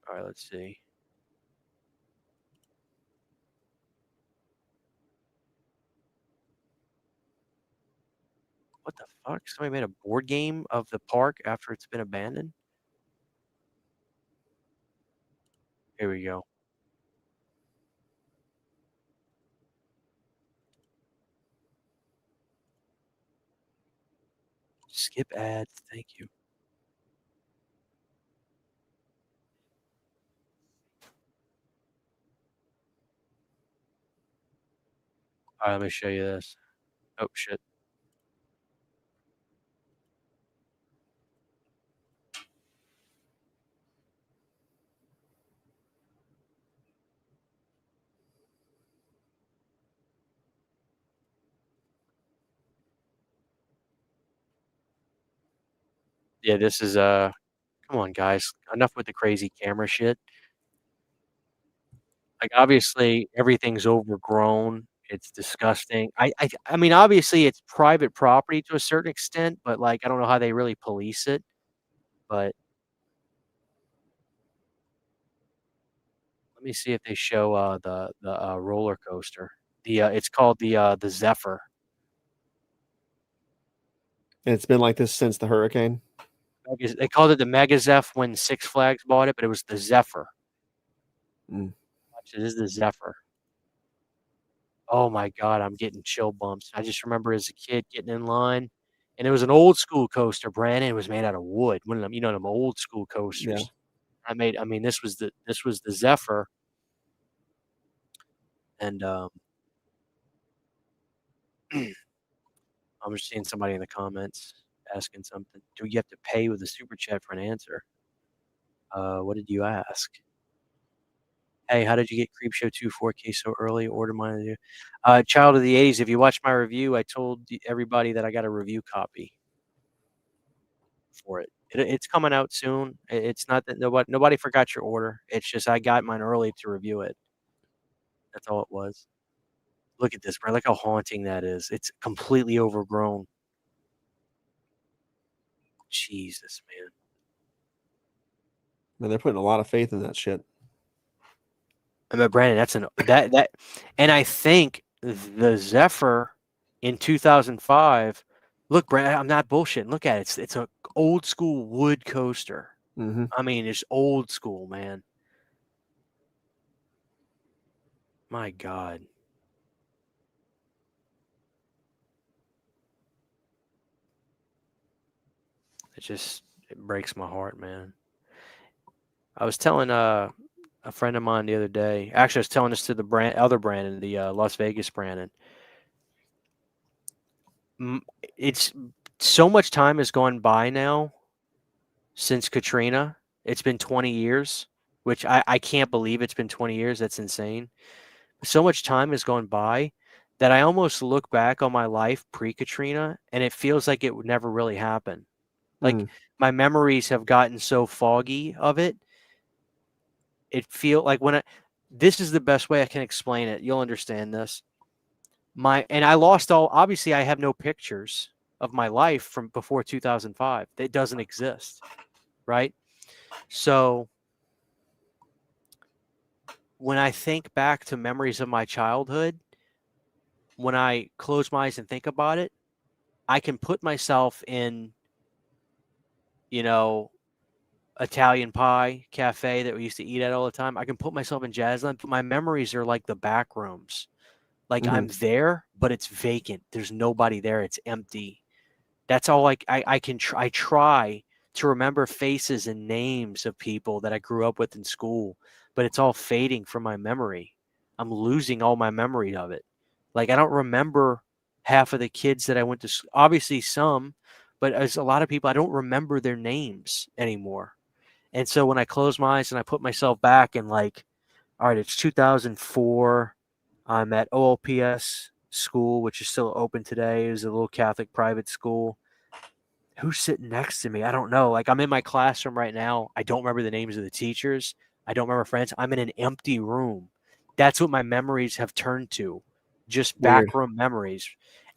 All right, let's see. What the fuck? Somebody made a board game of the park after it's been abandoned? Here we go. Skip ads. Thank you. All right, let me show you this. Oh, shit. Yeah, this is come on, guys. Enough with the crazy camera shit. Like, obviously, everything's overgrown. It's disgusting. I mean, obviously, it's private property to a certain extent, but, like, I don't know how they really police it, but let me see if they show, the roller coaster. It's called the Zephyr. And it's been like this since the hurricane. They called it the Mega Zeph when Six Flags bought it, but it was the Zephyr. Mm. Watch, it is the Zephyr. Oh my God, I'm getting chill bumps. I just remember as a kid getting in line, and it was an old school coaster, Brandon. It was made out of wood, one of them, you know, them old school coasters. Yeah. I mean, this was the Zephyr, and I'm just seeing somebody in the comments asking something. Do you have to pay with a super chat for an answer? What did you ask? Hey, how did you get Creepshow 2 4K so early? Order mine. Child of the 80s. If you watch my review, I told everybody that I got a review copy for it. It's coming out soon. It's not that nobody forgot your order. It's just I got mine early to review it. That's all it was. Look at this, bro. Look how haunting that is. It's completely overgrown. Jesus, man. Man, they're putting a lot of faith in that shit. I mean, Brandon, that's that, and I think the Zephyr in 2005. Look, Brandon, I'm not bullshitting. Look at it. It's a old school wood coaster. Mm-hmm. I mean, it's old school, man. My God. It breaks my heart, man. I was telling a friend of mine the other day. Actually, I was telling this to the other Brandon, the Las Vegas Brandon. It's so much time has gone by now since Katrina. It's been 20 years, which I can't believe it's been 20 years. That's insane. So much time has gone by that I almost look back on my life pre-Katrina and it feels like it would never really happen. Like my memories have gotten so foggy of it. It feel like this is the best way I can explain it. You'll understand this. And I lost obviously I have no pictures of my life from before 2005. It doesn't exist. Right? So when I think back to memories of my childhood, when I close my eyes and think about it, I can put myself in, Italian pie cafe that we used to eat at all the time. I can put myself in Jazzland, but my memories are like the back rooms. Like I'm there, but it's vacant. There's nobody there. It's empty. That's all I try to remember faces and names of people that I grew up with in school, but it's all fading from my memory. I'm losing all my memory of it. Like I don't remember half of the kids that I went to school. Obviously some, but as a lot of people, I don't remember their names anymore. And so when I close my eyes and I put myself back and all right, it's 2004. I'm at OLPS school, which is still open today. It was a little Catholic private school. Who's sitting next to me? I don't know. Like I'm in my classroom right now. I don't remember the names of the teachers. I don't remember friends. I'm in an empty room. That's what my memories have turned to. Just backroom memories.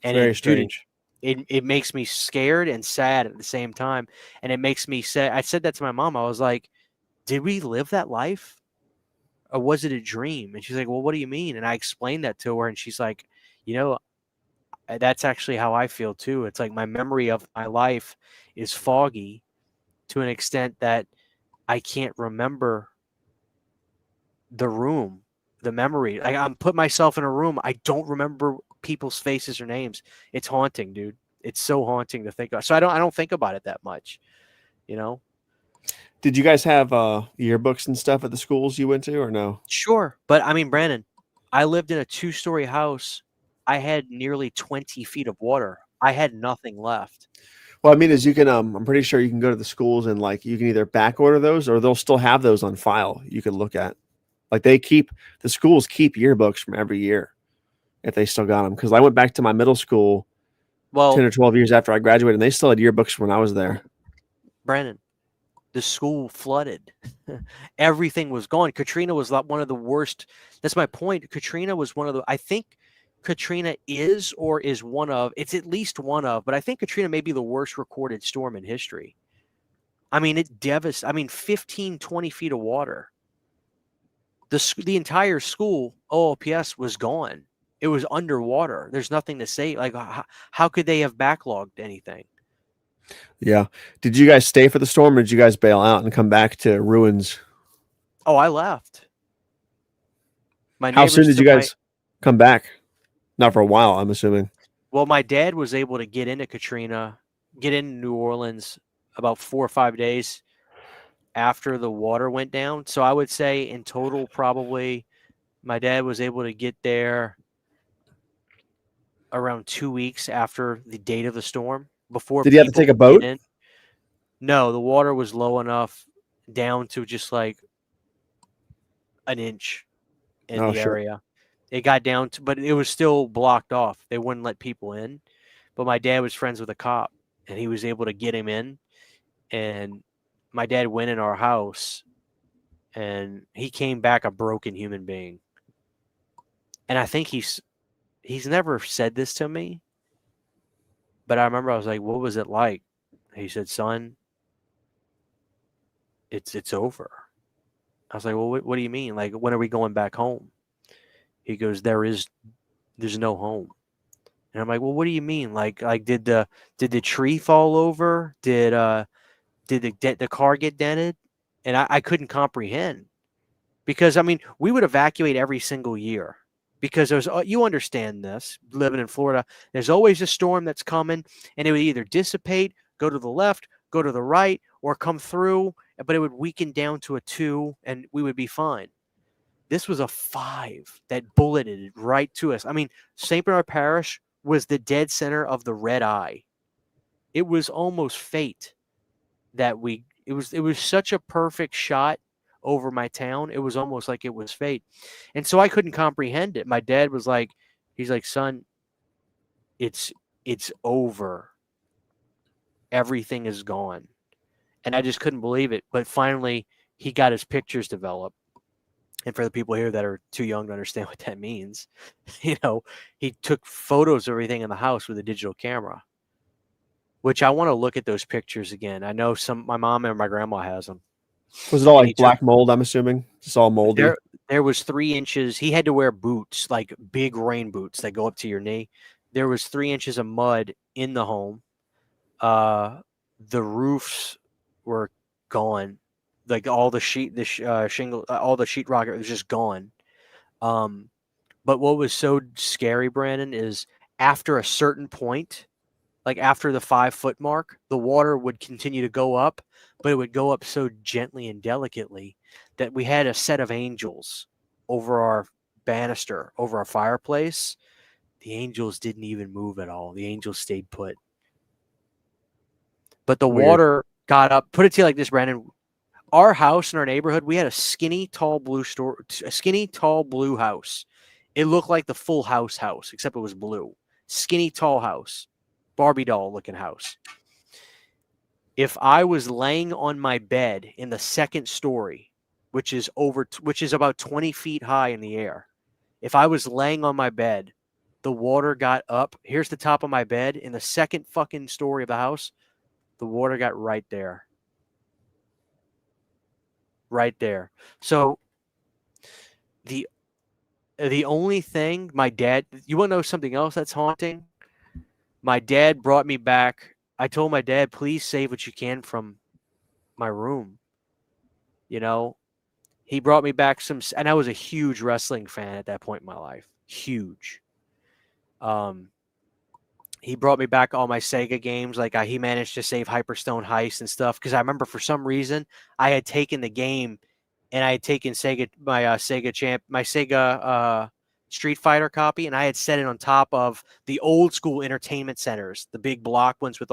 And Very strange. It makes me scared and sad at the same time. And it makes me say, I said that to my mom. I was like, did we live that life? Or was it a dream? And she's like, well, what do you mean? And I explained that to her. And she's like, that's actually how I feel too. It's like my memory of my life is foggy to an extent that I can't remember the room, the memory. I'm put myself in a room. I don't remember people's faces or names. It's haunting, dude. It's so haunting to think of. So I don't think about it that much, Did you guys have yearbooks and stuff at the schools you went to, or no? Sure. But I mean, Brandon, I lived in a 2-story house. I had nearly 20 feet of water. I had nothing left. Well, I mean, you can, I'm pretty sure you can go to the schools and you can either back order those or they'll still have those on file you can look at. Like the schools keep yearbooks from every year if they still got them. Because I went back to my middle school 10 or 12 years after I graduated, and they still had yearbooks when I was there. Brandon, the school flooded. Everything was gone. Katrina was one of the worst. That's my point. Katrina was one of the, I think Katrina is one of, it's at least one of, but I think Katrina may be the worst recorded storm in history. I mean, it devastated. I mean, 15, 20 feet of water. The entire school, OLPS, was gone. It was underwater. There's nothing to say. Like, how could they have backlogged anything? Yeah. Did you guys stay for the storm, or did you guys bail out and come back to ruins? Oh, I left. How soon did you guys come back? Not for a while, I'm assuming. Well, my dad was able to get into New Orleans about 4 or 5 days after the water went down. So I would say in total, probably my dad was able to get there around 2 weeks after the date of the storm. Before did he have to take a boat? No, the water was low enough down to just like an inch in the area. It got down to, but it was still blocked off. They wouldn't let people in. But my dad was friends with a cop, and he was able to get him in. And my dad went in our house, and he came back a broken human being. And I think he's never said this to me, but I remember I was like, what was it like? He said, son, it's over. I was like, well, what do you mean? Like, when are we going back home? He goes, there's no home. And I'm like, well, what do you mean? Like did the tree fall over? Did the car get dented? And I couldn't comprehend, because I mean, we would evacuate every single year, because there's, you understand this, living in Florida, there's always a storm that's coming, and it would either dissipate, go to the left, go to the right, or come through, but it would weaken down to a 2 and we would be fine. This was a 5 that bulleted right to us. I mean, St. Bernard Parish was the dead center of the red eye. It was almost fate that it was such a perfect shot over my town. It was almost like it was fate. And so I couldn't comprehend it. My dad was like, he's like, son, it's over. Everything is gone. And I just couldn't believe it. But finally, he got his pictures developed. And for the people here that are too young to understand what that means, he took photos of everything in the house with a digital camera, which I want to look at those pictures again. I know my mom and my grandma has them. Was it all like black mold, I'm assuming? Just all moldy? There was 3 inches. He had to wear boots, like big rain boots that go up to your knee. There was 3 inches of mud in the home. The roofs were gone. Like all the shingle, all the sheetrock was just gone. But what was so scary, Brandon, is after a certain point, like after the 5-foot mark, the water would continue to go up, but it would go up so gently and delicately that we had a set of angels over our banister, over our fireplace. The angels didn't even move at all. The angels stayed put. But the water got up. Put it to you like this, Brandon. Our house in our neighborhood, we had a skinny, tall blue house. It looked like the Full House, except it was blue. Skinny, tall house. Barbie doll looking house. If I was laying on my bed in the 2nd story, which is about 20 feet high in the air, if I was laying on my bed, the water got up. Here's the top of my bed in the 2nd fucking story of the house. The water got right there. Right there. So the only thing my dad, you want to know something else that's haunting? My dad brought me back. I told my dad, please save what you can from my room. He brought me back and I was a huge wrestling fan at that point in my life. Huge. He brought me back all my Sega games. Like he managed to save Hyperstone Heist and stuff. Because I remember for some reason I had taken the game, and I had taken my Sega Street Fighter copy, and I had set it on top of the old school entertainment centers, the big block ones with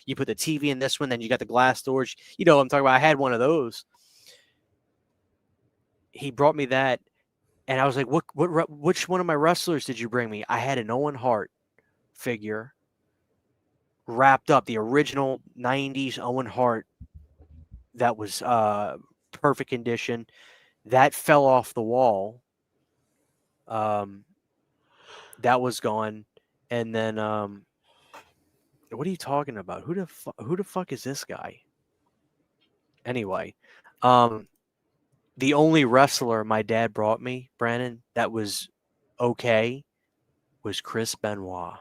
you put the TV in this one, then you got the glass storage. You know what I'm talking about? I had one of those. He brought me that, and I was like, which one of my wrestlers did you bring me? I had an Owen Hart figure wrapped up, the original 90s Owen Hart that was perfect condition. That fell off the wall. That was gone. And then what are you talking about? Who the fuck is this guy? Anyway, the only wrestler my dad brought me, Brandon, that was okay, was Chris Benoit.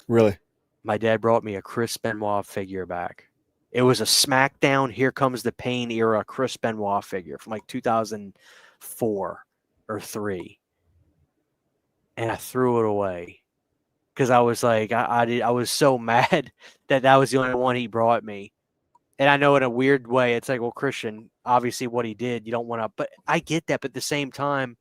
Really? My dad brought me a Chris Benoit figure back. It was a SmackDown Here Comes the Pain era Chris Benoit figure from like 2004 or 3. And I threw it away because I was like, I was so mad that was the only one he brought me. And I know in a weird way, it's like, well, Christian, obviously what he did, you don't want to, but I get that. But at the same time,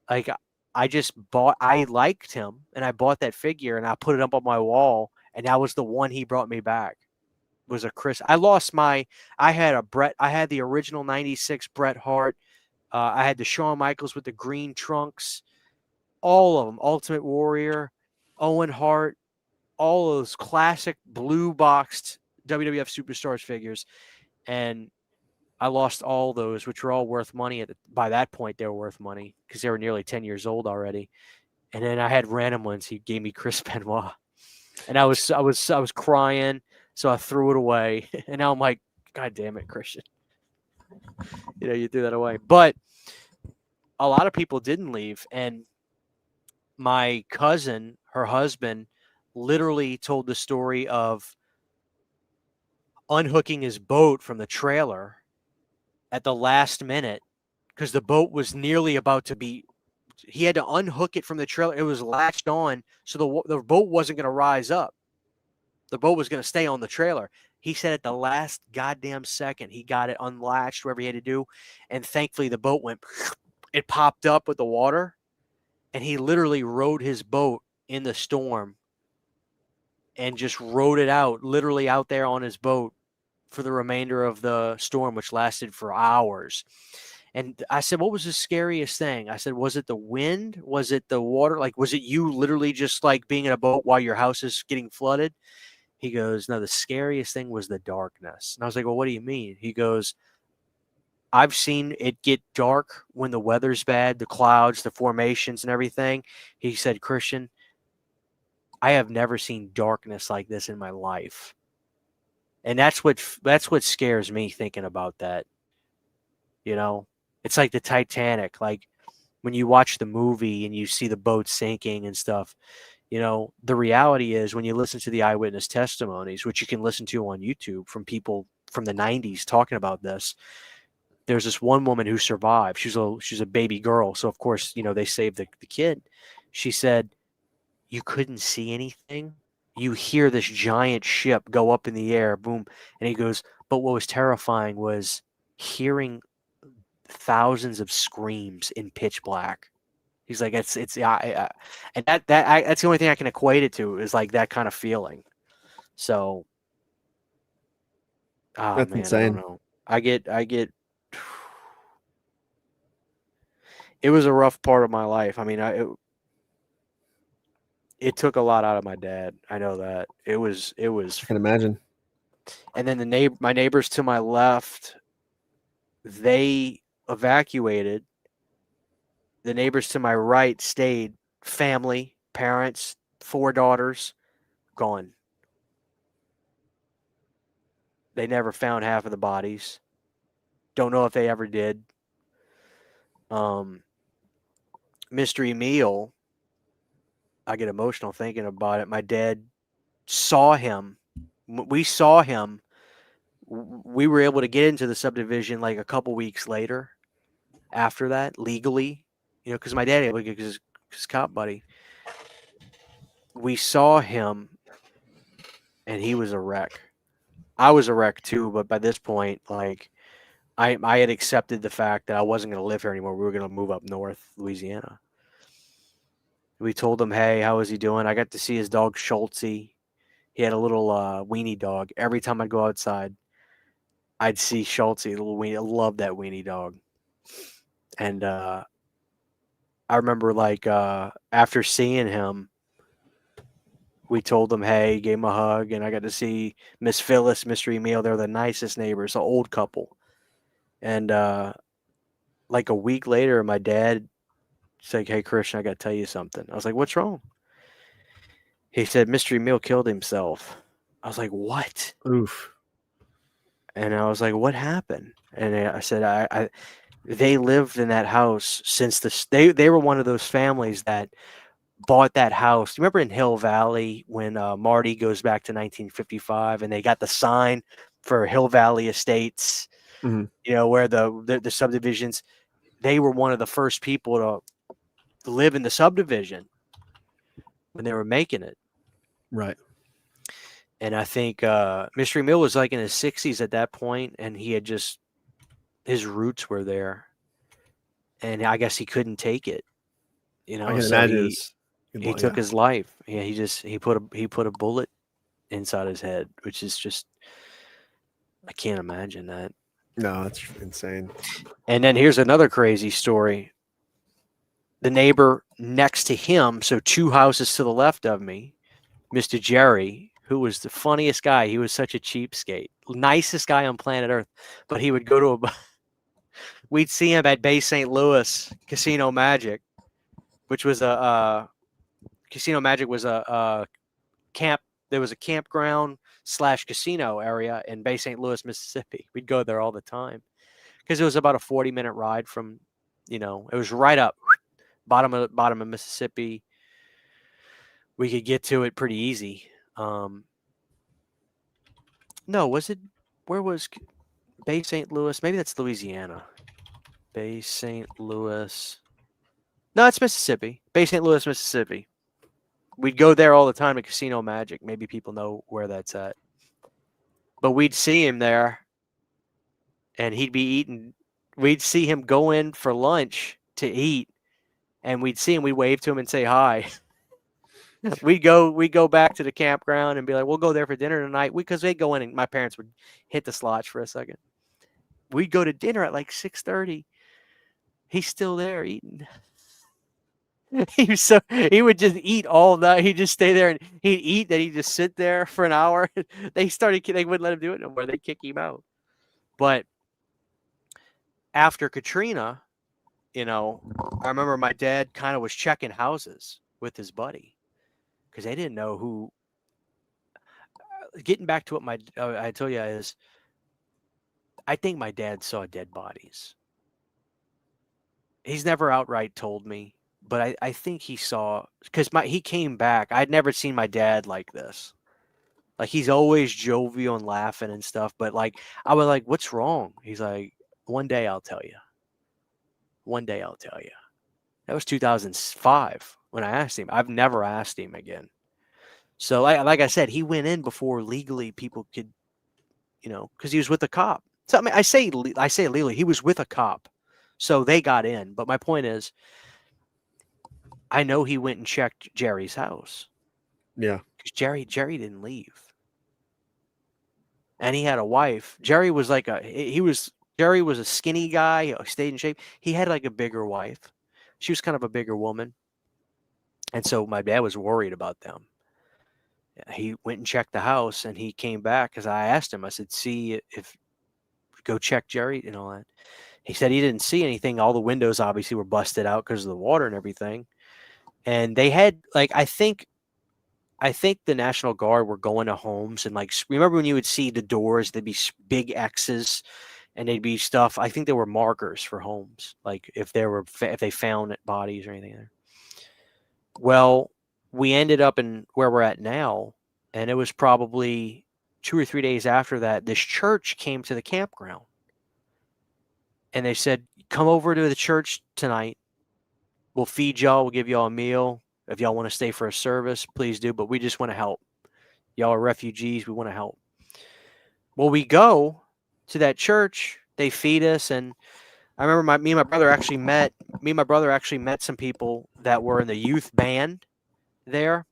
like I liked him and I bought that figure and I put it up on my wall. And that was the one he brought me back. Was a Chris. I had the original 96 Bret Hart. I had the Shawn Michaels with the green trunks. All of them. Ultimate Warrior, Owen Hart, all those classic blue boxed WWF Superstars figures. And I lost all those, which were all worth money. By that point, they were worth money because they were nearly 10 years old already. And then I had random ones. He gave me Chris Benoit. And I was crying, so I threw it away. And now I'm like, God damn it, Christian. You threw that away. But a lot of people didn't leave, and my cousin, her husband, literally told the story of unhooking his boat from the trailer at the last minute because the boat was nearly about to be. He had to unhook it from the trailer. It was latched on, so the boat wasn't going to rise up. The boat was going to stay on the trailer. He said at the last goddamn second, he got it unlatched, whatever he had to do, and thankfully the boat went. It popped up with the water, and he literally rode his boat in the storm and just rode it out, literally out there on his boat for the remainder of the storm, which lasted for hours. And I said, what was the scariest thing? I said, was it the wind? Was it the water? Like, was it you literally just like being in a boat while your house is getting flooded? He goes, no, the scariest thing was the darkness. And I was like, well, what do you mean? He goes, I've seen it get dark when the weather's bad, the clouds, the formations and everything. He said, Christian, I have never seen darkness like this in my life. And that's what scares me thinking about that. It's like the Titanic. Like when you watch the movie and you see the boat sinking and stuff, the reality is when you listen to the eyewitness testimonies, which you can listen to on YouTube from people from the 90s talking about this, there's this one woman who survived. She's a baby girl. So, of course, they saved the kid. She said, you couldn't see anything. You hear this giant ship go up in the air, boom. And he goes, but what was terrifying was hearing thousands of screams in pitch black. He's like, and that's the only thing I can equate it to is like that kind of feeling. So, That's man, insane. I don't know. I get. It was a rough part of my life. I mean, it took a lot out of my dad. I know that. It was. I can imagine. And then my neighbors to my left, they evacuated. The neighbors to my right stayed. Family, parents, 4 daughters, gone. They never found half of the bodies. Don't know if they ever did. Mystery meal. I get emotional thinking about it. My dad saw him. We saw him. We were able to get into the subdivision like a couple weeks later after that, legally, because my dad able to get his cop buddy. We saw him and he was a wreck. I was a wreck too, but by this point, like I had accepted the fact that I wasn't going to live here anymore. We were going to move up north, Louisiana. We told him, hey, how is he doing? I got to see his dog, Schultze. He had a little weenie dog. Every time I'd go outside, I'd see Schultze, a little weenie. I love that weenie dog. And I remember, like, after seeing him, we told him, hey, gave him a hug, and I got to see Miss Phyllis, Mystery Meal. They're the nicest neighbors, an old couple. And like a week later, my dad said, hey, Christian, I got to tell you something. I was like, what's wrong? He said, Mystery Meal killed himself. I was like, what? Oof. And I was like, what happened? And I said, they lived in that house since they were one of those families that bought that house. You remember in Hill Valley when Marty goes back to 1955 and they got the sign for Hill Valley Estates, where the subdivisions, they were one of the first people to live in the subdivision when they were making it. Right. And I think Mystery Mill was like in his 60s at that point, and he had his roots were there. And I guess he couldn't take it. I can imagine he took his life. Yeah, he put a bullet inside his head, which is just, I can't imagine that. No, that's insane. And then here's another crazy story. The neighbor next to him, so 2 houses to the left of me, Mr. Jerry, who was the funniest guy. He was such a cheapskate, nicest guy on planet Earth. But he would go to we'd see him at Bay St. Louis Casino Magic, which was Casino Magic was a camp. There was a campground / casino area in Bay St. Louis, Mississippi. We'd go there all the time because it was about a 40-minute ride from, it was right up bottom of Mississippi. We could get to it pretty easy. No, where was Bay St. Louis? Maybe that's Louisiana. Bay St. Louis. No, it's Mississippi. Bay St. Louis, Mississippi. We'd go there all the time to Casino Magic. Maybe people know where that's at. But we'd see him there, and he'd be eating. We'd see him go in for lunch to eat, and we'd see him. We'd wave to him and say hi. We'd go back to the campground and be like, we'll go there for dinner tonight. Because they'd go in, and my parents would hit the slots for a second. We'd go to dinner at like 6:30. He's still there eating. He would just eat all night. He'd just stay there and he'd eat. Then he'd just sit there for an hour. They wouldn't let him do it no more. They'd kick him out. But after Katrina, I remember my dad kind of was checking houses with his buddy because they didn't know who. Getting back to what I told you is, I think my dad saw dead bodies. He's never outright told me. But I think he saw, because he came back. I'd never seen my dad like this. Like, he's always jovial and laughing and stuff. But, like, I was like, what's wrong? He's like, one day I'll tell you. One day I'll tell you. That was 2005 when I asked him. I've never asked him again. So, like I said, he went in before legally people could, because he was with a cop. So, I mean, I say legally. He was with a cop. So, they got in. But my point is, I know he went and checked Jerry's house. Yeah. Because Jerry didn't leave. And he had a wife. Jerry was a skinny guy, stayed in shape. He had like a bigger wife. She was kind of a bigger woman. And so my dad was worried about them. He went and checked the house and he came back because I asked him, I said, go check Jerry and all that. He said he didn't see anything. All the windows obviously were busted out because of the water and everything. And they had, like, I think the National Guard were going to homes and, like, remember when you would see the doors, there'd be big X's and they'd be stuff. I think there were markers for homes, like if they found bodies or anything there. Well, we ended up in where we're at now, and it was probably 2 or 3 days after that, this church came to the campground. And they said, come over to the church tonight. We'll feed y'all. We'll give y'all a meal. If y'all want to stay for a service, please do. But we just want to help. Y'all are refugees. We want to help. Well, we go to that church. They feed us. And I remember me and my brother actually met some people that were in the youth band there.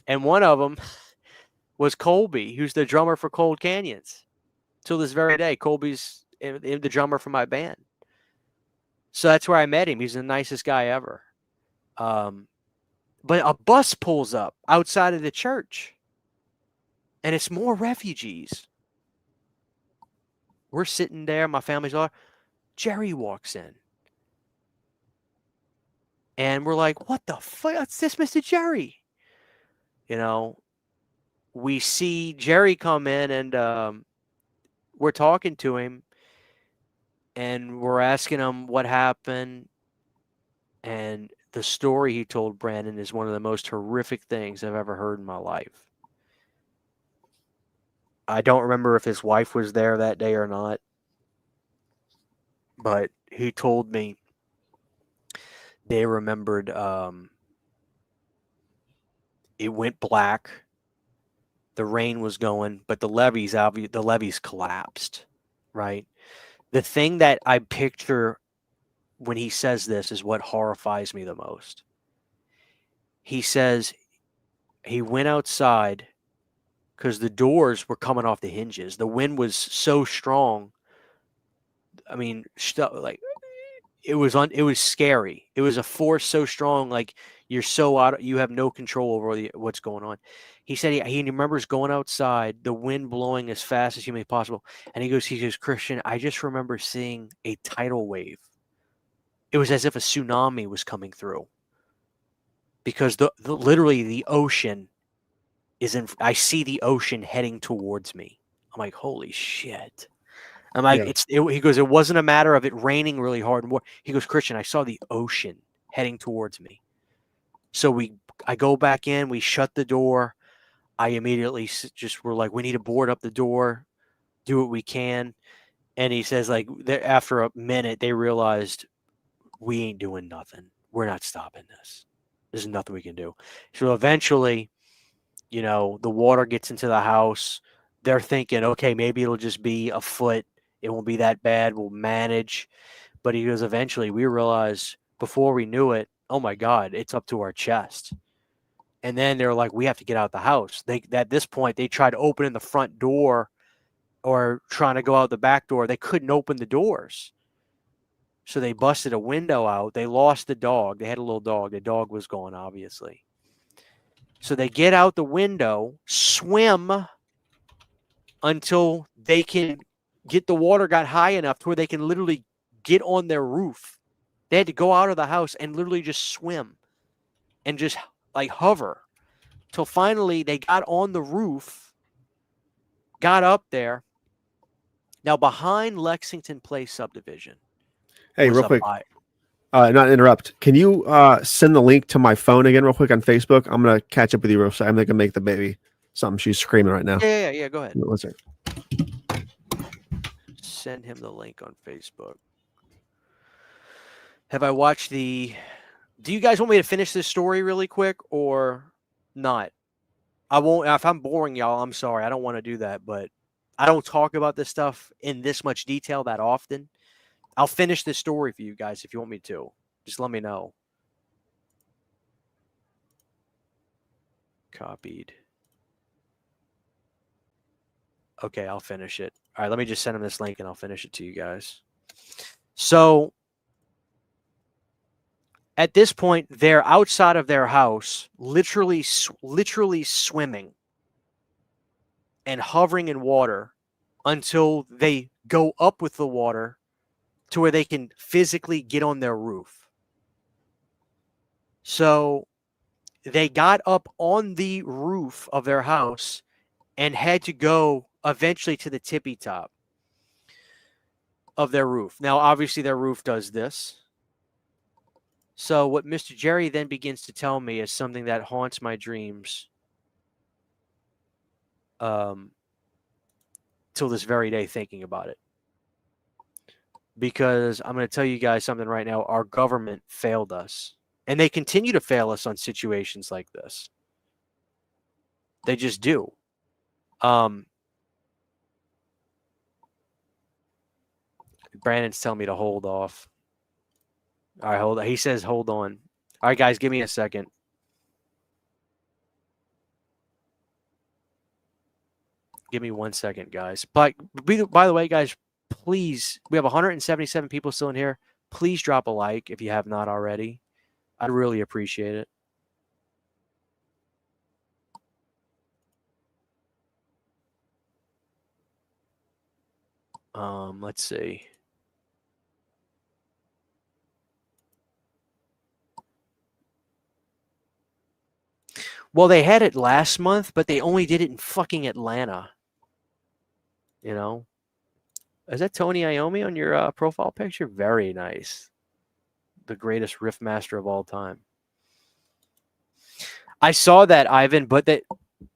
And one of them was Colby, who's the drummer for Cold Canyons. Till this very day, Colby's the drummer for my band. So that's where I met him. He's the nicest guy ever. But a bus pulls up outside of the church, and it's more refugees. We're sitting there. My family's all. Jerry walks in, and we're like, "What the fuck? That's this Mr. Jerry?" We see Jerry come in, and we're talking to him. And we're asking him what happened. And the story he told Brandon is one of the most horrific things I've ever heard in my life. I don't remember if his wife was there that day or not. But he told me they remembered it went black. The rain was going, but the levees collapsed, right? The thing that I picture when he says this is what horrifies me the most. He says he went outside because the doors were coming off the hinges. The wind was so strong. I mean, it was scary. It was a force so strong, like you're so you have no control over what's going on. He said he remembers going outside, the wind blowing as fast as humanly possible. And he goes, Christian, I just remember seeing a tidal wave. It was as if a tsunami was coming through. Because literally the ocean I see the ocean heading towards me. I'm like, holy shit. I'm like, Yeah. he goes, it wasn't a matter of it raining really hard. He goes, Christian, I saw the ocean heading towards me. So I go back in, we shut the door. I immediately just were like, we need to board up the door, do what we can. And he says, like, after a minute, they realized we ain't doing nothing. We're not stopping this. There's nothing we can do. So eventually, you know, the water gets into the house. They're thinking, okay, maybe it'll just be a foot. It won't be that bad. We'll manage. But he goes, eventually, we realized before we knew it, oh my God, it's up to our chest. And then they're like, we have to get out the house. At this point, they tried opening the front door or trying to go out the back door. They couldn't open the doors. So they busted a window out. They lost the dog. They had a little dog. The dog was gone, obviously. So they get out the window, swim until they can get the water got high enough to where they can literally get on their roof. They had to go out of the house and literally just swim and just like hover till finally they got on the roof, got up there. Now behind Lexington Place subdivision. Hey, real quick. Not interrupt. Can you send the link to my phone again real quick on Facebook? I'm going to catch up with you real soon. I'm going to make the baby something. She's screaming right now. Yeah. Go ahead. One second. Send him the link on Facebook. Have I watched do you guys want me to finish this story really quick or not? I won't. If I'm boring y'all, I'm sorry. I don't want to do that, but I don't talk about this stuff in this much detail that often. I'll finish this story for you guys if you want me to. Just let me know. Copied. Okay, I'll finish it. All right, let me just send him this link and I'll finish it to you guys. So at this point, they're outside of their house, literally swimming and hovering in water until they go up with the water to where they can physically get on their roof. So they got up on the roof of their house and had to go eventually to the tippy top of their roof. Now, obviously, their roof does this. So what Mr. Jerry then begins to tell me is something that haunts my dreams till this very day, thinking about it. Because I'm going to tell you guys something right now. Our government failed us. And they continue to fail us on situations like this. They just do. Brandon's telling me to hold off. All right, hold on. He says hold on. All right, guys, give me a second. Give me 1 second, guys. But by the way, guys, please, we have 177 people still in here. Please drop a like if you have not already. I'd really appreciate it. Let's see. Well, they had it last month, but they only did it in fucking Atlanta. You know? Is that Tony Iommi on your profile picture? Very nice. The greatest riff master of all time. I saw that, Ivan, but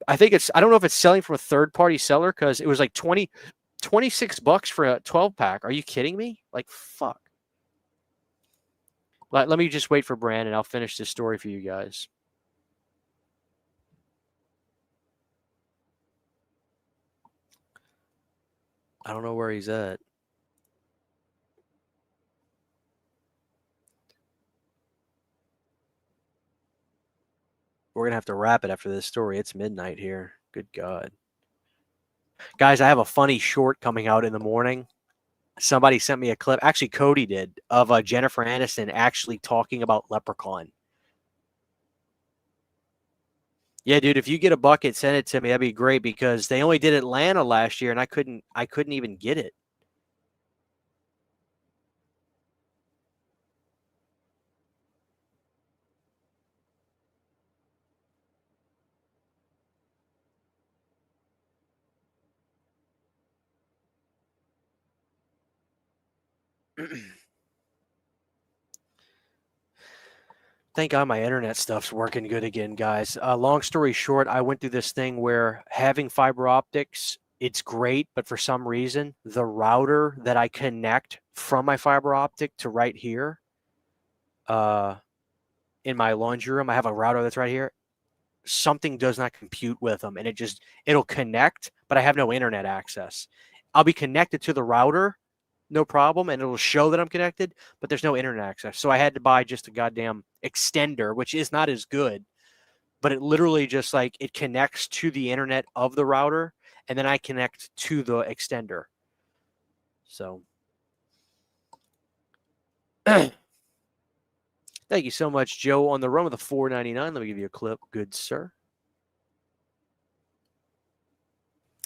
I think I don't know if it's selling from a third-party seller because it was like $26 for a 12-pack. Are you kidding me? Like, fuck. Let me just wait for Brandon. I'll finish this story for you guys. I don't know where he's at. We're going to have to wrap it after this story. It's midnight here. Good God. Guys, I have a funny short coming out in the morning. Somebody sent me a clip. Actually, Cody did. Of Jennifer Aniston actually talking about Leprechaun. Yeah, dude, if you get a bucket, send it to me. That'd be great because they only did Atlanta last year and I couldn't even get it. Thank God my internet stuff's working good again, guys. Long story short, I went through this thing where having fiber optics, it's great, but for some reason, the router that I connect from my fiber optic to right here, in my laundry room, I have a router that's right here. Something does not compute with them, and it'll connect, but I have no internet access. I'll be connected to the router, no problem, and it'll show that I'm connected, but there's no internet access. So I had to buy just a goddamn extender, which is not as good, but it literally just like it connects to the internet of the router, and then I connect to the extender. So thank you so much, Joe, on the run with the $4.99. Let me give you a clip, good sir.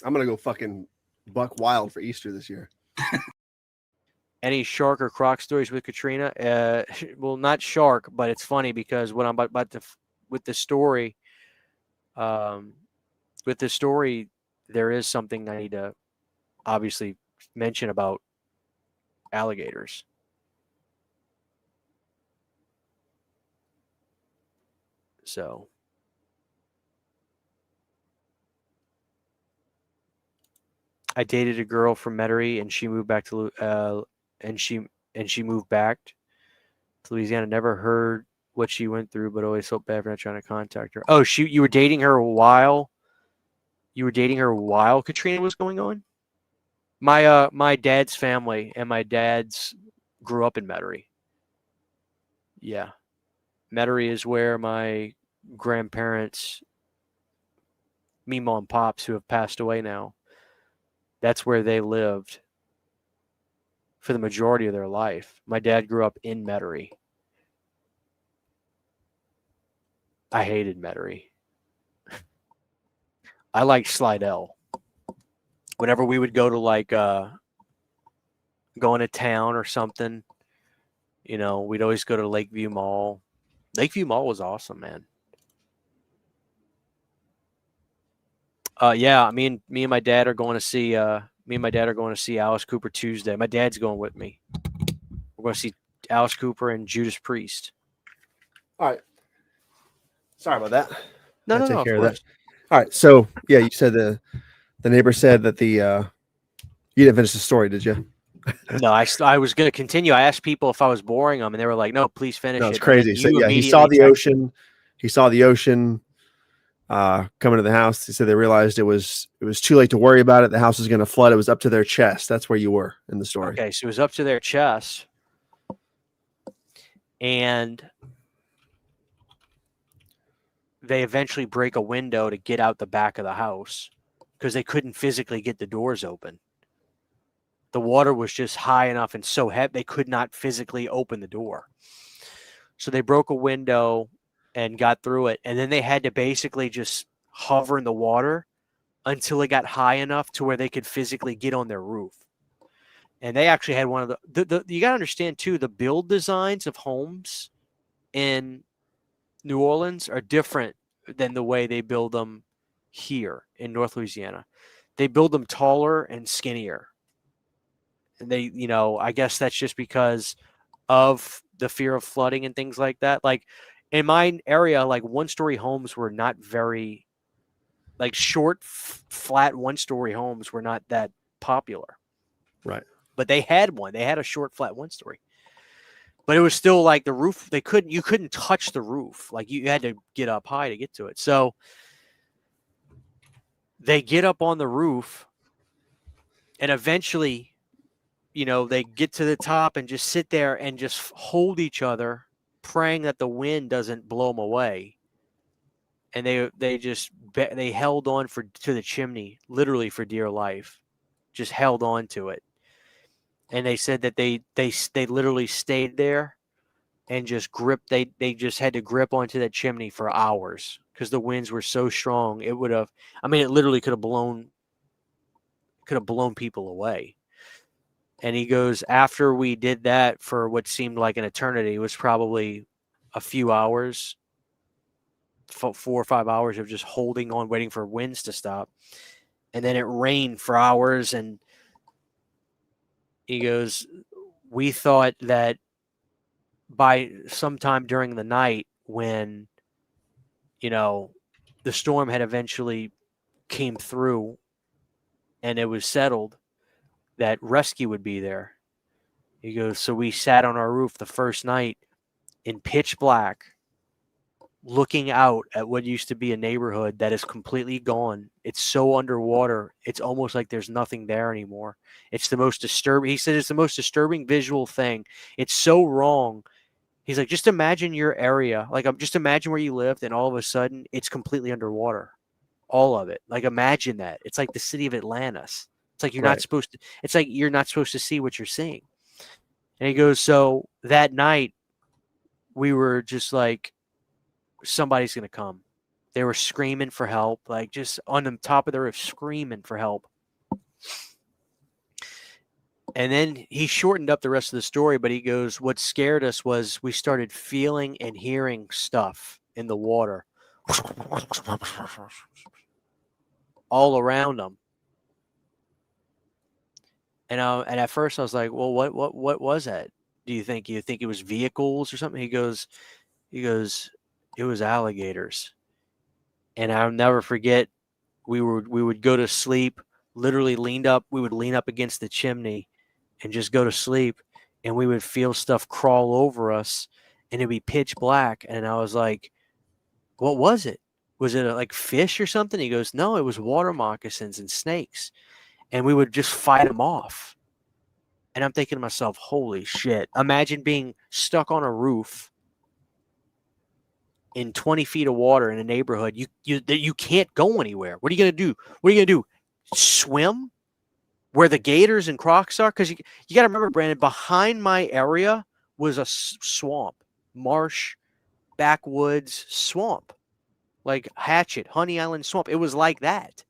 I'm gonna go fucking buck wild for Easter this year. Any shark or croc stories with Katrina? Well, not shark, but it's funny because what I'm about to with the story, there is something I need to obviously mention about alligators. So I dated a girl from Metairie, and she moved back to and she moved back to Louisiana. Never heard what she went through, but always felt bad for not trying to contact her. Oh, you were dating her while Katrina was going on? My dad's family and my dad's grew up in Metairie. Yeah. Metairie is where my grandparents, Mima and Pops, who have passed away now, that's where they lived for the majority of their life. My dad grew up in Metairie. I hated Metairie. I liked Slidell. Whenever we would go to like going to town or something, you know, we'd always go to Lakeview Mall. Lakeview Mall was awesome, man. Yeah, me and my dad are going to see Alice Cooper Tuesday. My dad's going with me. We're going to see Alice Cooper and Judas Priest. All right. Sorry about that. No, Take of care of course. that. All right. So yeah, you said the neighbor said that you didn't finish the story, did you? No, I was going to continue. I asked people if I was boring them, and they were like, "No, please finish No, it." it's crazy. So yeah, he saw the ocean. He saw the ocean coming to the house. He said they realized it was too late to worry about it. The house was going to flood. It was up to their chest. That's where you were in the story. Okay, so it was up to their chest, and they eventually break a window to get out the back of the house because they couldn't physically get the doors open. The water was just high enough and so heavy they could not physically open the door. So they broke a window and got through it, and then they had to basically just hover in the water until it got high enough to where they could physically get on their roof. And they actually had one of the you got to understand too, the build designs of homes in New Orleans are different than the way they build them here in North Louisiana. They build them taller and skinnier. And they, you know, I guess that's just because of the fear of flooding and things like that. Like in my area, like one-story homes were not very, like short, flat one-story homes were not that popular. Right. But they had one. They had a short, flat one-story. But it was still like the roof. You couldn't touch the roof. Like you had to get up high to get to it. So they get up on the roof, and eventually, you know, they get to the top and just sit there and just hold each other, praying that the wind doesn't blow them away. And they held on to the chimney, literally for dear life, just held on to it. And they said that they literally stayed there and just gripped. They just had to grip onto that chimney for hours because the winds were so strong. It would have, I mean, it literally could have blown people away. And he goes, after we did that for what seemed like an eternity, it was probably a few hours, 4 or 5 hours of just holding on, waiting for winds to stop. And then it rained for hours. And he goes, we thought that by sometime during the night when, you know, the storm had eventually came through and it was settled, that rescue would be there. He goes, so we sat on our roof the first night in pitch black, looking out at what used to be a neighborhood that is completely gone. It's so underwater. It's almost like there's nothing there anymore. It's the most disturbing. He said it's the most disturbing visual thing. It's so wrong. He's like, just imagine your area. Like, just imagine where you lived, and all of a sudden, it's completely underwater. All of it. Like, imagine that. It's like the city of Atlantis. It's like you're not supposed to. It's like you're not supposed to see what you're seeing. And he goes, so that night, we were just like, somebody's gonna come. They were screaming for help, like just on the top of the roof, screaming for help. And then he shortened up the rest of the story, but he goes, what scared us was we started feeling and hearing stuff in the water all around them. And at first I was like, well, what was that? Do you think it was vehicles or something? He goes, it was alligators. And I'll never forget, we would go to sleep, literally we would lean up against the chimney and just go to sleep, and we would feel stuff crawl over us, and it'd be pitch black. And I was like, what was it? Was it like fish or something? He goes, no, it was water moccasins and snakes. And we would just fight them off. And I'm thinking to myself, holy shit. Imagine being stuck on a roof in 20 feet of water in a neighborhood. You can't go anywhere. What are you going to do? What are you going to do? Swim where the gators and crocs are? Because you got to remember, Brandon, behind my area was a swamp, marsh, backwoods swamp, like Hatchet, Honey Island swamp. It was like that.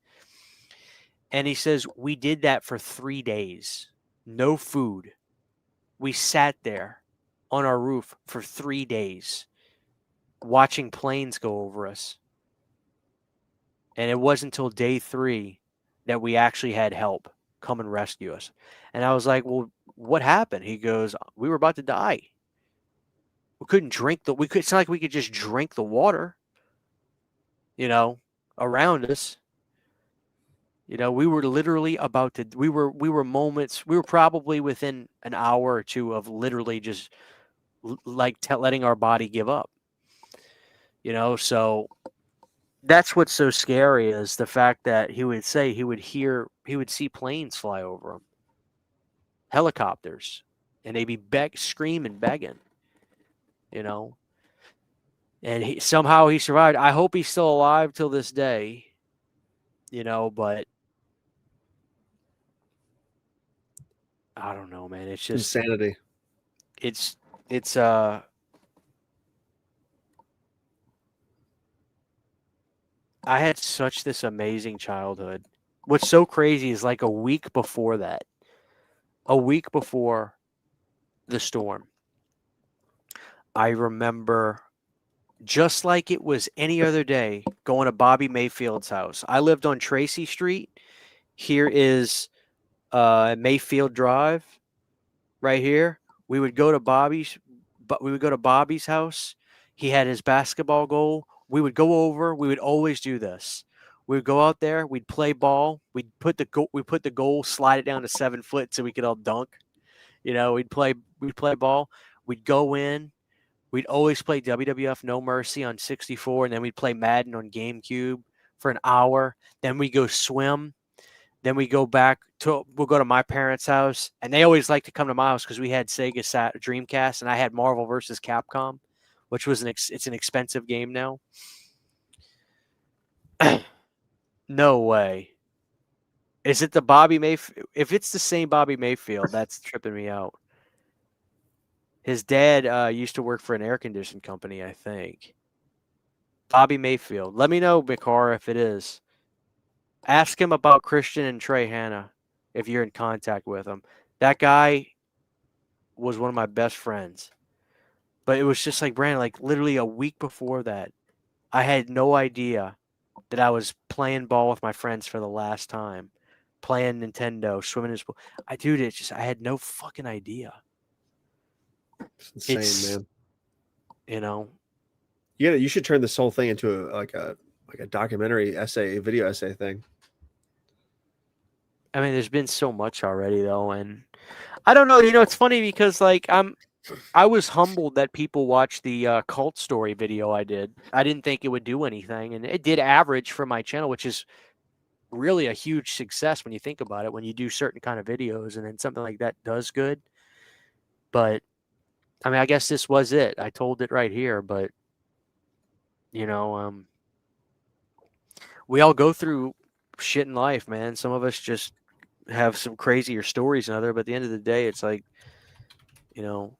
And he says, we did that for 3 days. No food. We sat there on our roof for 3 days, watching planes go over us. And it wasn't until day 3 that we actually had help come and rescue us. And I was like, well, what happened? He goes, we were about to die. We couldn't drink it's not like we could just drink the water, around us. We were literally about to, we were probably within an hour or two of literally just letting our body give up. So that's what's so scary, is the fact that he would say he would see planes fly over him, helicopters, and they'd be screaming, begging, and somehow he survived. I hope he's still alive till this day, but I don't know, man. It's just insanity. It's I had such this amazing childhood. What's so crazy is like a week before the storm, I remember, just like it was any other day, going to Bobby Mayfield's house. I lived on Tracy Street. Here is Mayfield Drive right here. We would go to Bobby's house. He had his basketball goal. We would go over. We would always do this. We would go out there. We'd play ball. We'd put the goal, slide it down to 7 foot so we could all dunk. We'd play ball. We'd go in. We'd always play WWF No Mercy on 64, and then we'd play Madden on GameCube for an hour. Then we go swim. Then we'll go to my parents' house, and they always like to come to my house because we had Sega Dreamcast, and I had Marvel vs. Capcom, which was it's an expensive game now. No way. Is it the Bobby Mayfield? If it's the same Bobby Mayfield, that's tripping me out. His dad used to work for an air conditioning company, I think. Bobby Mayfield. Let me know, Mikar, if it is. Ask him about Christian and Trey Hanna if you're in contact with him. That guy was one of my best friends. But it was just like, Brandon, like literally a week before that, I had no idea that I was playing ball with my friends for the last time, playing Nintendo, swimming in the pool. I had no fucking idea. It's insane, It's, man. you know, You should turn this whole thing into a documentary essay, video essay thing. I mean, there's been so much already though, and I don't know. You know, it's funny because like I was humbled that people watched the cult story video I did. I didn't think it would do anything, and it did average for my channel, which is really a huge success when you think about it. When you do certain kind of videos, and then something like that does good. But I mean, I guess this was it. I told it right here, but you know, we all go through shit in life, man. Some of us just have some crazier stories than other, but at the end of the day, it's like, you know,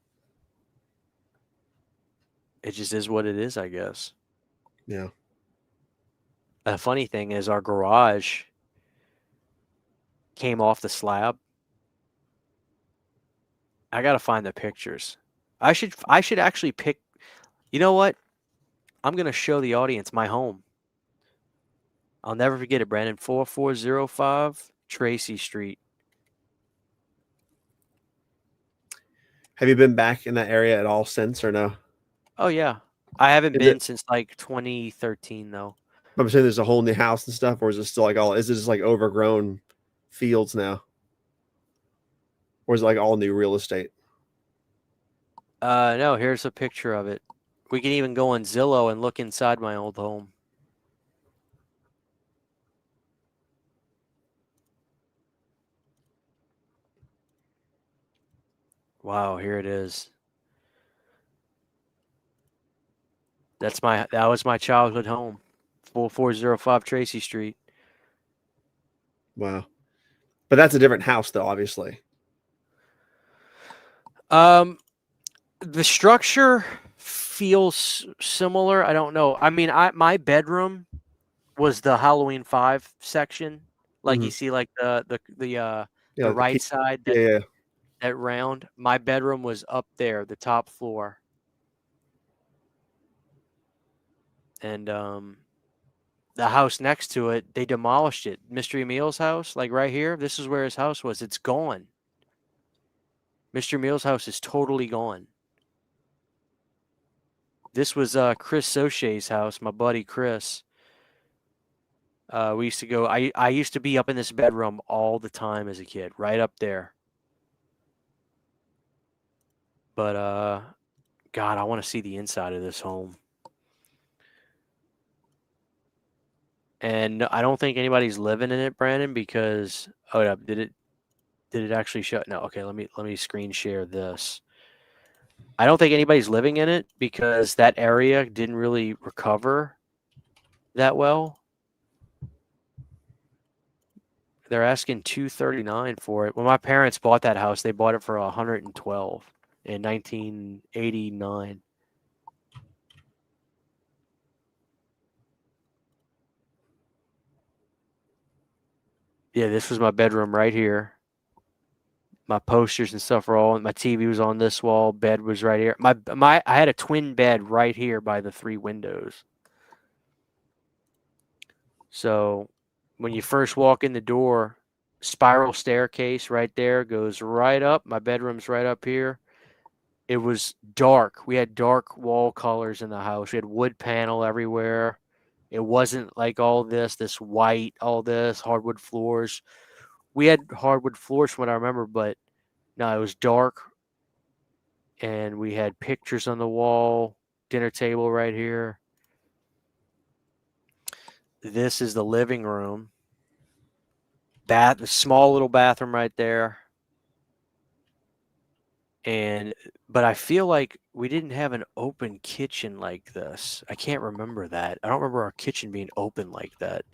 it just is what it is, I guess. Yeah. The funny thing is our garage came off the slab. I got to find the pictures. I should actually pick. You know what? I'm going to show the audience my home. I'll never forget it, Brandon. 4405 Tracy Street. Have you been back in that area at all since, or no? Oh yeah. I haven't Is been it- since like 2013 though. I'm saying there's a whole new house and stuff, or is it still like all? Is it just like overgrown fields now, or is it like all new real estate? No, here's a picture of it. We can even go on Zillow and look inside my old home. Wow, here it is. That was my childhood home. 4405 Tracy Street. Wow, but that's a different house, though. Obviously, The structure feels similar. I don't know. I mean, my bedroom was the Halloween 5 section. Like you see like the right side that round. My bedroom was up there, the top floor. And the house next to it, they demolished it. Mystery Meal's house, like right here, this is where his house was. It's gone. Mr. Meal's house is totally gone. This was Chris Soche's house, my buddy Chris. We used to go. I used to be up in this bedroom all the time as a kid, right up there. But God, I want to see the inside of this home. And I don't think anybody's living in it, Brandon, because did it actually show? No, okay, let me screen share this. I don't think anybody's living in it because that area didn't really recover that well. They're asking $239 for it. When my parents bought that house, they bought it for $112 in 1989. Yeah, this was my bedroom right here. My posters and stuff were all. My TV was on this wall. Bed was right here. I had a twin bed right here by the 3 windows. So when you first walk in the door, spiral staircase right there goes right up. My bedroom's right up here. It was dark. We had dark wall colors in the house. We had wood panel everywhere. It wasn't like all this white, all this hardwood floors. We had hardwood floors from what I remember, but no, it was dark. And we had pictures on the wall, dinner table right here. This is the living room. The small little bathroom right there. But I feel like we didn't have an open kitchen like this. I can't remember that. I don't remember our kitchen being open like that.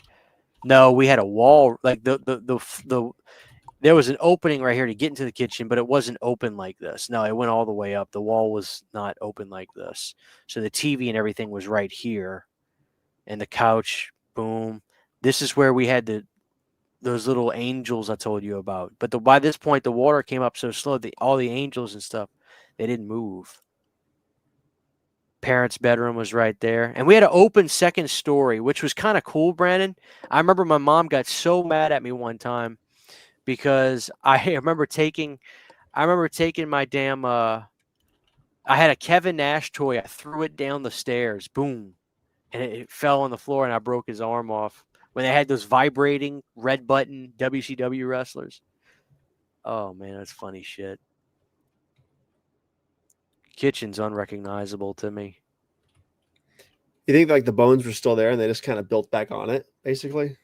No, we had a wall, like there was an opening right here to get into the kitchen, but it wasn't open like this. No, it went all the way up. The wall was not open like this. So the TV and everything was right here. And the couch, boom. This is where we had those little angels I told you about. But by this point, the water came up so slow that all the angels and stuff, they didn't move. Parents' bedroom was right there. And we had an open second story, which was kind of cool, Brandon. I remember my mom got so mad at me one time because I remember taking my damn I had a Kevin Nash toy. I threw it down the stairs. Boom. And it fell on the floor, and I broke his arm off. When they had those vibrating red button WCW wrestlers. Oh, man, that's funny shit. Kitchen's unrecognizable to me. You think like the bones were still there and they just kind of built back on it, basically?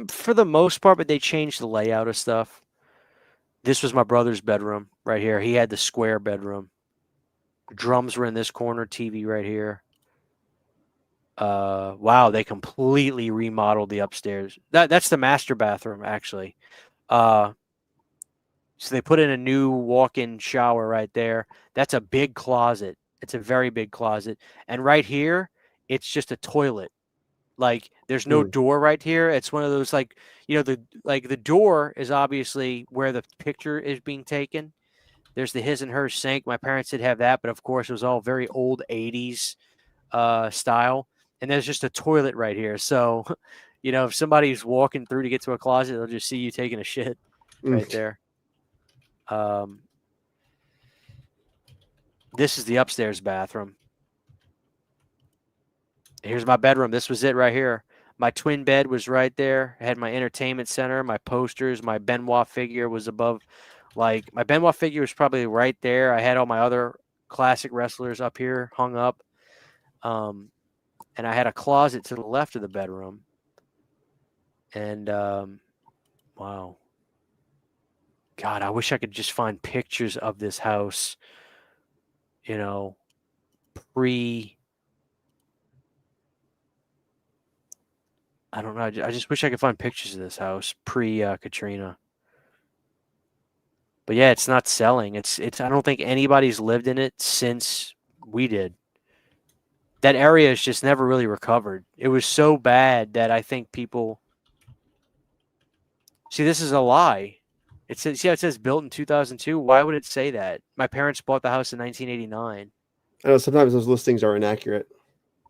For the most part, but they changed the layout of stuff. This was my brother's bedroom right here. He had the square bedroom. Drums were in this corner, TV right here. Wow, they completely remodeled the upstairs. That's the master bathroom, actually. So they put in a new walk-in shower right there. That's a big closet. It's a very big closet. And right here, it's just a toilet. Like there's no door right here. It's one of those like, the door is obviously where the picture is being taken. There's the his and her sink. My parents did have that, but of course it was all very old 80s style. And there's just a toilet right here. So, if somebody's walking through to get to a closet, they'll just see you taking a shit right there. This is the upstairs bathroom. Here's my bedroom. This was it right here. My twin bed was right there. I had my entertainment center, my posters, my Benoit figure was above. Like, my Benoit figure was probably right there. I had all my other classic wrestlers up here, hung up. And I had a closet to the left of the bedroom. And, wow. God, I wish I could just find pictures of this house, I don't know. I just wish I could find pictures of this house pre-Katrina. But yeah, it's not selling. It's. I don't think anybody's lived in it since we did. That area has just never really recovered. It was so bad that I think people. See, this is a lie. It says, it says built in 2002. Why would it say that? My parents bought the house in 1989. I know sometimes those listings are inaccurate.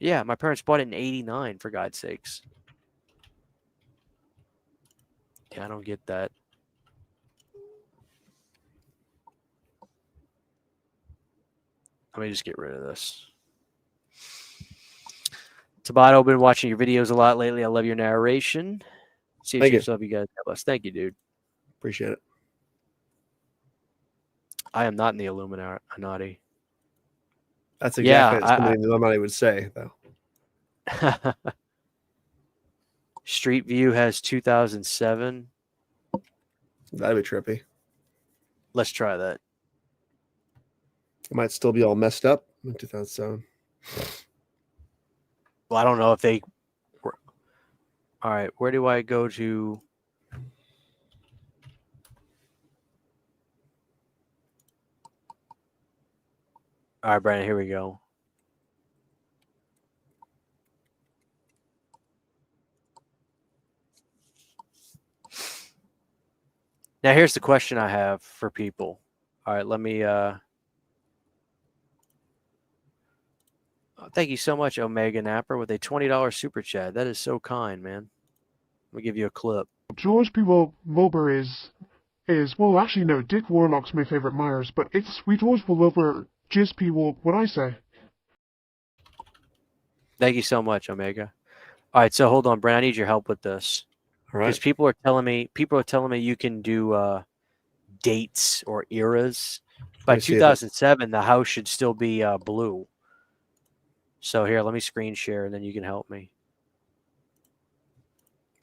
Yeah, my parents bought it in 89, for God's sakes. Yeah, I don't get that. Let me just get rid of this. Tabata, I've been watching your videos a lot lately. I love your narration. See Thank you. yourself, you guys. God bless. Thank you, dude. Appreciate it. I am not in the Illuminati. That's exactly what somebody in the Illuminati would say, though. Street View has 2007. That'd be trippy. Let's try that. It might still be all messed up in 2007. Well, I don't know if they. All right, where do I go to? All right, Brandon, here we go. Now, here's the question I have for people. All right, let me. Thank you so much, Omega Napper, with a $20 super chat. That is so kind, man. Let me give you a clip. George P. Wilbur is well, actually no, Dick Warlock's my favorite Myers, but it's Sweet George Wilbur, Jizz P. what I say. Thank you so much, Omega. All right, so hold on, Brent. I need your help with this. All right. Because people are telling me you can do dates or eras. By 2007, the house should still be blue. So here, let me screen share, and then you can help me.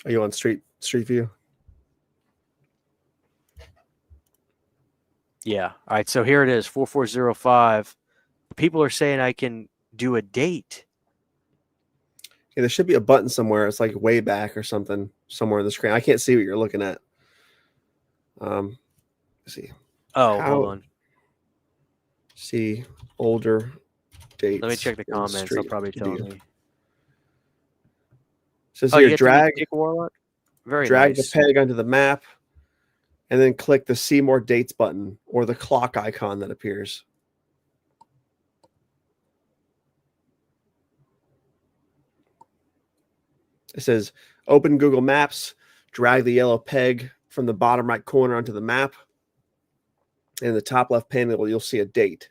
Are you on Street View? Yeah. All right. So here it is, 4405. People are saying I can do a date. Yeah, there should be a button somewhere. It's like way back or something somewhere on the screen. I can't see what you're looking at. Let's see. Oh, hold on. See older dates. Let me check the comments. They'll probably tell me. So here, drag Very drag nice. the peg onto the map, and then click the See More Dates button or the clock icon that appears. It says open Google Maps, drag the yellow peg from the bottom right corner onto the map. In the top left panel, you'll see a date.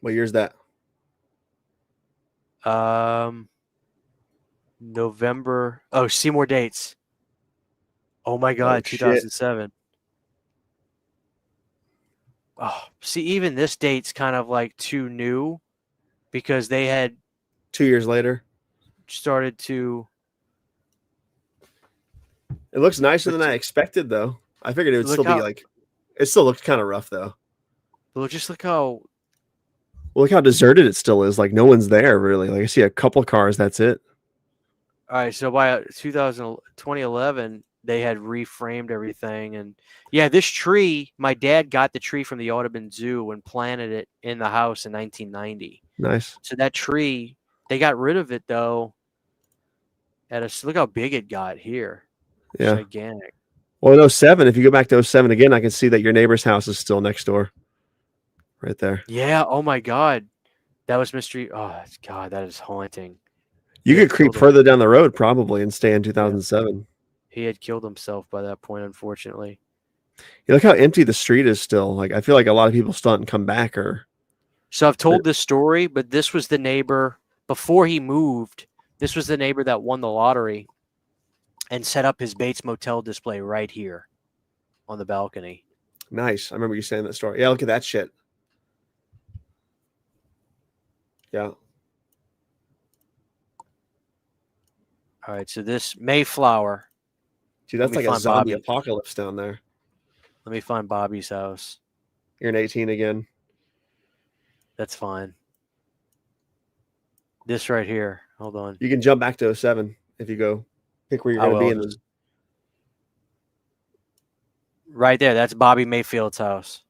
What year's that? November. Oh, see more dates. Oh my God, shit. 2007. Oh, see, even this date's kind of like too new because they had 2 years later. started to. It looks nicer than I expected, though. I figured it would still be like. It still looks kind of rough, though. Look, just look how. Well, look how deserted it still is. Like no one's there really. Like I see a couple cars. That's it. All right, so by 2011, they had reframed everything, and yeah, this tree. My dad got the tree from the Audubon Zoo and planted it in the house in 1990. Nice. So that tree, they got rid of it though. Look how big it got here. Yeah. Gigantic. Well, in 07, if you go back to 07 again, I can see that your neighbor's house is still next door. Right there. Yeah. Oh my God. That was mystery. Oh God, that is haunting. You could creep further down the road probably and stay in 2007. He had killed himself by that point, unfortunately. You look how empty the street is still. Like I feel like a lot of people still haven't come back or. So I've told this story, but this was the neighbor before he moved. This was the neighbor that won the lottery and set up his Bates Motel display right here on the balcony. Nice. I remember you saying that story. Yeah, look at that shit. Yeah. All right, so this Mayflower. Dude, that's like a zombie apocalypse down there. Let me find Bobby's house. You're in 18 again. That's fine. This right here. Hold on. You can jump back to 07 if you go. Pick where you're going to be. In right there. That's Bobby Mayfield's house.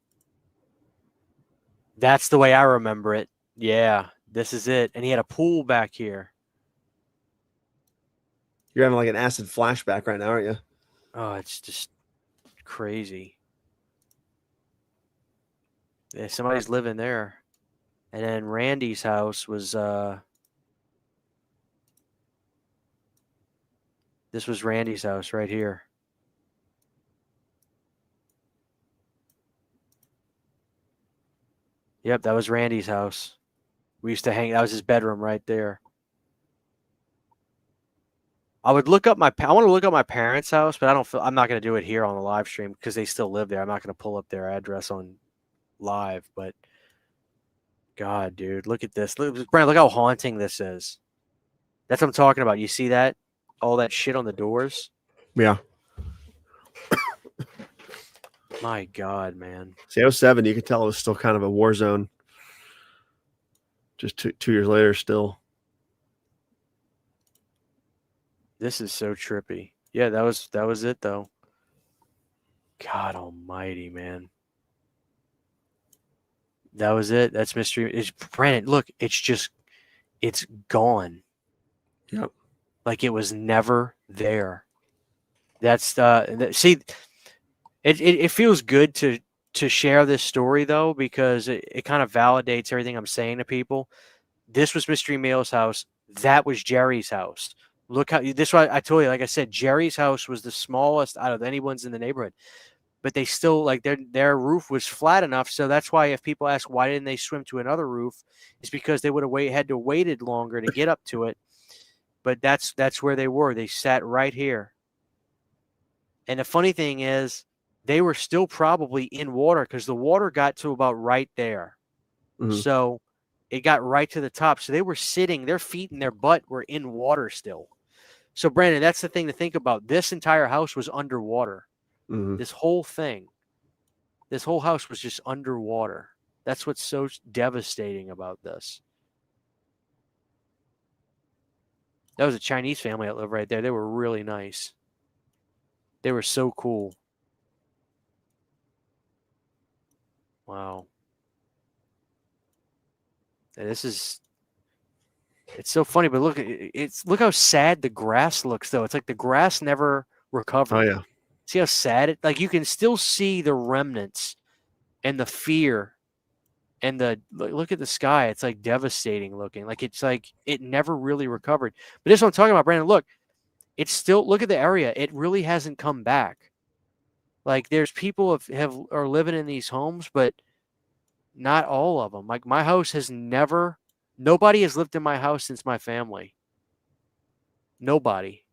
That's the way I remember it. Yeah, this is it. And he had a pool back here. You're having like an acid flashback right now, aren't you? Oh, it's just crazy. Yeah, somebody's living there. And then Randy's house was this was Randy's house right here. Yep, that was Randy's house. We used to hang. That was his bedroom right there. I would look up I want to look up my parents' house, but I'm not going to do it here on the live stream because they still live there. I'm not going to pull up their address on live, but God, dude, look at this. Brandon, look how haunting this is. That's what I'm talking about. You see that? All that shit on the doors? Yeah. My God, man. See, 07, you could tell it was still kind of a war zone. Just 2 years later still. This is so trippy. Yeah, that was it though. God almighty, man. That was it. That's mystery. It's Brandon, look, it's gone. Yep. Like it was never there. That's see, it feels good to share this story though, because it kind of validates everything I'm saying to people. This was Mystery Meal's house. That was Jerry's house. Look how this one I told you, like I said, Jerry's house was the smallest out of anyone's in the neighborhood. But they still like their roof was flat enough. So that's why if people ask why didn't they swim to another roof, it's because they would have had to waited longer to get up to it. But that's where they were. They sat right here. And the funny thing is, they were still probably in water because the water got to about right there. Mm-hmm. So it got right to the top. So they were sitting, their feet and their butt were in water still. So Brandon, that's the thing to think about. This entire house was underwater. Mm-hmm. This whole thing. This whole house was just underwater. That's what's so devastating about this. That was a Chinese family that lived right there. They were really nice. They were so cool. Wow. And it's so funny, but look how sad the grass looks though. It's like the grass never recovered. Oh yeah. See how sad it, like you can still see the remnants and the fear and look at the sky. It's like devastating looking. Like it's like it never really recovered. But this is what I'm talking about, Brandon. Look, it's still, look at the area. It really hasn't come back. Like there's people are living in these homes, but Not all of them. Like my house has never, nobody has lived in my house since my family. Nobody.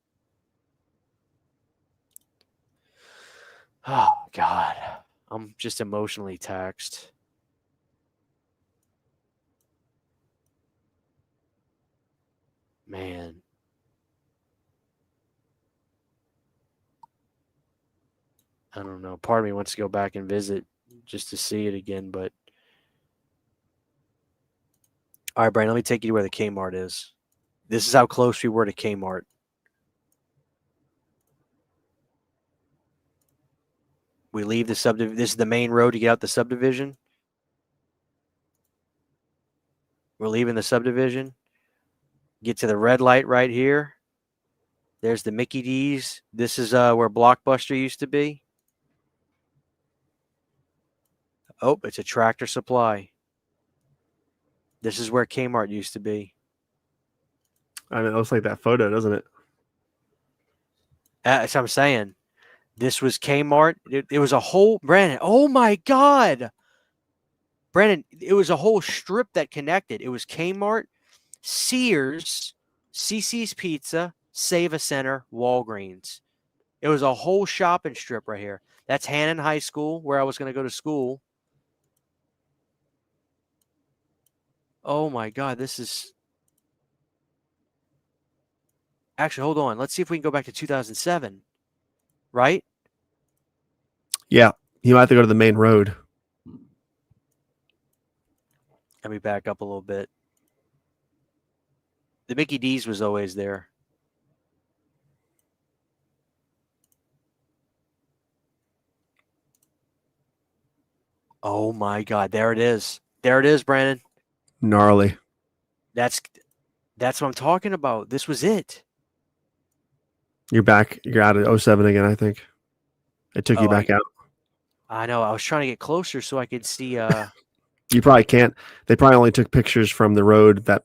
Oh, God. I'm just emotionally taxed. Man. I don't know. Part of me wants to go back and visit just to see it again, but. All right, Brian, let me take you to where the Kmart is. This is how close we were to Kmart. We leave the subdivision. This is the main road to get out the subdivision. We're leaving the subdivision. Get to the red light right here. There's the Mickey D's. This is where Blockbuster used to be. Oh, it's a Tractor Supply. This is where Kmart used to be. I mean, it looks like that photo, doesn't it? That's what I'm saying. This was Kmart. It was a whole, Brandon. Oh my God. Brandon, it was a whole strip that connected. It was Kmart, Sears, CC's Pizza, Save-A Center, Walgreens. It was a whole shopping strip right here. That's Hannon High School, where I was going to go to school. Oh my God, this is. Actually, hold on. Let's see if we can go back to 2007. Right? Yeah. You might have to go to the main road. Let me back up a little bit. The Mickey D's was always there. Oh my God, there it is. There it is, Brandon. Gnarly. That's what I'm talking about. This was it. You're back. You're out of 07 again, I think. It took you back out. I know. I was trying to get closer so I could see. You probably can't. They probably only took pictures from the road that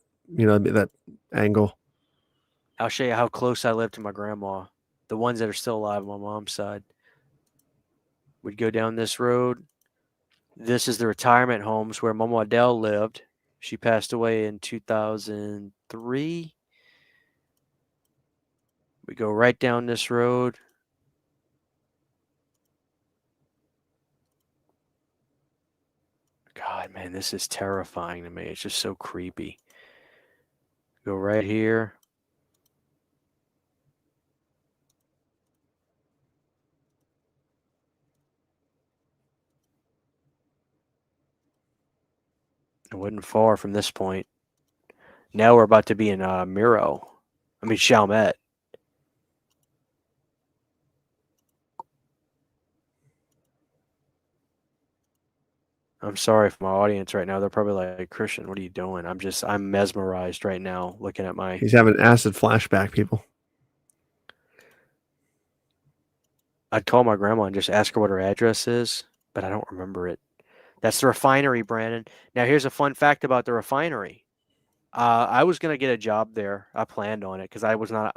angle. I'll show you how close I live to my grandma. The ones that are still alive on my mom's side. We'd go down this road. This is the retirement homes where Mama Adele lived. She passed away in 2003. We go right down this road. God, man, this is terrifying to me. It's just so creepy. Go right here. It wasn't far from this point. Now we're about to be in Chalmette. I'm sorry for my audience right now. They're probably like, Christian, what are you doing? I'm mesmerized right now looking at my. He's having acid flashback, people. I'd call my grandma and just ask her what her address is, but I don't remember it. That's the refinery, Brandon. Now, here's a fun fact about the refinery. I was going to get a job there. I planned on it because I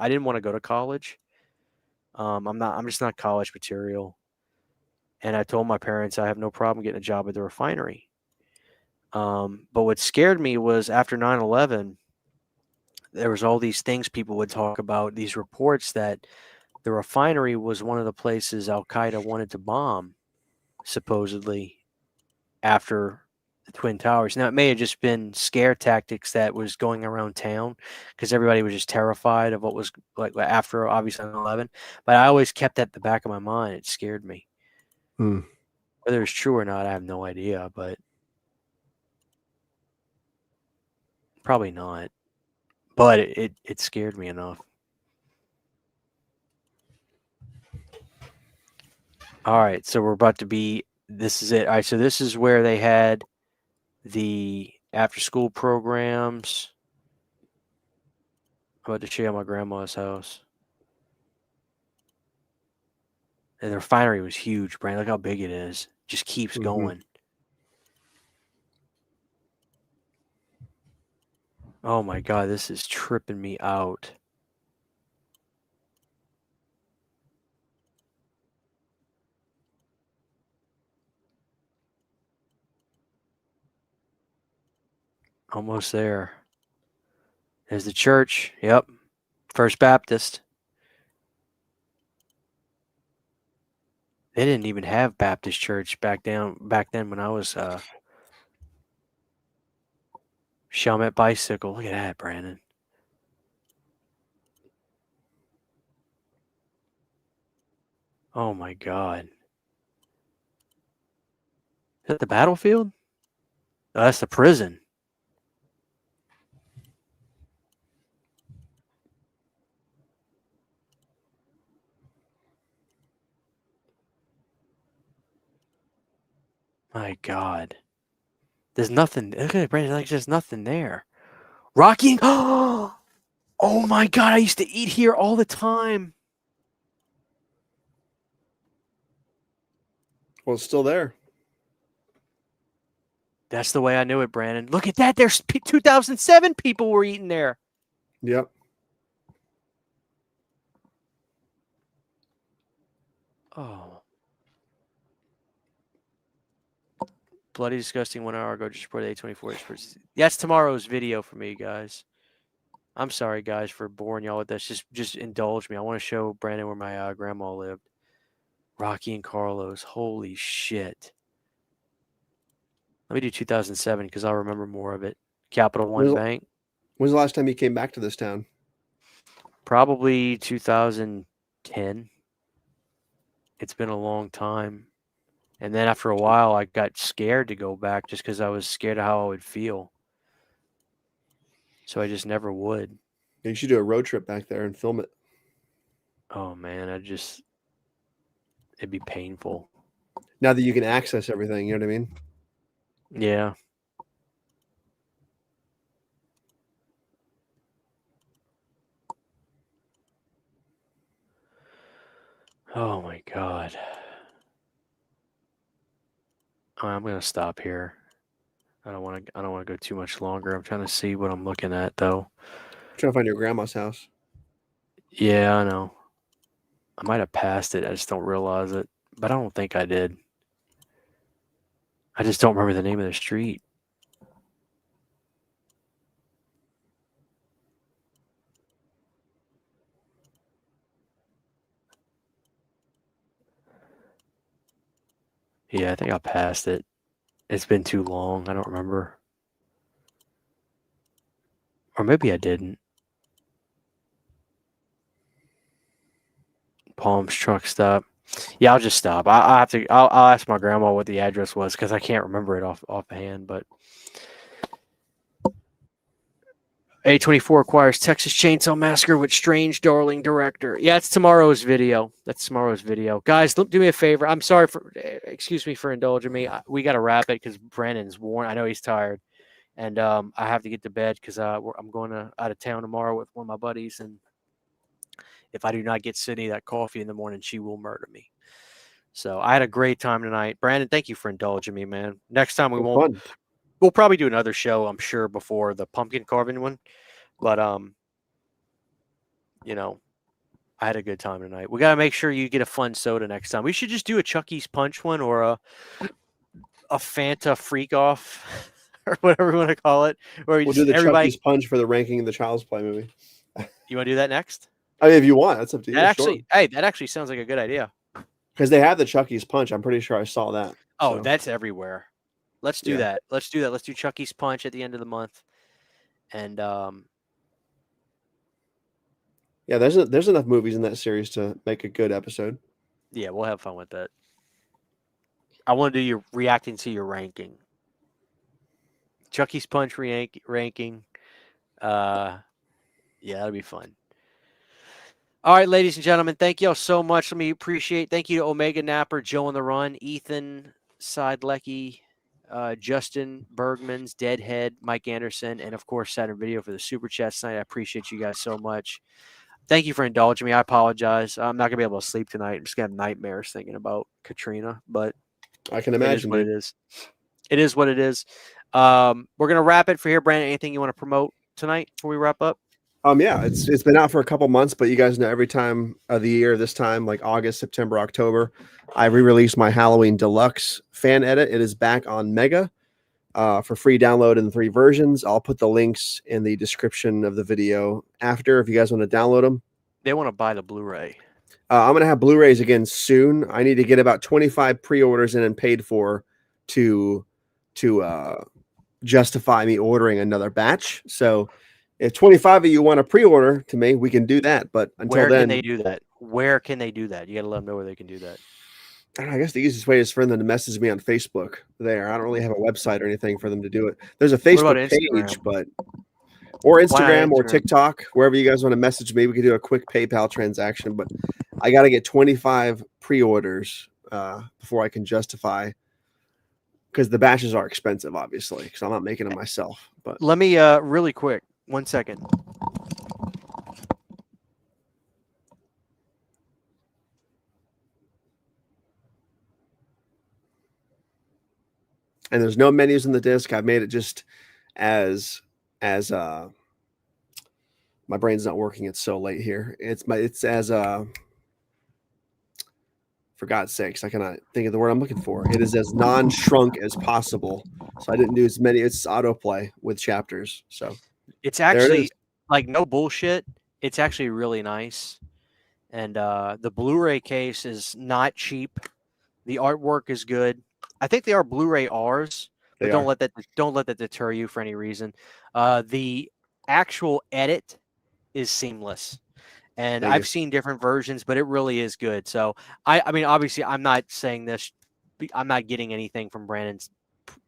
didn't want to go to college. I'm just not college material. And I told my parents I have no problem getting a job at the refinery. But what scared me was after 9/11, there was all these things people would talk about, these reports that the refinery was one of the places Al-Qaeda wanted to bomb, supposedly, after the Twin Towers. Now, it may have just been scare tactics that was going around town because everybody was just terrified of what was like after, obviously, 9/11. But I always kept that at the back of my mind. It scared me. Whether it's true or not, I have no idea, but probably not. But it scared me enough. All right, so we're about to be. This is it. All right, so this is where they had the after-school programs. I'm about to show you my grandma's house. And the refinery was huge, Brian. Look how big it is. Just keeps going. Oh my God, this is tripping me out. Almost there. There's the church. Yep. First Baptist. They didn't even have Baptist church back then when I was Chalmette Bicycle. Look at that, Brandon. Oh my God. Is that the battlefield? Oh, that's the prison. My God. There's nothing. Look at it, Brandon. Like there's nothing there. Rocky. Oh my God. I used to eat here all the time. Well, it's still there. That's the way I knew it, Brandon. Look at that. There's 2007 people were eating there. Yep. Oh. Bloody disgusting 1 hour ago. Just reported 824. That's tomorrow's video for me, guys. I'm sorry, guys, for boring y'all with this. Just indulge me. I want to show Brandon where my grandma lived. Rocky and Carlos. Holy shit. Let me do 2007 because I'll remember more of it. Capital One Bank. When's the last time you came back to this town? Probably 2010. It's been a long time. And then after a while, I got scared to go back just because I was scared of how I would feel. So I just never would. You should do a road trip back there and film it. Oh, man. It'd be painful. Now that you can access everything, you know what I mean? Yeah. Oh my God. I'm gonna stop here. I don't want to go too much longer. I'm trying to see what I'm looking at though. I'm trying to find your grandma's house. Yeah, I know. I might have passed it. I just don't realize it. But I don't think I did. I just don't remember the name of the street. Yeah, I think I passed it. It's been too long. I don't remember. Or maybe I didn't. Palms truck stop. Yeah, I'll just stop. I have to. I'll ask my grandma what the address was because I can't remember it offhand. But A24 acquires Texas Chainsaw Massacre with strange darling director. Yeah, it's tomorrow's video. That's tomorrow's video, guys. Do me a favor. I'm sorry for. Excuse me for indulging me. We got to wrap it because Brandon's worn. I know he's tired, and I have to get to bed because I'm going out of town tomorrow with one of my buddies, and if I do not get Sydney that coffee in the morning, she will murder me. So I had a great time tonight. Brandon, thank you for indulging me, man. Next time we'll probably do another show, I'm sure, before the pumpkin carving one. But you know, I had a good time tonight. We gotta make sure you get a fun soda next time. We should just do a Chucky's Punch one or a Fanta Freak Off or whatever we want to call it. Or We'll do the Chucky's Punch for the ranking of the Child's Play movie. You want to do that next? I mean, if you want, that's up to you. Hey, that actually sounds like a good idea. Because they have the Chucky's Punch. I'm pretty sure I saw that. Oh, that's everywhere. Let's do that. Let's do that. Let's do Chucky's Punch at the end of the month. And yeah, there's enough movies in that series to make a good episode. Yeah, we'll have fun with that. I want to do your reacting to your ranking. Chucky's Punch ranking. Yeah, that'll be fun. All right, ladies and gentlemen, thank you all so much. Let me appreciate. Thank you to Omega Napper, Joe on the Run, Ethan Seidlecki, Justin Bergman's Deadhead, Mike Anderson, and of course Saturn Video for the super chats tonight. I appreciate you guys so much. Thank you for indulging me. I apologize. I'm not gonna be able to sleep tonight. I'm just gonna have nightmares thinking about Katrina, but I can imagine it is. It is what it is. We're gonna wrap it for here. Brandon, anything you want to promote tonight before we wrap up? Yeah, it's been out for a couple months, but you guys know every time of the year, this time, like August, September, October, I re-released my Halloween Deluxe fan edit. It is back on Mega. for free download in the 3 versions. I'll put the links in the description of the video after if you guys want to download them. They want to buy the Blu-ray. I'm going to have Blu-rays again soon. I need to get about 25 pre-orders in and paid for to justify me ordering another batch. So if 25 of you want to pre-order to me, we can do that. But until Where then, can they do that? Where can they do that? You got to let them know where they can do that. I guess the easiest way is for them to message me on Facebook there. I don't really have a website or anything for them to do it. There's a Facebook page, but or Instagram or TikTok, wherever you guys want to message me, we can do a quick PayPal transaction. But I got to get 25 pre-orders before I can justify, because the batches are expensive, obviously, because I'm not making them myself. But let me really quick, 1 second. And there's no menus in the disc. I've made it just as my brain's not working. It's so late here. It's as for God's sakes, I cannot think of the word I'm looking for. It is as non-shrunk as possible. So I didn't do as many. It's autoplay with chapters. So it's actually like no bullshit. It's actually really nice. And the Blu-ray case is not cheap. The artwork is good. I think they are Blu-ray Rs, but don't let that deter you for any reason. The actual edit is seamless, and I've seen different versions, but it really is good. So I mean, obviously, I'm not saying this. I'm not getting anything from Brandon's,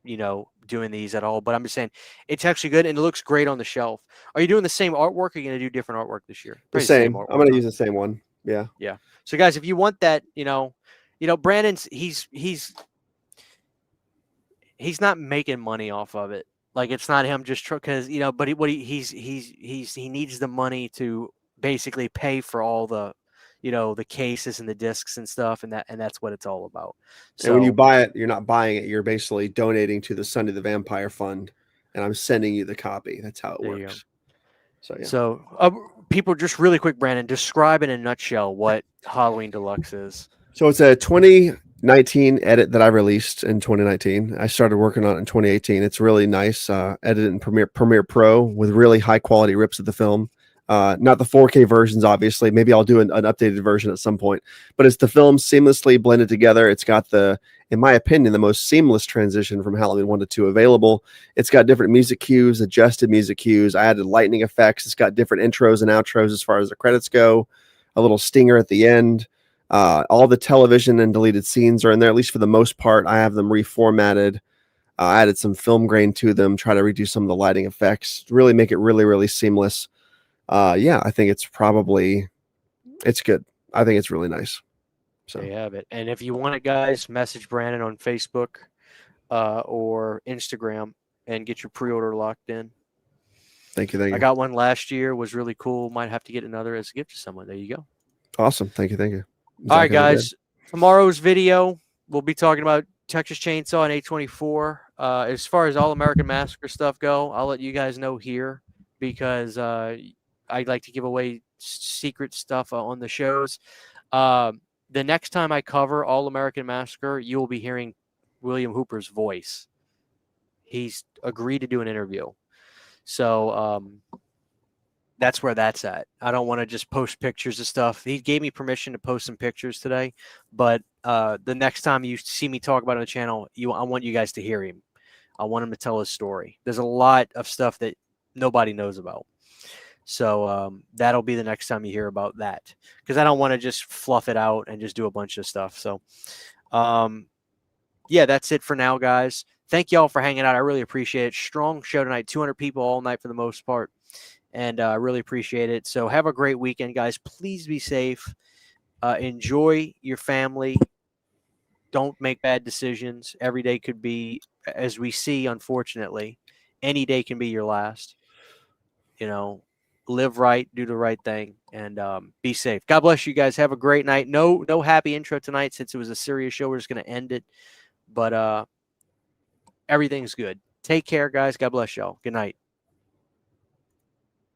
doing these at all. But I'm just saying it's actually good and it looks great on the shelf. Are you doing the same artwork? Or are you going to do different artwork this year? The same. I'm going to use the same one. Yeah. Yeah. So guys, if you want that, Brandon's he's not making money off of it. Like, it's not him just because, but he needs the money to basically pay for all the, the cases and the discs and stuff. And that's what it's all about. So and when you buy it, you're not buying it. You're basically donating to the Sunday the Vampire Fund, and I'm sending you the copy. That's how it works. So, yeah. So people, just really quick, Brandon, describe in a nutshell what Halloween Deluxe is. So it's a 2019 edit that I released in 2019. I started working on it in 2018. It's really nice, edited in Premiere Pro with really high quality rips of the film. Not the 4K versions, obviously. Maybe I'll do an updated version at some point. But it's the film seamlessly blended together. It's got in my opinion, the most seamless transition from Halloween 1 to 2 available. It's got different music cues, adjusted music cues. I added lightning effects. It's got different intros and outros as far as the credits go. A little stinger at the end. All the television and deleted scenes are in there, at least for the most part. I have them reformatted. Added some film grain to them. Try to redo some of the lighting effects. Really make it really, really seamless. Yeah, I think it's good. I think it's really nice. So there you have it. And if you want it, guys, message Brandon on Facebook or Instagram and get your pre-order locked in. Thank you. I got one last year. Was really cool. Might have to get another as a gift to someone. There you go. Awesome. Thank you. All right, guys. Tomorrow's video, we'll be talking about Texas Chainsaw and A24. As far as All American Massacre stuff go, I'll let you guys know here because I like to give away secret stuff on the shows. The next time I cover All American Massacre, you will be hearing William Hooper's voice. He's agreed to do an interview. So that's where that's at. I don't want to just post pictures of stuff. He gave me permission to post some pictures today, but the next time you see me talk about it on the channel, I want you guys to hear him. I want him to tell his story. There's a lot of stuff that nobody knows about. So that'll be the next time you hear about that, because I don't want to just fluff it out and just do a bunch of stuff. So, yeah, that's it for now, guys. Thank y'all for hanging out. I really appreciate it. Strong show tonight. 200 people all night for the most part. And I really appreciate it. So have a great weekend, guys. Please be safe. Enjoy your family. Don't make bad decisions. Every day could be, as we see, unfortunately, any day can be your last. Live right, do the right thing, and be safe. God bless you guys. Have a great night. No happy intro tonight since it was a serious show. We're just going to end it. But everything's good. Take care, guys. God bless y'all. Good night.